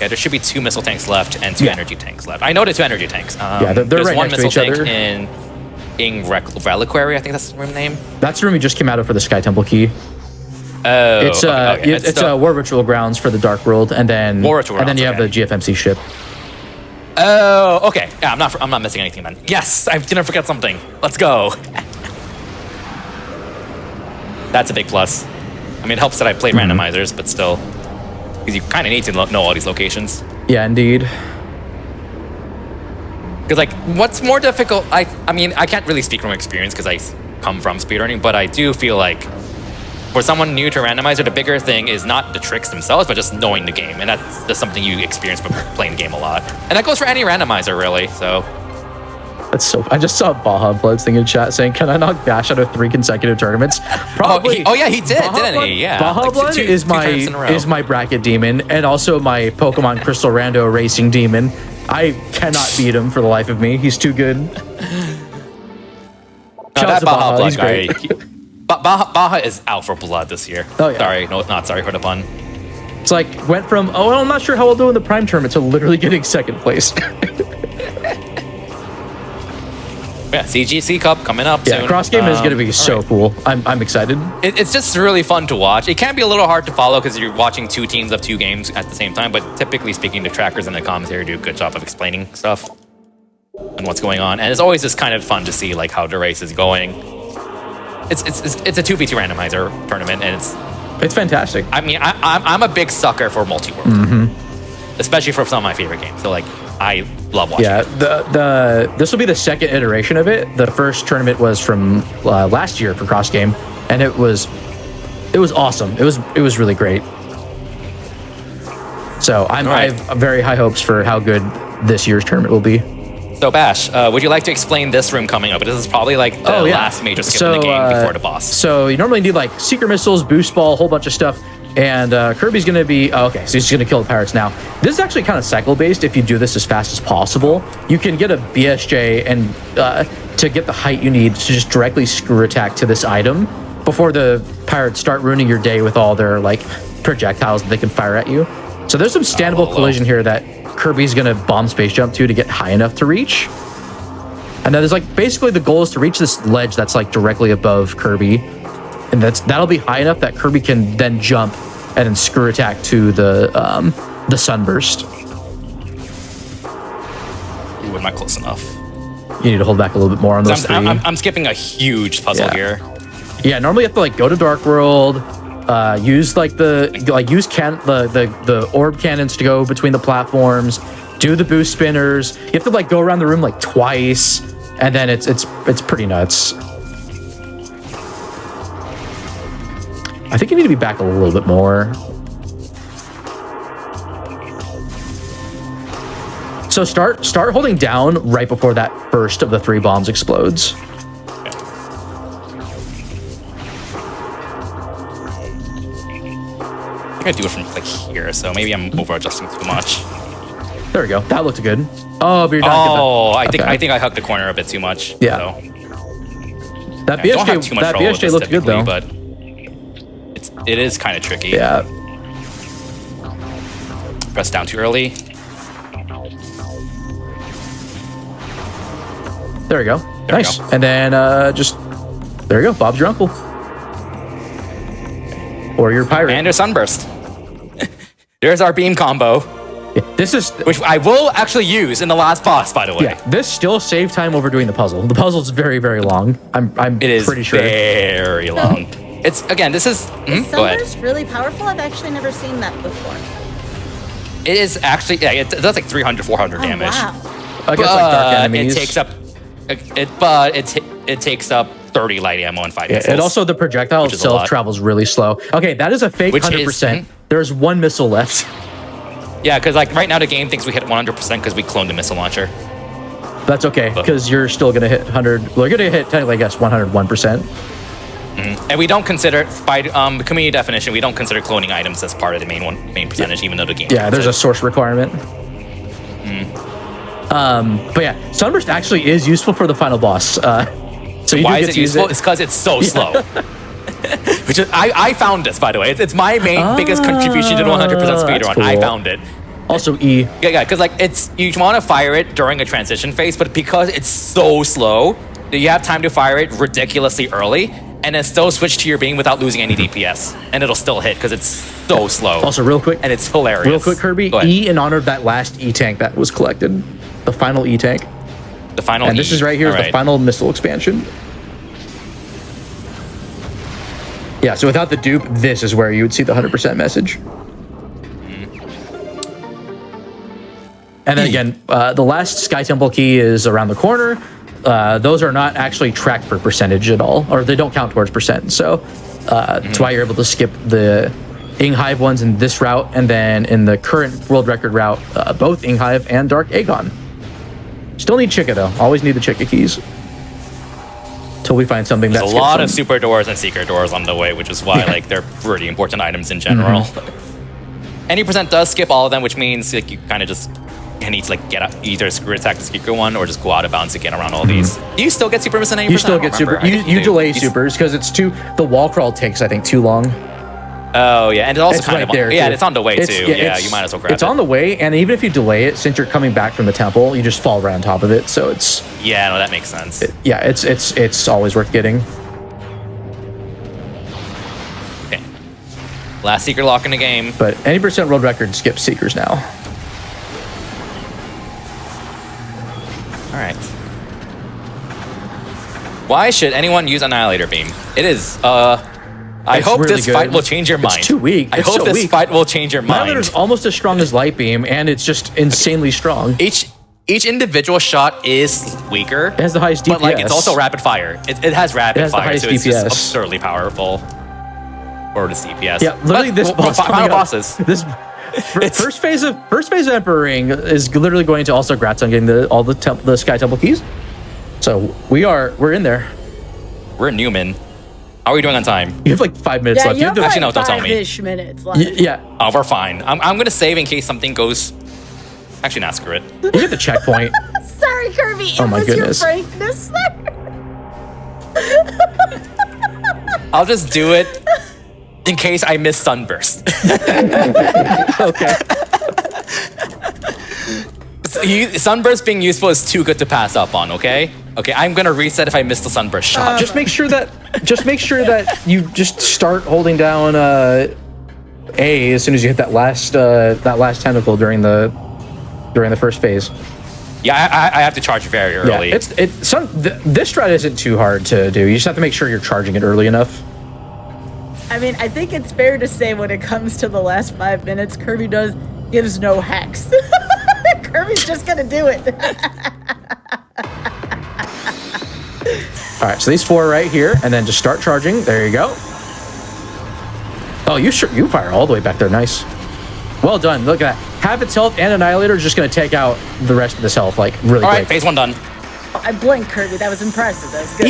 Speaker 2: there should be 2 missile tanks left and 2 energy tanks left. I know the 2 energy tanks.
Speaker 3: Yeah, they're right next to each other.
Speaker 2: In Reliquary, I think that's the room name.
Speaker 3: That's the room we just came out of for the Sky Temple key.
Speaker 2: Oh,
Speaker 3: it's War Ritual Grounds for the Dark World, and then you have the GFMC ship.
Speaker 2: Oh, okay. Yeah, I'm not missing anything then. Yes, I didn't forget something. Let's go. That's a big plus. I mean, it helps that I played randomizers, but still, because you kind of need to know all these locations.
Speaker 3: Yeah, indeed.
Speaker 2: Because what's more difficult? I mean, I can't really speak from experience because I come from speedrunning, but I do feel for someone new to randomizer, the bigger thing is not the tricks themselves, but just knowing the game. And that's just something you experience by playing the game a lot. And that goes for any randomizer, really. So
Speaker 3: That's so. I just saw Baja Blood's thing in chat saying, "Can I knock Bash out of 3 consecutive tournaments?" Probably.
Speaker 2: Oh, yeah, he did,
Speaker 3: Baja
Speaker 2: didn't
Speaker 3: Blood,
Speaker 2: he? Yeah.
Speaker 3: Baja
Speaker 2: like
Speaker 3: Blood
Speaker 2: two tournaments in a row.
Speaker 3: my bracket demon, and also my Pokemon Crystal Rando racing demon. I cannot beat him for the life of me. He's too good.
Speaker 2: No, that Baja Blood
Speaker 3: he's
Speaker 2: guy.
Speaker 3: great.
Speaker 2: Baja is out for blood this year.
Speaker 3: Oh, yeah.
Speaker 2: Sorry, no, not sorry for the pun.
Speaker 3: It's like went from I'm not sure how I'll do in the Prime tournament to literally getting second place.
Speaker 2: Yeah, CGC Cup coming up soon.
Speaker 3: Yeah, cross game is going to be so
Speaker 2: alright.
Speaker 3: cool. I'm excited.
Speaker 2: It's just really fun to watch. It can be a little hard to follow because you're watching 2 teams of 2 games at the same time, but typically speaking, the trackers and the commentary do a good job of explaining stuff and what's going on. And it's always just kind of fun to see like how the race is going. It's a 2v2 randomizer tournament, and
Speaker 3: It's fantastic.
Speaker 2: I mean, I'm a big sucker for multi-world, especially for some of my favorite games. So like, I love watching.
Speaker 3: Yeah,
Speaker 2: it.
Speaker 3: this will be the second iteration of it. The first tournament was from last year for cross game, and it was awesome. It was really great. So I have very high hopes for how good this year's tournament will be.
Speaker 2: So Bash, would you like to explain this room coming up? This is probably like the last major skip in the game before the boss.
Speaker 3: So you normally need like secret missiles, boost ball, a whole bunch of stuff. And Kirby's going to be... Oh, okay, so he's going to kill the pirates now. This is actually kind of cycle-based if you do this as fast as possible. You can get a BSJ and to get the height you need to just directly screw attack to this item before the pirates start ruining your day with all their like projectiles that they can fire at you. So there's some standable collision here that Kirby's going to bomb space jump to get high enough to reach. And then there's like... Basically, the goal is to reach this ledge that's like directly above Kirby. And that'll be high enough that Kirby can then jump and then screw attack to the sunburst.
Speaker 2: Ooh, am I close enough?
Speaker 3: You need to hold back a little bit more on those 3.
Speaker 2: I'm skipping a huge puzzle here.
Speaker 3: Yeah, normally you have to like go to Dark World, use like the orb cannons to go between the platforms, do the boost spinners. You have to like go around the room like twice, and then it's pretty nuts. I think you need to be back a little bit more. So start holding down right before that first of the 3 bombs explodes.
Speaker 2: I think I do it from like here, so maybe I'm over adjusting too much.
Speaker 3: There we go. That looked good. Oh, but you're not.
Speaker 2: Oh, I think I hugged the corner a bit too much.
Speaker 3: Yeah.
Speaker 2: So.
Speaker 3: That
Speaker 2: I don't have too much trouble with
Speaker 3: BSJ
Speaker 2: this
Speaker 3: looked good though.
Speaker 2: but it is kind of tricky.
Speaker 3: Yeah.
Speaker 2: Press down too early.
Speaker 3: There we go.
Speaker 2: There we
Speaker 3: Nice.
Speaker 2: go.
Speaker 3: And then just there you go. Bob's your uncle. Or your pirate.
Speaker 2: And a sunburst. There's our beam combo,
Speaker 3: Yeah, this is
Speaker 2: which I will actually use in the last boss, by the way.
Speaker 3: yeah. This still saved time over doing the puzzle. The puzzle's very very long. I'm
Speaker 2: It is
Speaker 3: pretty sure.
Speaker 2: very long. It's again. This is. Go ahead.
Speaker 1: Sunburst really powerful? I've actually never seen that before.
Speaker 2: It is actually. Yeah, it does like 300, 400 damage.
Speaker 1: Wow.
Speaker 3: Against like dark enemies.
Speaker 2: It takes up. It takes up 30 light ammo and 5
Speaker 3: Yeah,
Speaker 2: missiles.
Speaker 3: and also the projectile
Speaker 2: which is a
Speaker 3: itself
Speaker 2: lot.
Speaker 3: travels really slow. Okay, that is a fake
Speaker 2: Which is-
Speaker 3: 100%. There's 1 missile left.
Speaker 2: Yeah, because like right now the game thinks we hit 100% because we cloned the missile launcher.
Speaker 3: That's okay, because you're still gonna hit 100. Well, you're gonna hit technically, I guess, 101%.
Speaker 2: And we don't consider, by the community definition, we don't consider cloning items as part of the main percentage, even though the game.
Speaker 3: Yeah,
Speaker 2: does
Speaker 3: there's a
Speaker 2: it.
Speaker 3: source requirement. But yeah, Sunburst actually is useful for the final boss. So you
Speaker 2: Why
Speaker 3: do
Speaker 2: is
Speaker 3: get
Speaker 2: it
Speaker 3: to use
Speaker 2: useful?
Speaker 3: it.
Speaker 2: It's because it's so slow. Which is, I found this, by the way. It's my main biggest contribution to the 100% speedrun.
Speaker 3: that's cool.
Speaker 2: I found it.
Speaker 3: Also E.
Speaker 2: Yeah, because like you want to fire it during a transition phase, but because it's so slow, you have time to fire it ridiculously early, and then still switch to your beam without losing any DPS, and it'll still hit because it's so slow.
Speaker 3: Also, real quick,
Speaker 2: and it's hilarious.
Speaker 3: real quick, Kirby,
Speaker 2: Go ahead.
Speaker 3: E in honor of that last E tank that was collected, the final E tank,
Speaker 2: The final.
Speaker 3: and this
Speaker 2: E.
Speaker 3: is right here,
Speaker 2: All
Speaker 3: the
Speaker 2: right.
Speaker 3: final missile expansion. Yeah, so without the dupe, this is where you would see the 100% message. And then again, the last Sky Temple key is around the corner. Those are not actually tracked for percentage at all, or they don't count towards percent. So That's why you're able to skip the Inghive ones in this route, and then in the current world record route, both Inghive and Dark Aegon. Still need Chica though. Always need the Chica keys. Till we find something that's
Speaker 2: a lot of super doors and secret doors on the way, which is why like they're pretty important items in general. Any percent does skip all of them, which means like you kind of just need to like get out, either screw attack the secret one or just go out of bounds to get around all these. Do you still get super miss in any?
Speaker 3: You still get super. You delay supers because it's too. The wall crawl takes I think too long.
Speaker 2: Oh yeah, and it's also
Speaker 3: It's
Speaker 2: kind
Speaker 3: right
Speaker 2: of
Speaker 3: there,
Speaker 2: yeah,
Speaker 3: too.
Speaker 2: it's on the way too. Yeah, you might as well grab it.
Speaker 3: It's on the way, and even if you delay it, since you're coming back from the temple, you just fall right on top of it. So it's
Speaker 2: yeah, no, that makes sense.
Speaker 3: it's always worth getting.
Speaker 2: Okay, last secret lock in the game.
Speaker 3: But any percent world record skips seekers now.
Speaker 2: All right. Why should anyone use Annihilator Beam? It is I
Speaker 3: It's
Speaker 2: hope
Speaker 3: really
Speaker 2: this
Speaker 3: good.
Speaker 2: fight will change your mind.
Speaker 3: It's too weak.
Speaker 2: I
Speaker 3: It's
Speaker 2: hope
Speaker 3: so
Speaker 2: this
Speaker 3: weak.
Speaker 2: fight will change your mind.
Speaker 3: Annihilator's almost as strong as Light Beam, and it's just insanely strong.
Speaker 2: Each individual shot is weaker.
Speaker 3: It has the highest DPS.
Speaker 2: But like it's also rapid fire. It has rapid
Speaker 3: It has the
Speaker 2: fire,
Speaker 3: highest
Speaker 2: so it's just
Speaker 3: DPS.
Speaker 2: absurdly powerful. Or the CPS.
Speaker 3: Yeah, literally
Speaker 2: But
Speaker 3: this boss
Speaker 2: final
Speaker 3: coming up-
Speaker 2: bosses.
Speaker 3: This first phase of Emperor Ring is literally going to also grats on getting all the Sky Temple keys. So we're in there.
Speaker 2: We're Newman. How are we doing on time?
Speaker 3: You have like 5 minutes
Speaker 1: Yeah,
Speaker 3: left.
Speaker 1: you have
Speaker 2: Actually, no,
Speaker 1: like
Speaker 2: don't tell me.
Speaker 1: 5-ish minutes left.
Speaker 3: Yeah,
Speaker 2: Oh, we're fine. I'm gonna save in case something goes. Actually, not screw it.
Speaker 3: you get the checkpoint.
Speaker 1: Sorry, Kirby.
Speaker 3: Oh my
Speaker 1: It was
Speaker 3: goodness.
Speaker 1: your frankness.
Speaker 2: I'll just do it in case I miss Sunburst.
Speaker 3: Okay.
Speaker 2: Sunburst being useful is too good to pass up on. Okay. Okay. I'm gonna reset if I miss the Sunburst shot.
Speaker 3: Just make sure that you just start holding down A as soon as you hit that last tentacle during the first phase.
Speaker 2: Yeah, I have to charge very early.
Speaker 3: Yeah, this strat isn't too hard to do. You just have to make sure you're charging it early enough.
Speaker 1: I mean, I think it's fair to say when it comes to the last 5 minutes, Kirby gives no hex. Kirby's just gonna do it.
Speaker 3: All right, so these 4 right here, and then just start charging. There you go. Oh, you fire all the way back there. Nice. Well done. Look at that. Half its health and Annihilator is just going to take out the rest of this health, like, really
Speaker 2: All right,
Speaker 3: quick.
Speaker 2: phase 1 done.
Speaker 1: I blinked, Kirby. That was impressive. That was good.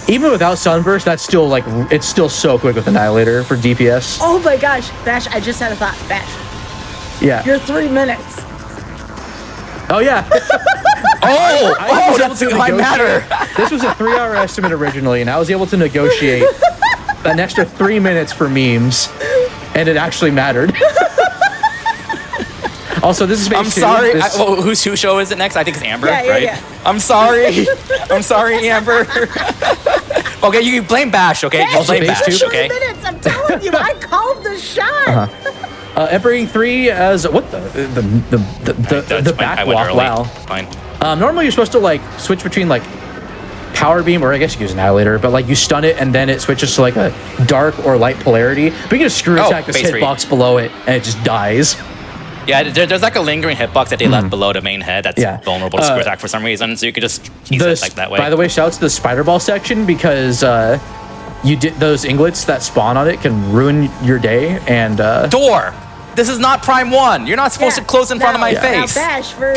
Speaker 3: Even without Sunburst, that's still, like, it's still so quick with Annihilator for DPS.
Speaker 1: Oh my gosh, Bash! I just had a thought. Bash,
Speaker 3: Yeah.
Speaker 1: you're 3 minutes.
Speaker 3: Oh, yeah.
Speaker 2: Oh, that's
Speaker 3: able to
Speaker 2: might matter.
Speaker 3: This was a 3-hour estimate originally, and I was able to negotiate an extra 3 minutes for memes, and it actually mattered. Also, this is phase
Speaker 2: I'm
Speaker 3: 2.
Speaker 2: sorry.
Speaker 3: This-
Speaker 2: Whose show is it next? I think it's Amber,
Speaker 1: Yeah,
Speaker 2: right?
Speaker 1: yeah.
Speaker 2: I'm sorry. I'm sorry, Amber. Okay, you can blame Bash. Okay, you
Speaker 3: Also
Speaker 2: blame
Speaker 3: phase
Speaker 2: Bash.
Speaker 3: 2?
Speaker 1: 3
Speaker 2: Okay.
Speaker 1: minutes. I'm telling you, I called the shot.
Speaker 3: Emperor Ring 3 as what the
Speaker 2: That's fine.
Speaker 3: back
Speaker 2: I went
Speaker 3: walk.
Speaker 2: early.
Speaker 3: Wow.
Speaker 2: It's fine.
Speaker 3: Normally you're supposed to like switch between like power beam, or I guess you use Annihilator, but like you stun it and then it switches to like a dark or light polarity. But you can just screw attack this
Speaker 2: phase 3.
Speaker 3: hitbox below it and it just dies.
Speaker 2: Yeah, there's like a lingering hitbox that they left below the main head that's
Speaker 3: Yeah.
Speaker 2: vulnerable to screw attack for some reason, so you could just use it like that way.
Speaker 3: By the way, shouts to the Spider Ball section because you did those inglets that spawn on it can ruin your day and
Speaker 2: Door! This is not Prime 1. You're not supposed to close in front of my face.
Speaker 1: Now, Bash, for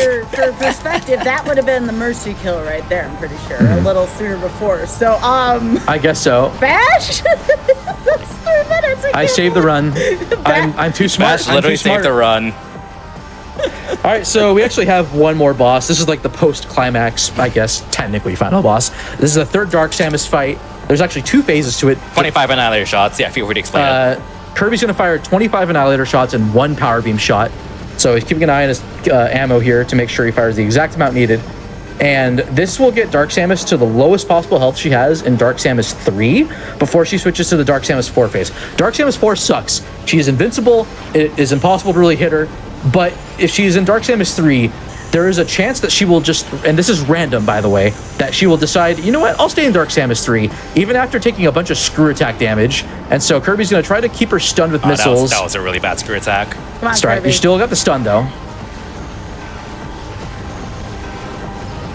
Speaker 1: perspective, that would have been the mercy kill right there. I'm pretty sure a little sooner before. So,
Speaker 3: I guess so.
Speaker 1: Bash, that's 3 minutes.
Speaker 3: I saved the run. I'm too smart.
Speaker 2: Bash
Speaker 3: I'm
Speaker 2: literally
Speaker 3: too smart.
Speaker 2: saved the run.
Speaker 3: All right, so we actually have one more boss. This is like the post-climax, I guess, technically final boss. This is the third Dark Samus fight. There's actually 2 phases to it.
Speaker 2: 25 Annihilator shots. Yeah, feel free to explain it.
Speaker 3: Kirby's going to fire 25 Annihilator shots and 1 Power Beam shot. So he's keeping an eye on his ammo here to make sure he fires the exact amount needed. And this will get Dark Samus to the lowest possible health she has in Dark Samus 3 before she switches to the Dark Samus 4 phase. Dark Samus 4 sucks. She is invincible. It is impossible to really hit her. But if she's in Dark Samus 3, there is a chance that she will just, and this is random by the way, that she will decide, you know what, I'll stay in Dark Samus 3, even after taking a bunch of screw attack damage. And so Kirby's going to try to keep her stunned with missiles.
Speaker 2: That was a really bad screw attack.
Speaker 1: Come on,
Speaker 3: Sorry,
Speaker 1: Kirby.
Speaker 3: you still got the stun though.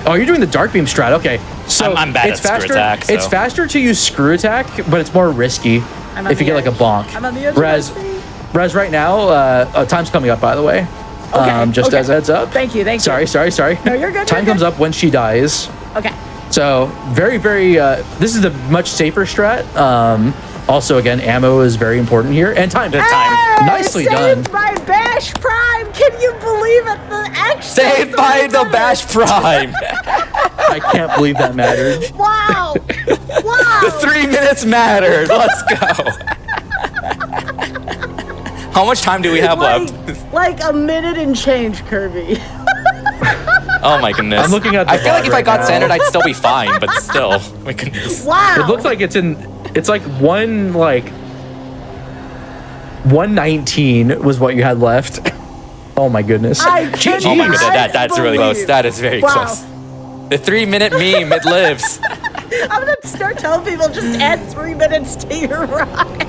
Speaker 3: Oh, you're doing the Dark Beam strat. Okay, so
Speaker 2: I'm bad
Speaker 3: it's
Speaker 2: at screw
Speaker 3: faster.
Speaker 2: attack, so.
Speaker 3: It's faster to use screw attack, but it's more risky.
Speaker 1: I'm on
Speaker 3: if you
Speaker 1: the
Speaker 3: get like a
Speaker 1: edge.
Speaker 3: bonk.
Speaker 1: I'm on the edge of my
Speaker 3: Res,
Speaker 1: seat.
Speaker 3: Res right now, time's coming up, by the way.
Speaker 1: Okay,
Speaker 3: Just
Speaker 1: okay.
Speaker 3: as a heads up.
Speaker 1: Thank you.
Speaker 3: Sorry.
Speaker 1: No, you're good.
Speaker 3: Time comes up when she dies.
Speaker 1: Okay.
Speaker 3: So very, this is the much safer strat. Also, again, ammo is very important here. And time.
Speaker 1: Hey,
Speaker 3: Nicely done.
Speaker 1: Saved by Bash Prime. Can you believe it? The extra
Speaker 2: Saved by
Speaker 1: 3
Speaker 2: the
Speaker 1: minutes.
Speaker 2: Bash Prime.
Speaker 3: I can't believe that mattered.
Speaker 1: Wow. Wow.
Speaker 2: The 3 minutes mattered. Let's go. How much time do we have left?
Speaker 1: Like a minute and change, Kirby.
Speaker 2: Oh my goodness.
Speaker 3: I'm looking at the
Speaker 2: I feel like
Speaker 3: VOD
Speaker 2: if I
Speaker 3: right
Speaker 2: got
Speaker 3: now.
Speaker 2: standard, I'd still be fine, but still. My goodness.
Speaker 1: Wow.
Speaker 3: It looks like it's like 119 was what you had left. Oh my goodness.
Speaker 1: I cannot
Speaker 2: Oh my goodness, that's really close.
Speaker 1: believe-
Speaker 2: That is very
Speaker 1: Wow.
Speaker 2: close. The 3 minute meme, it lives.
Speaker 1: I'm gonna start telling people just add 3 minutes to your ride.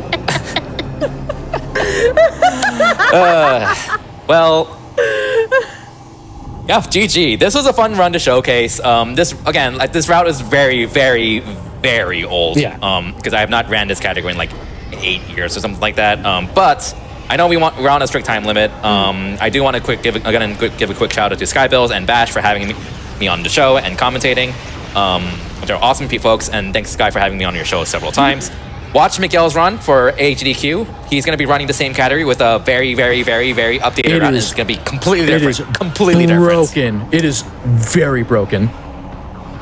Speaker 2: Well, yeah, GG. This was a fun run to showcase. This again, like this route is very, very, very old.
Speaker 3: Yeah.
Speaker 2: Because I have not ran this category in like 8 years or something like that. But I know we're on a strict time limit. I do want to give a quick shout out to Skybills and Bash for having me on the show and commentating. They're awesome folks, and thanks Sky for having me on your show several times. Watch Miguel's run for GDQ. He's going to be running the same category with a very, very, very, very updated run. It's going to be completely different.
Speaker 3: It is
Speaker 2: completely different.
Speaker 3: broken. It is very broken.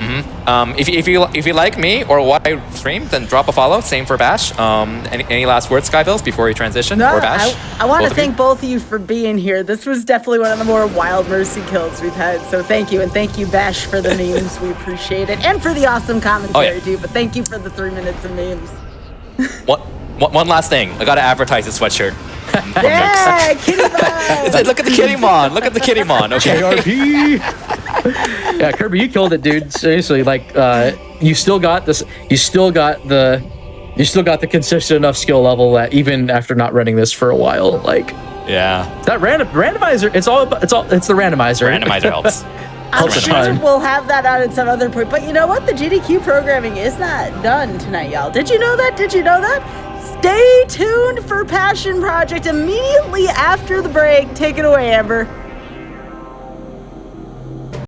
Speaker 2: If you like me or what I stream, then drop a follow. Same for Bash. Any last words, Skybills, before we transition?
Speaker 1: No,
Speaker 2: or Bash?
Speaker 1: I want to
Speaker 2: Both of you?
Speaker 1: thank both of you for being here. This was definitely one of the more wild Mercy kills we've had. So thank you, and thank you, Bash, for the memes. We appreciate it, and for the awesome commentary too. But thank you for the 3 minutes of memes.
Speaker 2: One last thing. I gotta advertise the sweatshirt.
Speaker 1: Yeah, kitty bug.
Speaker 2: Look at the Kittymon. Look at the Kittymon. Okay.
Speaker 3: JRP. Yeah, Kirby, you killed it, dude. Seriously, like you still got this. You still got the consistent enough skill level that even after not running this for a while, like
Speaker 2: Yeah.
Speaker 3: that randomizer. It's the randomizer.
Speaker 2: Randomizer helps.
Speaker 1: I'm
Speaker 3: Helps a
Speaker 1: sure
Speaker 3: ton.
Speaker 1: we'll have that out at some other point. But you know what? The GDQ programming is not done tonight, y'all. Did you know that? Stay tuned for Passion Project immediately after the break. Take it away, Amber.